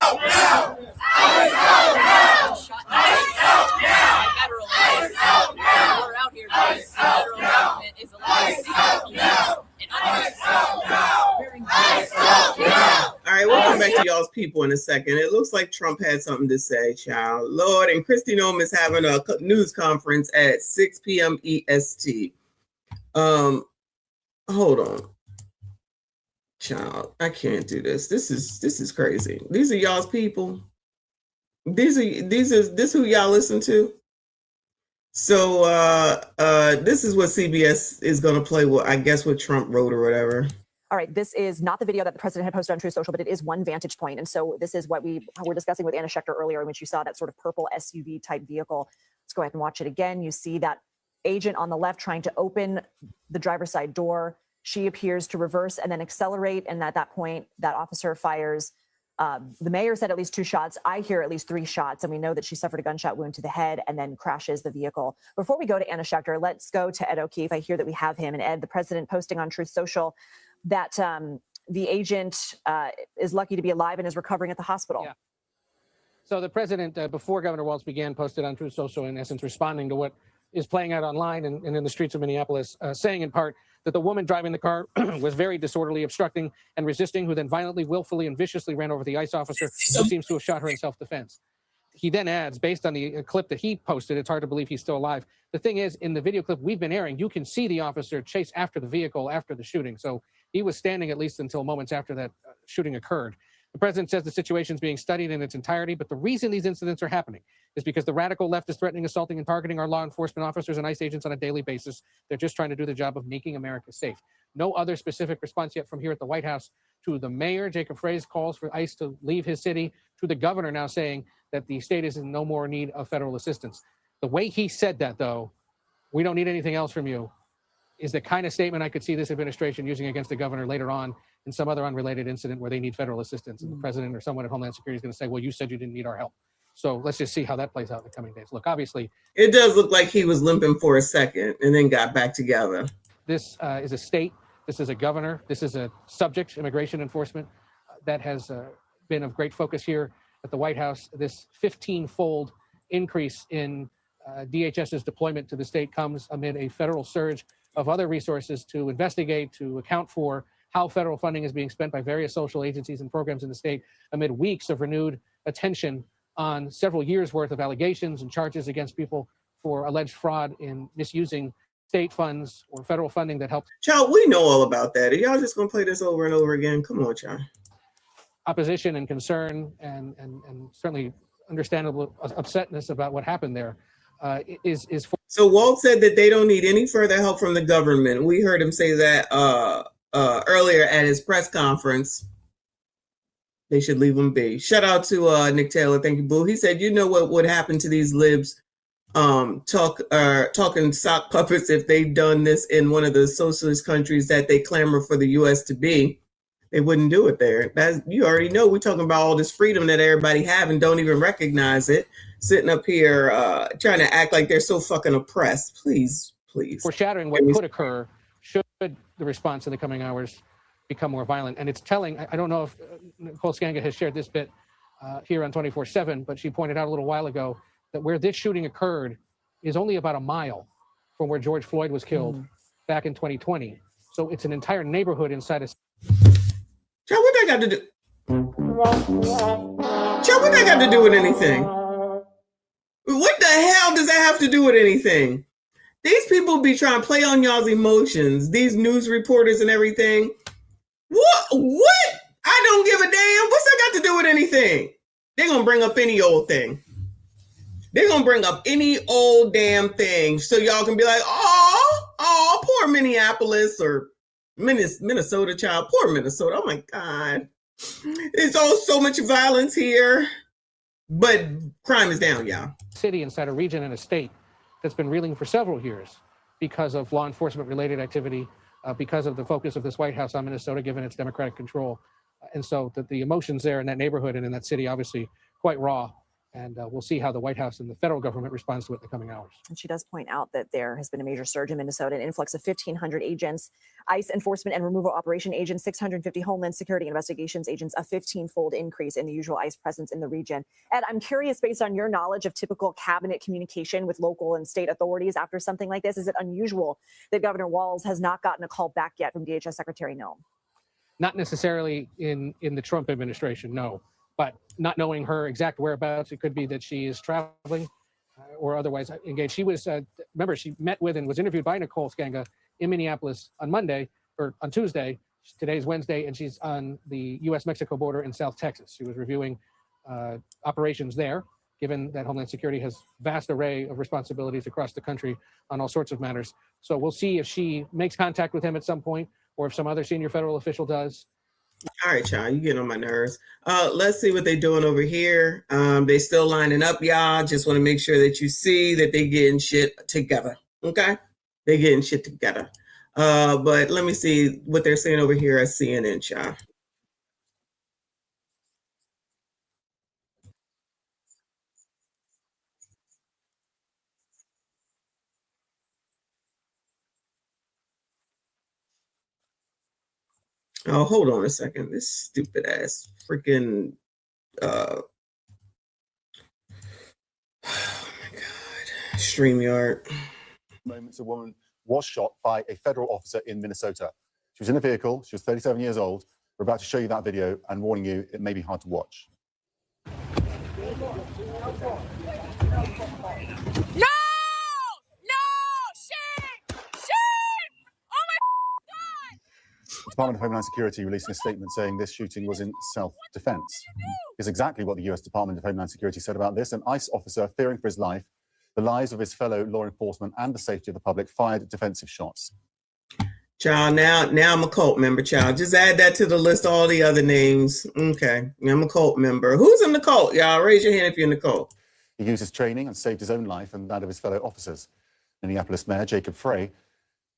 Ice out now! Ice out now! Federal ice out now. We're out here because the federal government is allowing police and Ice out now! Ice out now! All right, we'll come back to y'all's people in a second. It looks like Trump had something to say, child. Lord, and Kristi Noem is having a news conference at 6 p.m. EST. Hold on. Child, I can't do this. This is crazy. These are y'all's people. This who y'all listen to. So this is what CBS is gonna play with, I guess, what Trump wrote or whatever. All right, this is not the video that the president had posted on Truth Social, but it is one vantage point. And so this is what we were discussing with Anna Schechter earlier, in which you saw that sort of purple SUV type vehicle. Let's go ahead and watch it again. You see that agent on the left trying to open the driver's side door. She appears to reverse and then accelerate. And at that point, that officer fires. The mayor said at least 2 shots. I hear at least 3 shots. And we know that she suffered a gunshot wound to the head and then crashes the vehicle. Before we go to Anna Schechter, let's go to Ed O'Keefe. I hear that we have him. And Ed, the president, posting on Truth Social that the agent is lucky to be alive and is recovering at the hospital. Yeah. So the president, before Governor Walz began, posted on Truth Social, in essence, responding to what is playing out online and in the streets of Minneapolis, saying in part that the woman driving the car was very disorderly, obstructing and resisting, who then violently, willfully, and viciously ran over the ICE officer who seems to have shot her in self-defense. He then adds, based on the clip that he posted, it's hard to believe he's still alive. The thing is, in the video clip we've been airing, you can see the officer chase after the vehicle after the shooting. So he was standing at least until moments after that shooting occurred. The president says the situation is being studied in its entirety, but the reason these incidents are happening is because the radical left is threatening, assaulting, and targeting our law enforcement officers and ICE agents on a daily basis. They're just trying to do the job of making America safe. No other specific response yet from here at the White House to the mayor. Jacob Frey's calls for ICE to leave his city, to the governor now saying that the state is in no more need of federal assistance. The way he said that, though, we don't need anything else from you, is the kind of statement I could see this administration using against the governor later on in some other unrelated incident where they need federal assistance. And the president or someone at Homeland Security is going to say, well, you said you didn't need our help. So let's just see how that plays out in the coming days. Look, obviously, it does look like he was limping for a second and then got back together. This is a state. This is a governor. This is a subject, immigration enforcement, that has been of great focus here at the White House. This 15-fold increase in DHS's deployment to the state comes amid a federal surge of other resources to investigate, to account for how federal funding is being spent by various social agencies and programs in the state amid weeks of renewed attention on several years' worth of allegations and charges against people for alleged fraud in misusing state funds or federal funding that helped. Child, we know all about that. Are y'all just going to play this over and over again? Come on, child. Opposition and concern and certainly understandable upsetness about what happened there is for. So Walt said that they don't need any further help from the government. We heard him say that earlier at his press conference. They should leave them be. Shout out to Nick Taylor. Thank you, boo. He said, you know what would happen to these libs talking sock puppets if they'd done this in one of the socialist countries that they clamor for the U.S. to be. They wouldn't do it there. You already know we're talking about all this freedom that everybody have and don't even recognize it. Sitting up here trying to act like they're so fucking oppressed. Please. Foreshadowing what could occur should the response in the coming hours become more violent. And it's telling. I don't know if Nicole Skanga has shared this bit here on 24/7, but she pointed out a little while ago that where this shooting occurred is only about a mile from where George Floyd was killed back in 2020. So it's an entire neighborhood inside a. Joe, what that got to do? Joe, what that got to do with anything? What the hell does that have to do with anything? These people be trying to play on y'all's emotions. These news reporters and everything. What? I don't give a damn. What's that got to do with anything? They're going to bring up any old thing. They're going to bring up any old damn thing. So y'all can be like, oh, poor Minneapolis or Minnesota child. Poor Minnesota. Oh my God. There's so much violence here. But crime is down, y'all. City inside a region and a state that's been reeling for several years because of law enforcement related activity, because of the focus of this White House on Minnesota, given its Democratic control. And so the emotions there in that neighborhood and in that city, obviously quite raw. And we'll see how the White House and the federal government responds to it in the coming hours. And she does point out that there has been a major surge in Minnesota, an influx of 1,500 agents, ICE enforcement and removal operation agents, 650 Homeland Security investigations agents, a 15-fold increase in the usual ICE presence in the region. Ed, I'm curious, based on your knowledge of typical cabinet communication with local and state authorities after something like this, is it unusual that Governor Walz has not gotten a call back yet from DHS Secretary Noem? Not necessarily in the Trump administration, no. But not knowing her exact whereabouts, it could be that she is traveling or otherwise engaged. She was, remember, she met with and was interviewed by Nicole Skanga in Minneapolis on Monday or on Tuesday. Today's Wednesday, and she's on the U.S.-Mexico border in South Texas. She was reviewing operations there, given that Homeland Security has vast array of responsibilities across the country on all sorts of matters. So we'll see if she makes contact with him at some point or if some other senior federal official does. All right, y'all, you getting on my nerves. Let's see what they're doing over here. They still lining up, y'all. Just want to make sure that you see that they getting shit together, okay? They getting shit together. But let me see what they're saying over here at CNN, y'all. Oh, hold on a second. This stupid ass freaking oh my God. StreamYard. Moments a woman was shot by a federal officer in Minnesota. She was in a vehicle, she was 37 years old. We're about to show you that video and warning you it may be hard to watch. No! The Department of Homeland Security releasing a statement saying this shooting was in self-defense. It's exactly what the US Department of Homeland Security said about this. An ICE officer, fearing for his life, the lives of his fellow law enforcement and the safety of the public, fired defensive shots. Child, now I'm a cult member, child. Just add that to the list of all the other names. Okay, I'm a cult member. Who's in the cult, y'all? Raise your hand if you're in the cult. He used his training and saved his own life and that of his fellow officers. Minneapolis Mayor Jacob Frey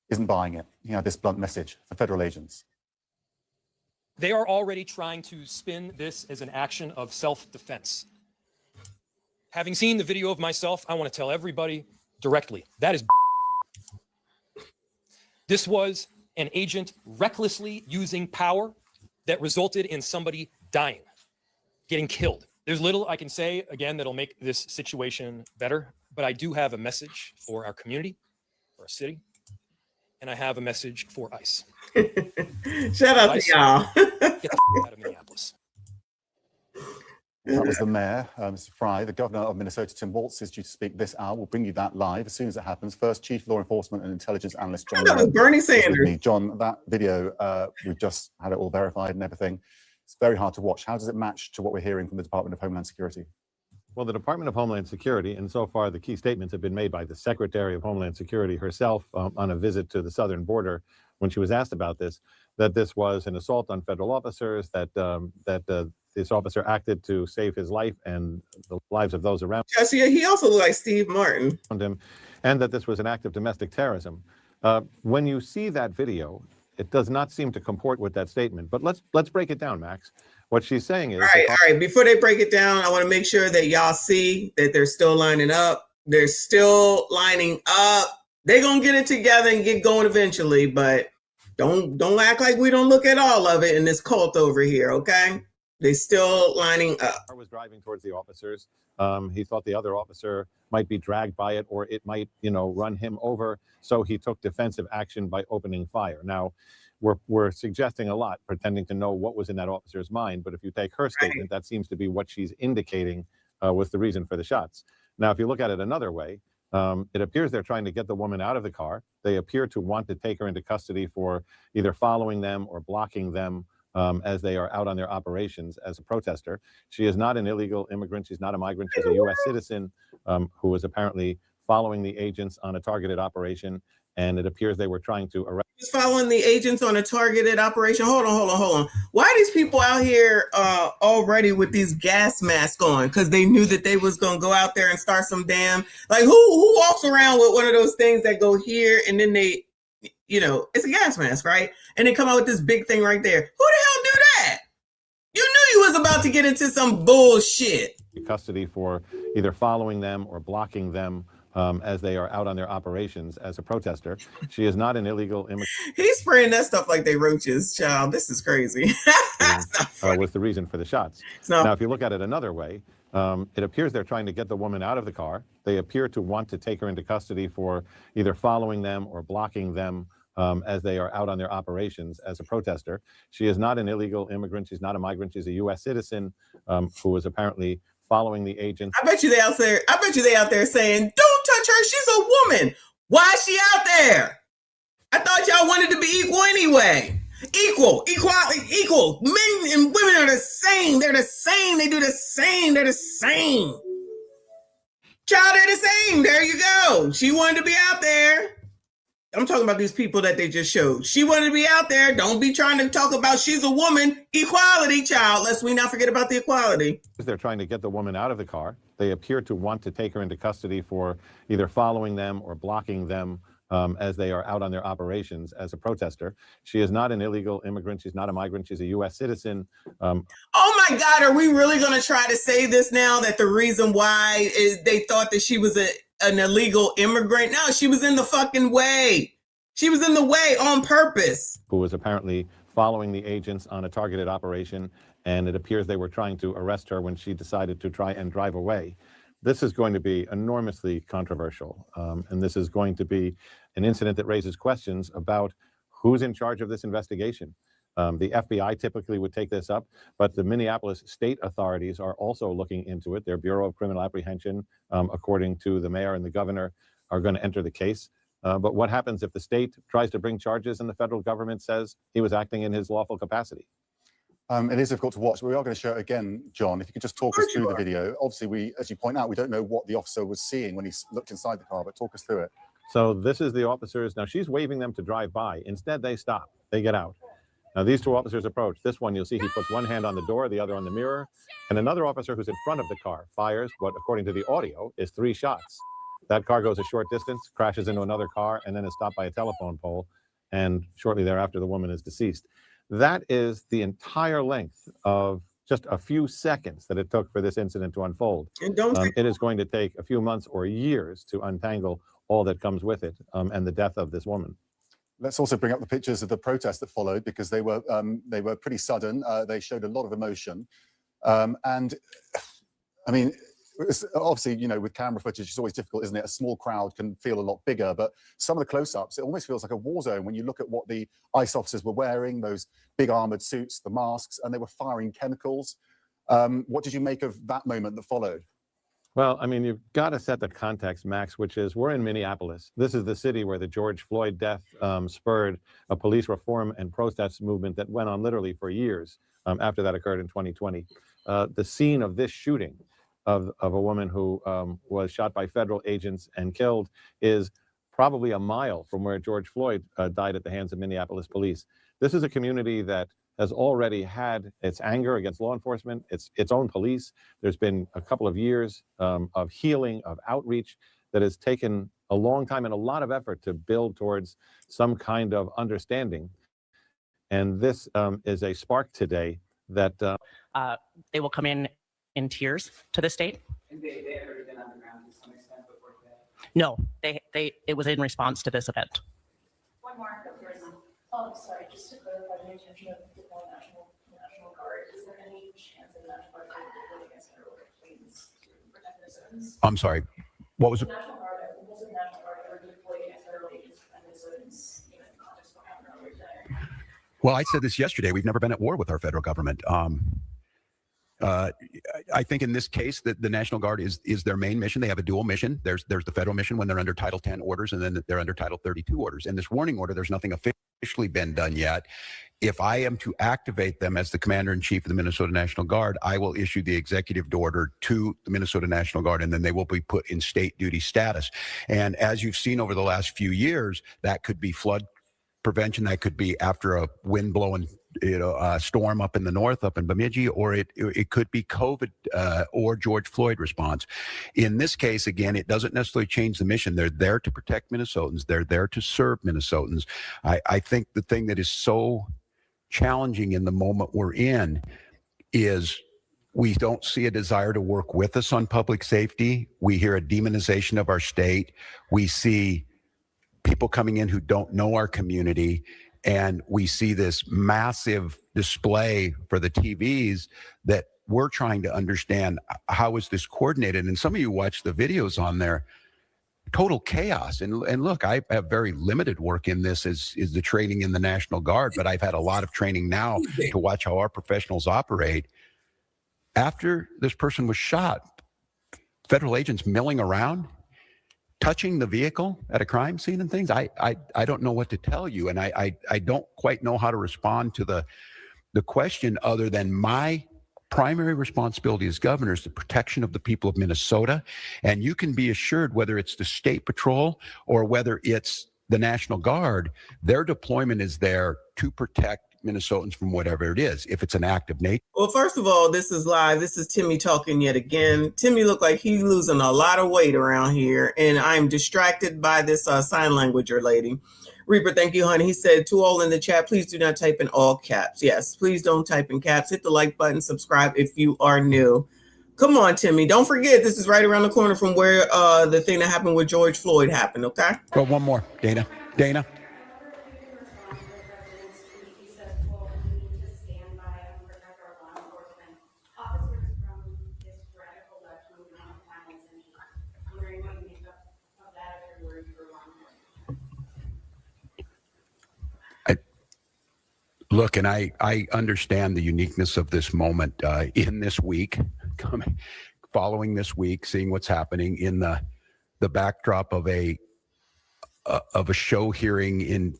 isn't buying it. He had this blunt message for federal agents. They are already trying to spin this as an action of self-defense. Having seen the video of myself, I want to tell everybody directly, that is this was an agent recklessly using power that resulted in somebody dying, getting killed. There's little I can say, again, that'll make this situation better, but I do have a message for our community, for our city, and I have a message for ICE. Shut up, y'all. Get the out of Minneapolis. That was the mayor, Mr. Frey. The governor of Minnesota, Tim Walz, is due to speak this hour. We'll bring you that live as soon as it happens. First, Chief Law Enforcement and Intelligence Analyst John. That was Bernie Sanders. John, that video, we've just had it all verified and everything. It's very hard to watch. How does it match to what we're hearing from the Department of Homeland Security? Well, the Department of Homeland Security, and so far the key statements have been made by the Secretary of Homeland Security herself on a visit to the southern border when she was asked about this, that this was an assault on federal officers, that this officer acted to save his life and the lives of those around Yes, yeah, he also looked like Steve Martin. him, and that this was an act of domestic terrorism. When you see that video, it does not seem to comport with that statement. But let's break it down, Max. What she's saying is... All right. Before they break it down, I want to make sure that y'all see that they're still lining up. They're still lining up. They're going to get it together and get going eventually, but Don't act like we don't look at all of it in this cult over here, okay? They still lining up. Was driving towards the officers. He thought the other officer might be dragged by it, or it might, run him over. So he took defensive action by opening fire. Now, we're suggesting a lot, pretending to know what was in that officer's mind. But if you take her statement, that seems to be what she's indicating was the reason for the shots. Now, if you look at it another way, it appears they're trying to get the woman out of the car. They appear to want to take her into custody for either following them or blocking them as they are out on their operations as a protester. She is not an illegal immigrant. She's not a migrant. She's a U.S. citizen who was apparently following the agents on a targeted operation. And it appears they were trying to arrest. He's following the agents on a targeted operation. Hold on. Why are these people out here already with these gas masks on? Because they knew that they was going to go out there and start some damn, like who walks around with one of those things that go here and then they, it's a gas mask, right? And they come out with this big thing right there. Who the hell do that? You knew you was about to get into some bullshit. Custody for either following them or blocking them as they are out on their operations as a protester. She is not an illegal immigrant. He's spraying that stuff like they roaches, child. This is crazy. Was the reason for the shots. Now, if you look at it another way, it appears they're trying to get the woman out of the car. They appear to want to take her into custody for either following them or blocking them as they are out on their operations as a protester. She is not an illegal immigrant. She's not a migrant. She's a U.S. citizen who was apparently following the agents. I bet you they out there saying, "Don't touch her. She's a woman. Why is she out there? I thought y'all wanted to be equal anyway. Equal. Men and women are the same. They're the same. They do the same. They're the same. Child, they're the same. There you go. She wanted to be out there. I'm talking about these people that they just showed. She wanted to be out there. Don't be trying to talk about she's a woman. Equality, child. Lest we not forget about the equality. They're trying to get the woman out of the car. They appear to want to take her into custody for either following them or blocking them as they are out on their operations as a protester. She is not an illegal immigrant. She's not a migrant. She's a U.S. citizen. Oh my God, are we really going to try to say this now, that the reason why is they thought that she was an illegal immigrant? No, she was in the fucking way. She was in the way on purpose. Who was apparently following the agents on a targeted operation, and it appears they were trying to arrest her when she decided to try and drive away. This is going to be enormously controversial, and this is going to be an incident that raises questions about who's in charge of this investigation. The FBI typically would take this up, but the Minneapolis state authorities are also looking into it. Their Bureau of Criminal Apprehension, according to the mayor and the governor, are going to enter the case. But what happens if the state tries to bring charges and the federal government says he was acting in his lawful capacity? It is difficult to watch, but we are going to show it again, John. If you could just talk us through the video. Obviously, as you point out, we don't know what the officer was seeing when he looked inside the car, but talk us through it. So this is the officers. Now, she's waving them to drive by. Instead, they stop. They get out. Now, these two officers approach. This one, you'll see he puts one hand on the door, the other on the mirror. And another officer who's in front of the car fires what, according to the audio, is 3 shots. That car goes a short distance, crashes into another car, and then is stopped by a telephone pole. And shortly thereafter, the woman is deceased. That is the entire length of just a few seconds that it took for this incident to unfold. And it is going to take a few months or years to untangle all that comes with it and the death of this woman. Let's also bring up the pictures of the protest that followed, because they were pretty sudden. They showed a lot of emotion. And I mean, obviously, you know, with camera footage, it's always difficult, isn't it? A small crowd can feel a lot bigger, but some of the close-ups, it almost feels like a war zone when you look at what the ICE officers were wearing, those big armored suits, the masks, and they were firing chemicals. What did you make of that moment that followed? Well, I mean, you've got to set the context, Max, which is we're in Minneapolis. This is the city where the George Floyd death spurred a police reform and protest movement that went on literally for years after that occurred in 2020. The scene of this shooting of a woman who was shot by federal agents and killed is probably a mile from where George Floyd died at the hands of Minneapolis police. This is a community that has already had its anger against law enforcement, its own police. There's been a couple of years of healing, of outreach that has taken a long time and a lot of effort to build towards some kind of understanding. And this is a spark today that they will come in tears to the state. And they had already been on the ground to some extent before today? No, it was in response to this event. One more. Sorry, just to clarify the intention of the National Guard, is there any chance that the National Guard could deploy against federal planes to protect Minnesotans? I'm sorry. What was it? The National Guard, was the National Guard ever deployed against federal agents to protect Minnesotans, even in context of what happened earlier today? Well, I said this yesterday. We've never been at war with our federal government. I think in this case that the National Guard is their main mission. They have a dual mission. There's the federal mission when they're under Title 10 orders, and then they're under Title 32 orders. And this warning order, there's nothing officially been done yet. If I am to activate them as the commander-in-chief of the Minnesota National Guard, I will issue the executive order to the Minnesota National Guard, and then they will be put in state duty status. And as you've seen over the last few years, that could be flood prevention, that could be after a wind blowing storm up in the north, up in Bemidji, or it could be COVID or George Floyd response. In this case, again, it doesn't necessarily change the mission. They're there to protect Minnesotans. They're there to serve Minnesotans. I think the thing that is so challenging in the moment we're in is we don't see a desire to work with us on public safety. We hear a demonization of our state. We see people coming in who don't know our community. And we see this massive display for the TVs that we're trying to understand how is this coordinated. And some of you watch the videos on there, total chaos. And look, I have very limited work in this is the training in the National Guard, but I've had a lot of training now to watch how our professionals operate. After this person was shot, federal agents milling around, touching the vehicle at a crime scene and things. I don't know what to tell you. And I don't quite know how to respond to the question other than my primary responsibility as governor is the protection of the people of Minnesota. And you can be assured whether it's the State Patrol or whether it's the National Guard, their deployment is there to protect Minnesotans from whatever it is, if it's an act of nature. Well, first of all, this is live. This is Timmy talking yet again. Timmy looked like he's losing a lot of weight around here, and I'm distracted by this sign languager lady. Reaper, thank you, honey. He said, to all in the chat, please do not type in all caps. Yes, please don't type in caps. Hit the like button, subscribe if you are new. Come on, Timmy. Don't forget, this is right around the corner from where the thing that happened with George Floyd happened, okay? Well, one more, Dana. Dana. Look, and I understand the uniqueness of this moment in this week, following this week, seeing what's happening in the backdrop of a show hearing in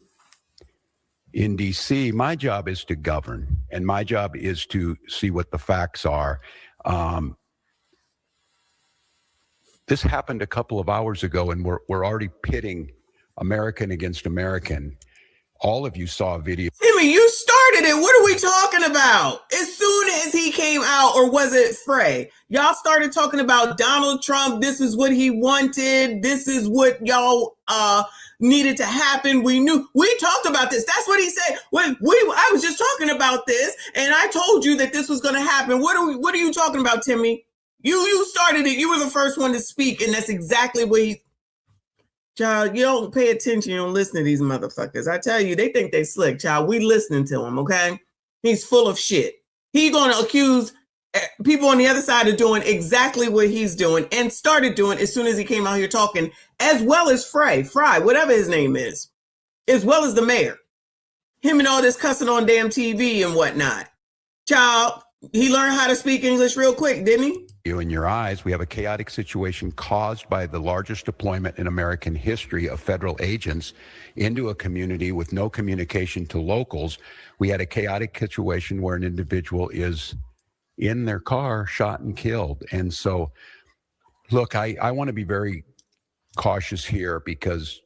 DC. My job is to govern, and my job is to see what the facts are. This happened a couple of hours ago, and we're already pitting American against American. All of you saw a video. Timmy, you started it. What are we talking about? As soon as he came out, or was it Frey? Y'all started talking about Donald Trump. This is what he wanted. This is what y'all needed to happen. We talked about this. That's what he said. I was just talking about this, and I told you that this was going to happen. What are you talking about, Timmy? You started it. You were the first one to speak, and that's exactly what he. Child, you don't pay attention. You don't listen to these motherfuckers. I tell you, they think they slick, child. We listening to him, okay? He's full of shit. He's going to accuse people on the other side of doing exactly what he's doing and started doing as soon as he came out here talking, as well as Fry, whatever his name is, as well as the mayor. Him and all this cussing on damn TV and whatnot. Child, he learned how to speak English real quick, didn't he? You in your eyes, we have a chaotic situation caused by the largest deployment in American history of federal agents into a community with no communication to locals. We had a chaotic situation where an individual is in their car shot and killed. And so, look, I want to be very cautious here because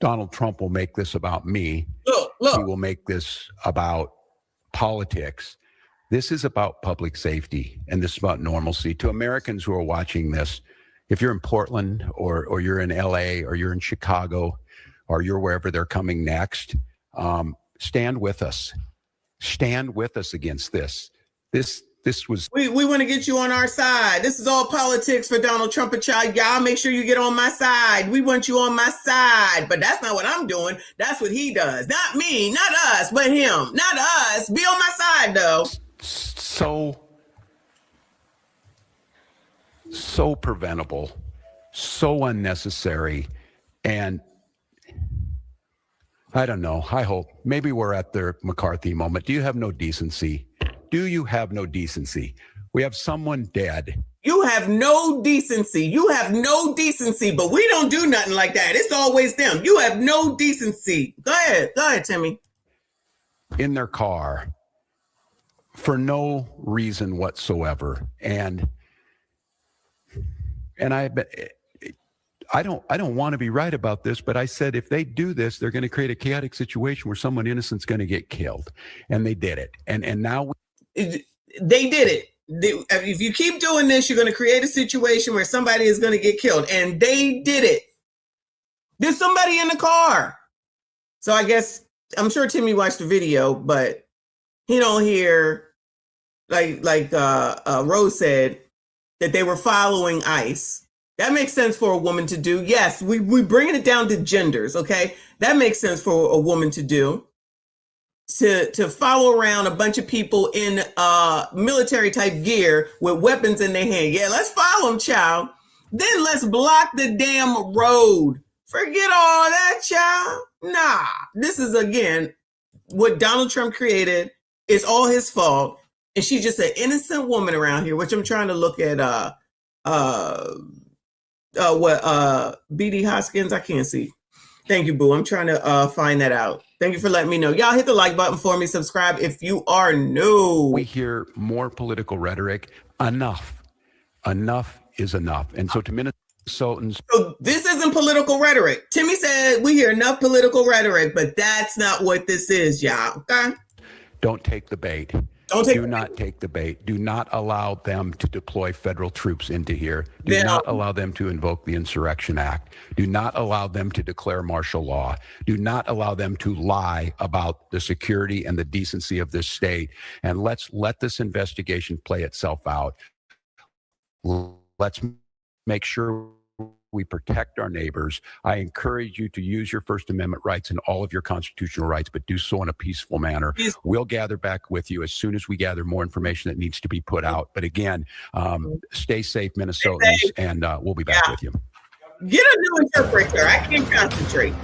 Donald Trump will make this about me. Look. He will make this about politics. This is about public safety, and this is about normalcy. To Americans who are watching this, if you're in Portland or you're in LA or you're in Chicago or you're wherever they're coming next, stand with us. Stand with us against this. This was We want to get you on our side. This is all politics for Donald Trump and child. Y'all make sure you get on my side. We want you on my side. But that's not what I'm doing. That's what he does. Not me, not us, but him. Not us. Be on my side, though. So preventable, so unnecessary, and I don't know. I hope maybe we're at the McCarthy moment. Do you have no decency? Do you have no decency? We have someone dead. You have no decency. You have no decency, but we don't do nothing like that. It's always them. You have no decency. Go ahead, Timmy. In their car for no reason whatsoever. And I don't want to be right about this, but I said if they do this, they're going to create a chaotic situation where someone innocent's going to get killed. And they did it. And now they did it. If you keep doing this, you're going to create a situation where somebody is going to get killed. And they did it. There's somebody in the car. So I guess, I'm sure Timmy watched the video, but he don't hear, like Rose said, that they were following ICE. That makes sense for a woman to do. Yes, we bringing it down to genders, okay? That makes sense for a woman to do. To follow around a bunch of people in military type gear with weapons in their hand. Yeah, let's follow them, child. Then let's block the damn road. Forget all that, child. Nah, this is, again, what Donald Trump created. It's all his fault. And she's just an innocent woman around here, which I'm trying to look at BD Hoskins. I can't see. Thank you, boo. I'm trying to find that out. Thank you for letting me know. Y'all hit the like button for me. Subscribe if you are new. we hear more political rhetoric. Enough is enough. And so to Minnesotans, So this isn't political rhetoric. Timmy said we hear enough political rhetoric, but that's not what this is, y'all. Okay? don't take the bait. Do not take the bait. Do not allow them to deploy federal troops into here. Do not allow them to invoke the Insurrection Act. Do not allow them to declare martial law. Do not allow them to lie about the security and the decency of this state. And let's let this investigation play itself out. Let's make sure we protect our neighbors. I encourage you to use your First Amendment rights and all of your constitutional rights, but do so in a peaceful manner. We'll gather back with you as soon as we gather more information that needs to be put out. But again, stay safe, Minnesotans, and we'll be back with you. Get a new interpreter. I can't concentrate.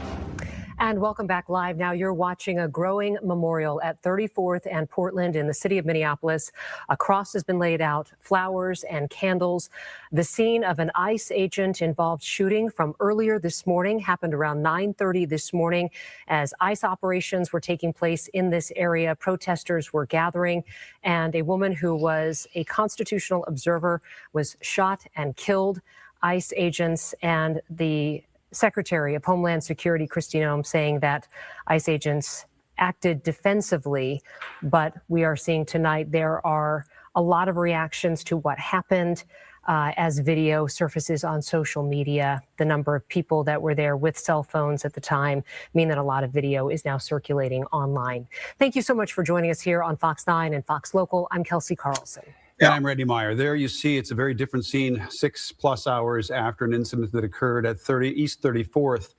And welcome back live. Now you're watching a growing memorial at 34th and Portland in the city of Minneapolis. A cross has been laid out, flowers and candles. The scene of an ICE agent involved shooting from earlier this morning happened around 9:30 this morning as ICE operations were taking place in this area. Protesters were gathering and a woman who was a constitutional observer was shot and killed. ICE agents and the Secretary of Homeland Security, Kristi Noem, saying that ICE agents acted defensively, but we are seeing tonight there are a lot of reactions to what happened as video surfaces on social media. The number of people that were there with cell phones at the time mean that a lot of video is now circulating online. Thank you so much for joining us here on Fox 9 and Fox Local. I'm Kelsey Carlson. And I'm Randy Meyer. There you see it's a very different scene 6+ hours after an incident that occurred at East 34th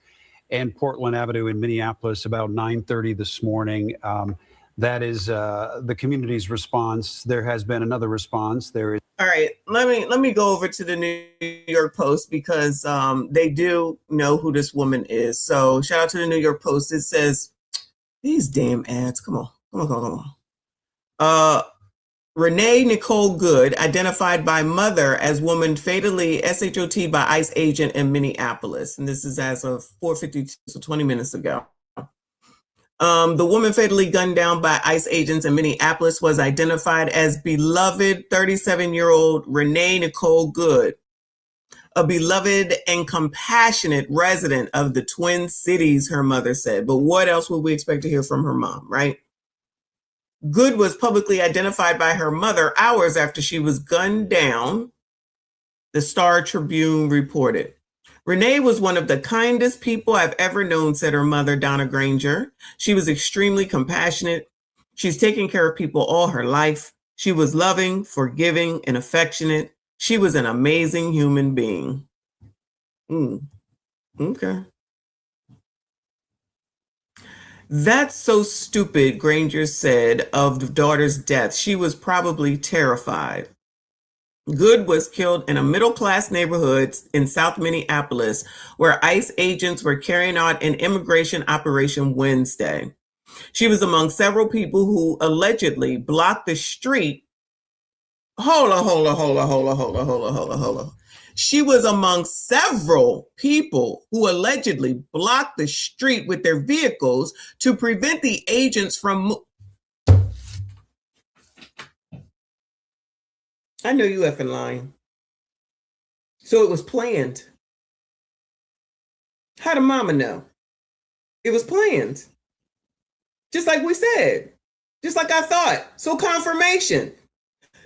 and Portland Avenue in Minneapolis about 9:30 this morning. That is the community's response. There has been another response. All right, let me go over to the New York Post because they do know who this woman is. So shout out to the New York Post. It says, these damn ads, come on. Renee Nicole Good, identified by mother as woman fatally SHOT by ICE agent in Minneapolis. And this is as of 4:52, so 20 minutes ago. The woman fatally gunned down by ICE agents in Minneapolis was identified as beloved 37-year-old Renee Nicole Good, a beloved and compassionate resident of the Twin Cities, her mother said. But what else would we expect to hear from her mom, right? Good was publicly identified by her mother hours after she was gunned down, the Star Tribune reported. Renee was one of the kindest people I've ever known, said her mother, Donna Granger. She was extremely compassionate. She's taken care of people all her life. She was loving, forgiving, and affectionate. She was an amazing human being. Okay. That's so stupid, Granger said of the daughter's death. She was probably terrified. Good was killed in a middle-class neighborhood in South Minneapolis, where ICE agents were carrying out an immigration operation Wednesday. She was among several people who allegedly blocked the street. Hold on. She was among several people who allegedly blocked the street with their vehicles to prevent the agents from. I know you effing lying. So it was planned. How did mama know? It was planned. Just like we said. Just like I thought. So confirmation.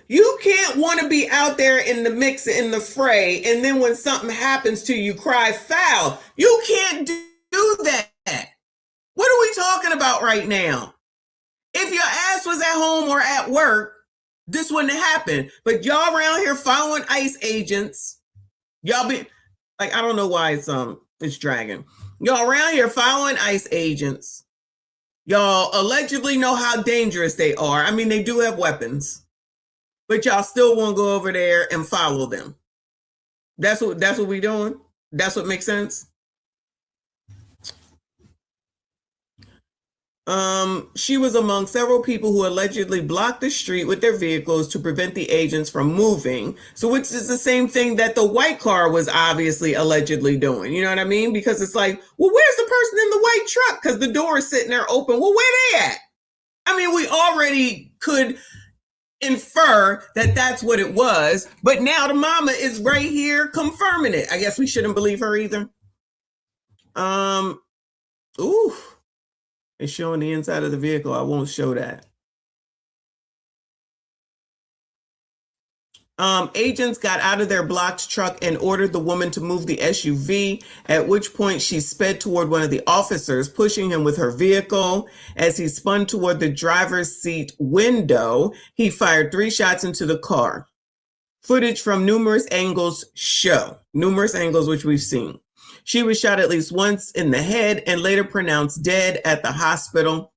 You can't want to be out there in the mix, in the fray, and then when something happens to you, cry foul. You can't do that. What are we talking about right now? If your ass was at home or at work, this wouldn't happen. But y'all around here following ICE agents, y'all be like, I don't know why it's dragging. Y'all around here following ICE agents. Y'all allegedly know how dangerous they are. I mean, they do have weapons. But y'all still won't go over there and follow them. That's what we doing. That's what makes sense. She was among several people who allegedly blocked the street with their vehicles to prevent the agents from moving. So which is the same thing that the white car was obviously allegedly doing. You know what I mean? Because it's like, well, where's the person in the white truck? Because the door is sitting there open. Well, where they at? I mean, we already could infer that that's what it was, but now the mama is right here confirming it. I guess we shouldn't believe her either. It's showing the inside of the vehicle. I won't show that. Agents got out of their blocked truck and ordered the woman to move the SUV, at which point she sped toward one of the officers, pushing him with her vehicle. As he spun toward the driver's seat window, he fired 3 shots into the car. Footage from numerous angles which we've seen. She was shot at least once in the head and later pronounced dead at the hospital.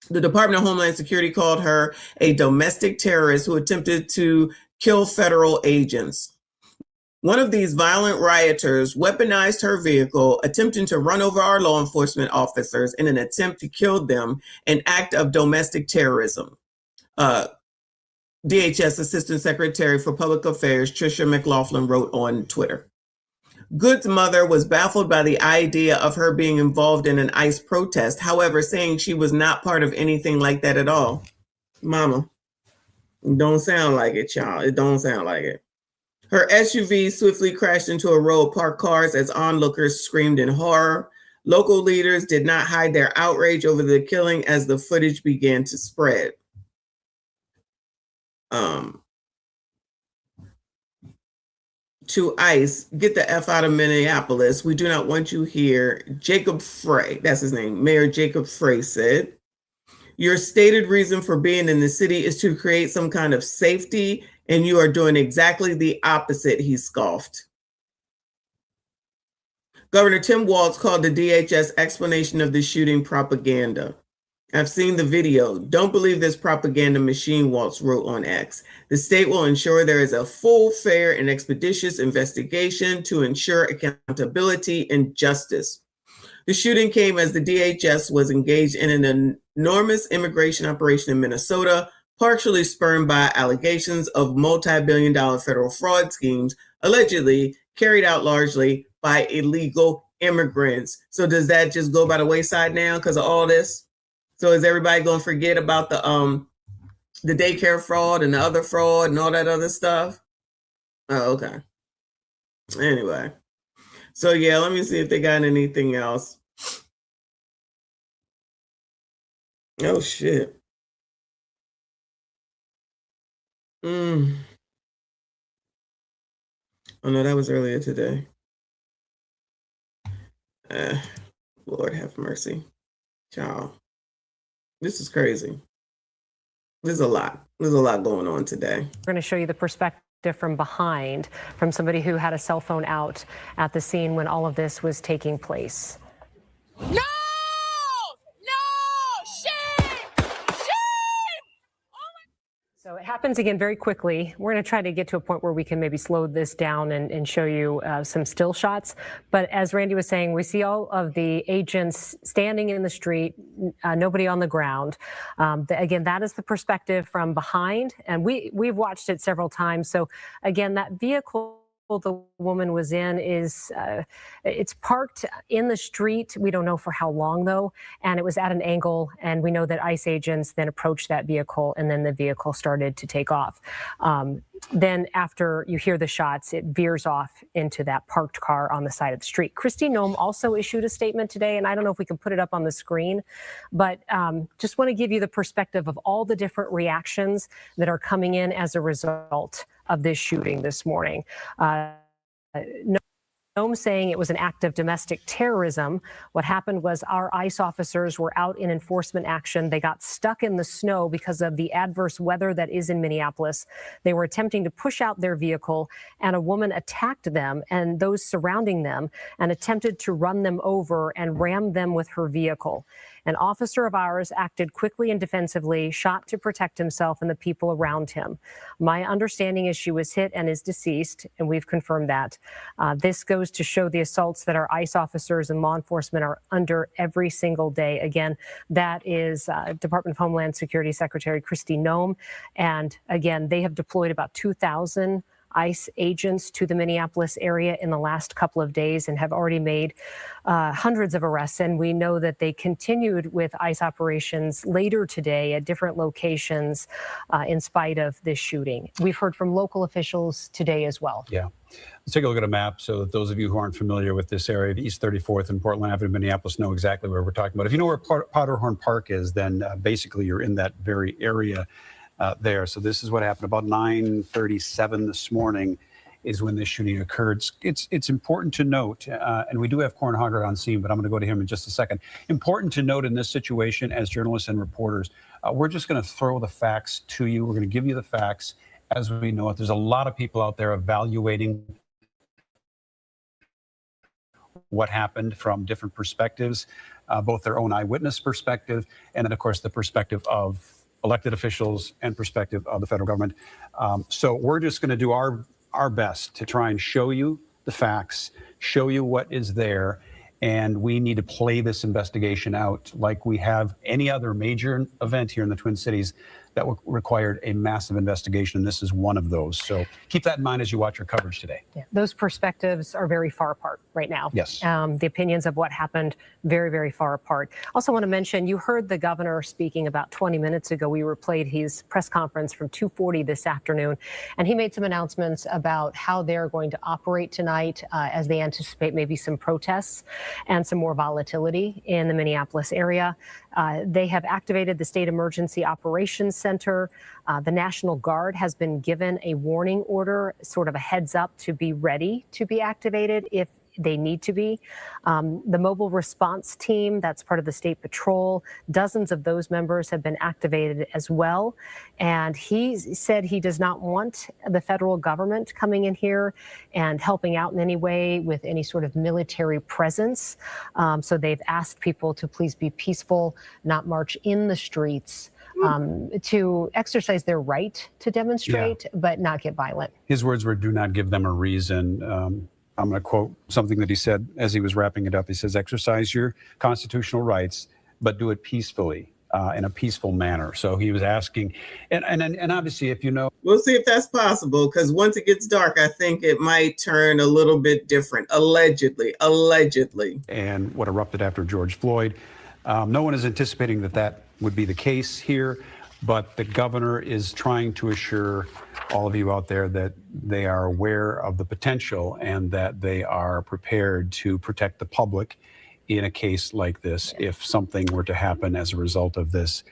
The Department of Homeland Security called her a domestic terrorist who attempted to kill federal agents. One of these violent rioters weaponized her vehicle, attempting to run over our law enforcement officers in an attempt to kill them, an act of domestic terrorism. DHS Assistant Secretary for Public Affairs, Tricia McLaughlin, wrote on Twitter. Good's mother was baffled by the idea of her being involved in an ICE protest, however, saying she was not part of anything like that at all. Mama. Don't sound like it, y'all. It don't sound like it. Her SUV swiftly crashed into a row of parked cars as onlookers screamed in horror. Local leaders did not hide their outrage over the killing as the footage began to spread. To ICE, get the F out of Minneapolis. We do not want you here. Jacob Frey, that's his name. Mayor Jacob Frey said, your stated reason for being in the city is to create some kind of safety, and you are doing exactly the opposite, he scoffed. Governor Tim Walz called the DHS explanation of the shooting propaganda. I've seen the video. Don't believe this propaganda machine, Walz wrote on X. The state will ensure there is a full, fair, and expeditious investigation to ensure accountability and justice. The shooting came as the DHS was engaged in an enormous immigration operation in Minnesota, partially spurred by allegations of multi-billion-dollar federal fraud schemes, allegedly carried out largely by illegal immigrants. So does that just go by the wayside now because of all this? So is everybody going to forget about the daycare fraud and the other fraud and all that other stuff? Oh, okay. Anyway. So yeah, let me see if they got anything else. Oh shit. Oh no, that was earlier today. Lord have mercy. Child. This is crazy. There's a lot. There's a lot going on today. We're going to show you the perspective from behind, from somebody who had a cell phone out at the scene when all of this was taking place. No! So it happens again very quickly. We're going to try to get to a point where we can maybe slow this down and show you some still shots. But as Randy was saying, we see all of the agents standing in the street, nobody on the ground. Again, that is the perspective from behind, and we've watched it several times. So again, that vehicle the woman was in is it's parked in the street. We don't know for how long though, and it was at an angle, and we know that ICE agents then approached that vehicle, and then the vehicle started to take off. Then after you hear the shots, it veers off into that parked car on the side of the street. Kristi Noem also issued a statement today, and I don't know if we can put it up on the screen, but just want to give you the perspective of all the different reactions that are coming in as a result of this shooting this morning. Noem saying it was an act of domestic terrorism. What happened was our ICE officers were out in enforcement action. They got stuck in the snow because of the adverse weather that is in Minneapolis. They were attempting to push out their vehicle, and a woman attacked them and those surrounding them and attempted to run them over and ram them with her vehicle. An officer of ours acted quickly and defensively, shot to protect himself and the people around him. My understanding is she was hit and is deceased, and we've confirmed that. This goes to show the assaults that our ICE officers and law enforcement are under every single day. Again, that is Department of Homeland Security Secretary Kristi Noem. And again, they have deployed about 2,000 ICE agents to the Minneapolis area in the last couple of days and have already made hundreds of arrests. And we know that they continued with ICE operations later today at different locations in spite of this shooting. We've heard from local officials today as well. Yeah. Let's take a look at a map so that those of you who aren't familiar with this area, the East 34th and Portland Avenue, Minneapolis, know exactly where we're talking about. If you know where Powderhorn Park is, then basically you're in that very area there. So this is what happened about 9:37 this morning is when this shooting occurred. It's important to note, and we do have Corn Hogger on scene, but I'm going to go to him in just a second. Important to note in this situation as journalists and reporters, we're just going to throw the facts to you. We're going to give you the facts as we know it. There's a lot of people out there evaluating what happened from different perspectives, both their own eyewitness perspective, and then of course the perspective of elected officials and perspective of the federal government. So we're just going to do our best to try and show you the facts, show you what is there, and we need to play this investigation out like we have any other major event here in the Twin Cities that required a massive investigation, and this is one of those. So keep that in mind as you watch your coverage today. Yeah, those perspectives are very far apart right now. Yes. The opinions of what happened, very, very far apart. Also want to mention, you heard the governor speaking about 20 minutes ago. We replayed his press conference from 2:40 this afternoon, and he made some announcements about how they're going to operate tonight as they anticipate maybe some protests and some more volatility in the Minneapolis area. They have activated the State Emergency Operations Center. The National Guard has been given a warning order, sort of a heads up to be ready to be activated if they need to be. The mobile response team, that's part of the State Patrol, dozens of those members have been activated as well. And he said he does not want the federal government coming in here and helping out in any way with any sort of military presence. So they've asked people to please be peaceful, not march in the streets, to exercise their right to demonstrate, but not get violent. His words were, do not give them a reason. I'm going to quote something that he said as he was wrapping it up. He says, exercise your constitutional rights, but do it peacefully, in a peaceful manner. So he was asking, and obviously, if you know. We'll see if that's possible, because once it gets dark, I think it might turn a little bit different, allegedly. And what erupted after George Floyd. No one is anticipating that would be the case here, but the governor is trying to assure all of you out there that they are aware of the potential and that they are prepared to protect the public in a case like this if something were to happen as a result of this.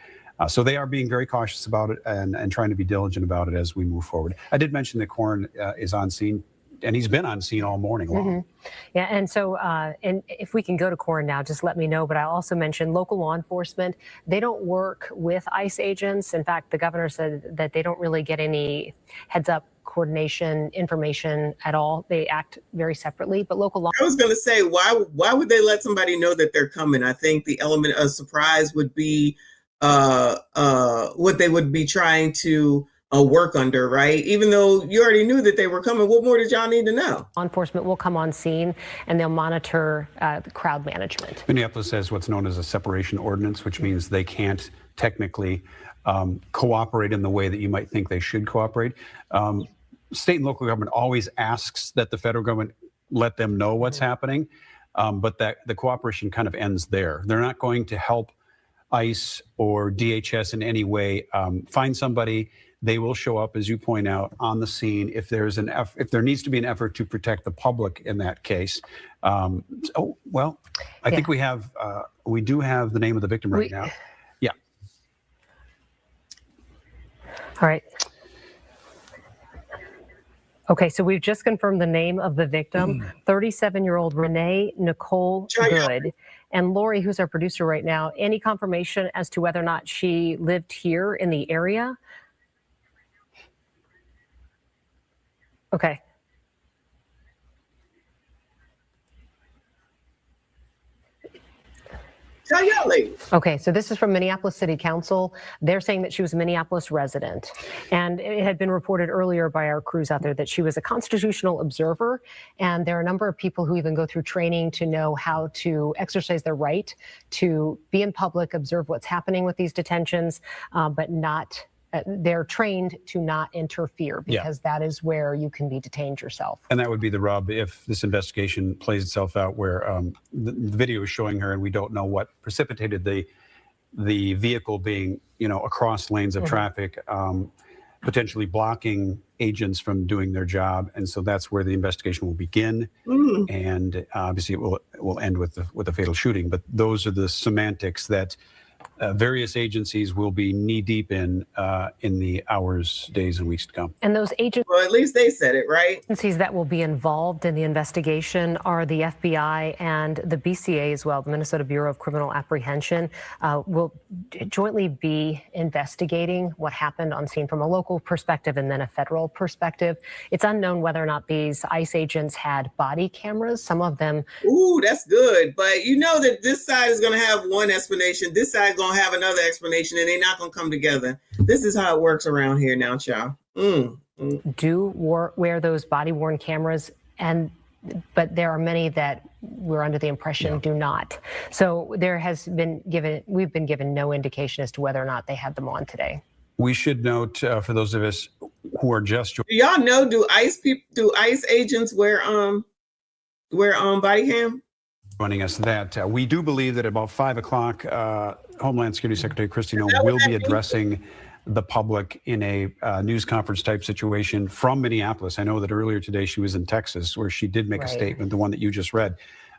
So they are being very cautious about it and trying to be diligent about it as we move forward. I did mention that Corn is on scene and he's been on scene all morning long. Yeah, and so, and if we can go to Corin now, just let me know. But I'll also mention local law enforcement. They don't work with ICE agents. In fact, the governor said that they don't really get any heads up coordination information at all. They act very separately, but local law. I was going to say, why would they let somebody know that they're coming? I think the element of surprise would be what they would be trying to work under, right? Even though you already knew that they were coming, what more did y'all need to know? Law enforcement will come on scene and they'll monitor crowd management. Minneapolis has what's known as a separation ordinance, which means they can't technically cooperate in the way that you might think they should cooperate. State and local government always asks that the federal government let them know what's happening, but that the cooperation kind of ends there. They're not going to help ICE or DHS in any way find somebody. They will show up, as you point out, on the scene if there's if there needs to be an effort to protect the public in that case. I think we do have the name of the victim right now. Yeah. All right. Okay, so we've just confirmed the name of the victim, 37-year-old Renee Nicole Good. And Lori, who's our producer right now, any confirmation as to whether or not she lived here in the area? Okay. Tell y'all ladies. Okay, so this is from Minneapolis City Council. They're saying that she was a Minneapolis resident. And it had been reported earlier by our crews out there that she was a constitutional observer. And there are a number of people who even go through training to know how to exercise their right to be in public, observe what's happening with these detentions, but not. They're trained to not interfere because that is where you can be detained yourself. And that would be the rub if this investigation plays itself out where the video is showing her and we don't know what precipitated the vehicle being, across lanes of traffic, potentially blocking agents from doing their job. And so that's where the investigation will begin. And obviously it will end with a fatal shooting. But those are the semantics that various agencies will be knee-deep in the hours, days, and weeks to come. And those agencies, well, at least they said it, right? Agencies that will be involved in the investigation are the FBI and the BCA as well. The Minnesota Bureau of Criminal Apprehension will jointly be investigating what happened on scene from a local perspective and then a federal perspective. It's unknown whether or not these ICE agents had body cameras. Some of them. Ooh, that's good. But you know that this side is going to have one explanation. This side is going to have another explanation, and they're not going to come together. This is how it works around here now, y'all. Do wear those body-worn cameras, but there are many that we're under the impression do not. So we've been given no indication as to whether or not they had them on today. We should note for those of us who are just do y'all know, do ICE agents wear body cam? Running us that we do believe that at about 5 o'clock, Homeland Security Secretary Kristi Noem will be addressing the public in a news conference type situation from Minneapolis. I know that earlier today she was in Texas where she did make a statement, the one that you just read.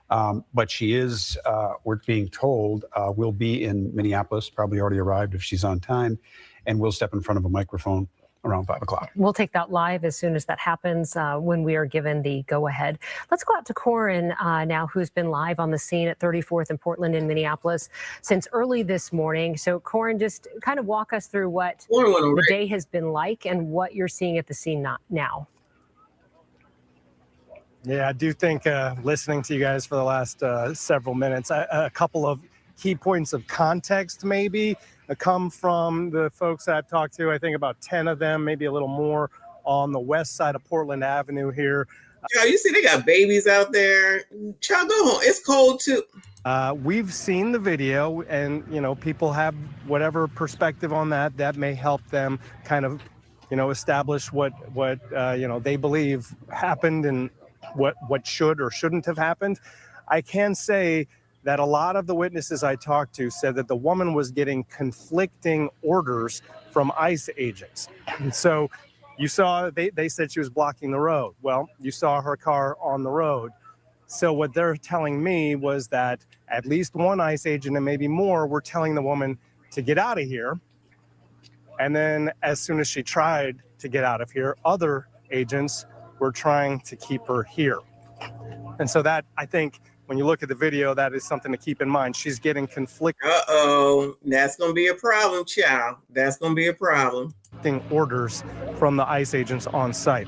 But she is, we're being told, will be in Minneapolis, probably already arrived if she's on time, and will step in front of a microphone around 5 o'clock. We'll take that live as soon as that happens when we are given the go-ahead. Let's go out to Corin now, who's been live on the scene at 34th and Portland in Minneapolis since early this morning. So Corin, just kind of walk us through what the day has been like and what you're seeing at the scene now. Yeah, I do think listening to you guys for the last several minutes, a couple of key points of context maybe come from the folks I've talked to. I think about 10 of them, maybe a little more, on the west side of Portland Avenue here. You see they got babies out there. Child, go home. It's cold too. We've seen the video, and people have whatever perspective on that may help them kind of establish what they believe happened and what should or shouldn't have happened. I can say that a lot of the witnesses I talked to said that the woman was getting conflicting orders from ICE agents. And so you saw, they said she was blocking the road. Well, you saw her car on the road. So what they're telling me was that at least one ICE agent and maybe more were telling the woman to get out of here. And then as soon as she tried to get out of here, other agents we're trying to keep her here. And so that, I think, when you look at the video, that is something to keep in mind. She's getting conflicting. Uh-oh, that's going to be a problem, child. That's going to be a problem. Orders from the ICE agents on site.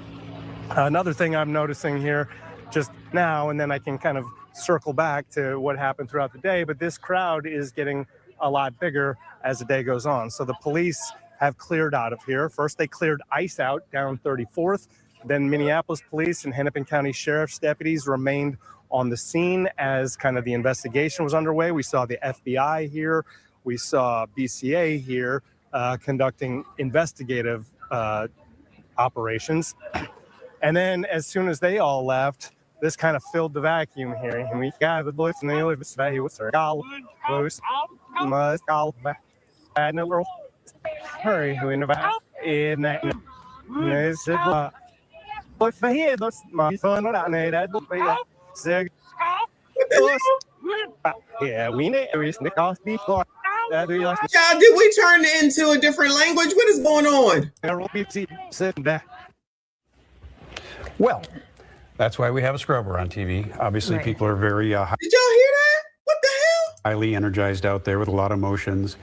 Another thing I'm noticing here just now, and then I can kind of circle back to what happened throughout the day, but this crowd is getting a lot bigger as the day goes on. So the police have cleared out of here. First, they cleared ICE out down 34th. Then Minneapolis police and Hennepin County Sheriff's deputies remained on the scene as kind of the investigation was underway. We saw the FBI here. We saw BCA here conducting investigative operations. And then as soon as they all left, this kind of filled the vacuum here. And we got the boys and they live hurry who in that yeah, we know the cost before. Child, did we turn it into a different language? What is going on? Well, that's why we have a scrubber on TV. Obviously, Right. people are very Did y'all hear that? What the hell? highly energized out there with a lot of emotions.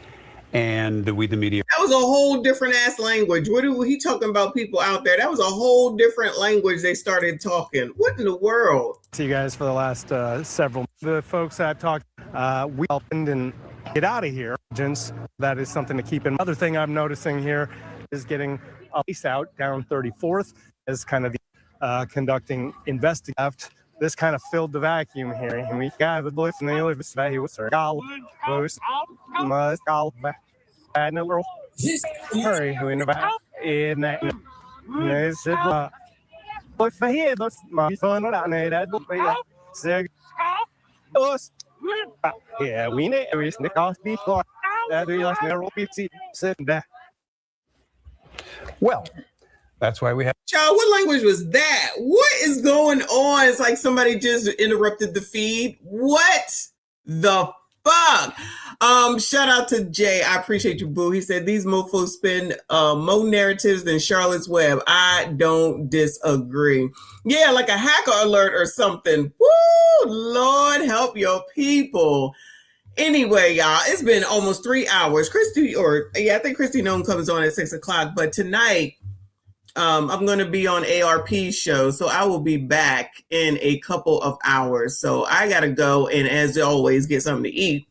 And the media. That was a whole different ass language. What are he talking about? People out there? That was a whole different language they started talking. What in the world? See you guys for the last several. The folks I've talked, we helped and get out of here. Agents, that is something to keep in. Another thing I'm noticing here is getting a police out down 34th as kind of the conducting investigation. This kind of filled the vacuum here. And we got the boys and they live hurry who in that yeah, we know the cost before. Well, that's why we have. Child, what language was that? What is going on? It's like somebody just interrupted the feed. What the fuck? Shout out to Jay. I appreciate you, boo. He said these mofos spin more narratives than Charlotte's Web. I don't disagree. Yeah, like a hacker alert or something. Woo! Lord help your people. Anyway, y'all, it's been almost 3 hours. I think Christy Nome comes on at 6 o'clock, but tonight I'm going to be on ARP's show, so I will be back in a couple of hours. So I got to go and, as always, get something to eat.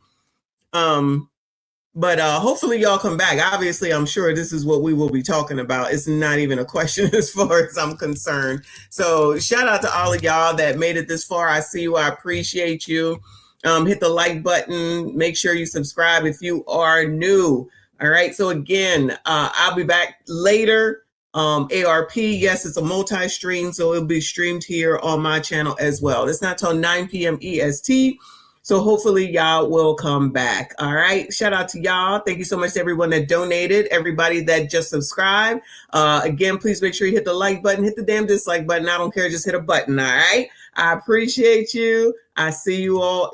But hopefully y'all come back. Obviously, I'm sure this is what we will be talking about. It's not even a question as far as I'm concerned. So shout out to all of y'all that made it this far. I see you. I appreciate you. Hit the like button. Make sure you subscribe if you are new. All right. So again, I'll be back later. ARP, yes, it's a multi-stream, so it'll be streamed here on my channel as well. It's not till 9 p.m. EST, so hopefully y'all will come back. All right, shout out to y'all. Thank you so much to everyone that donated, everybody that just subscribed. Again, please make sure you hit the like button, hit the damn dislike button. I don't care, just hit a button, all right? I appreciate you. I see you all.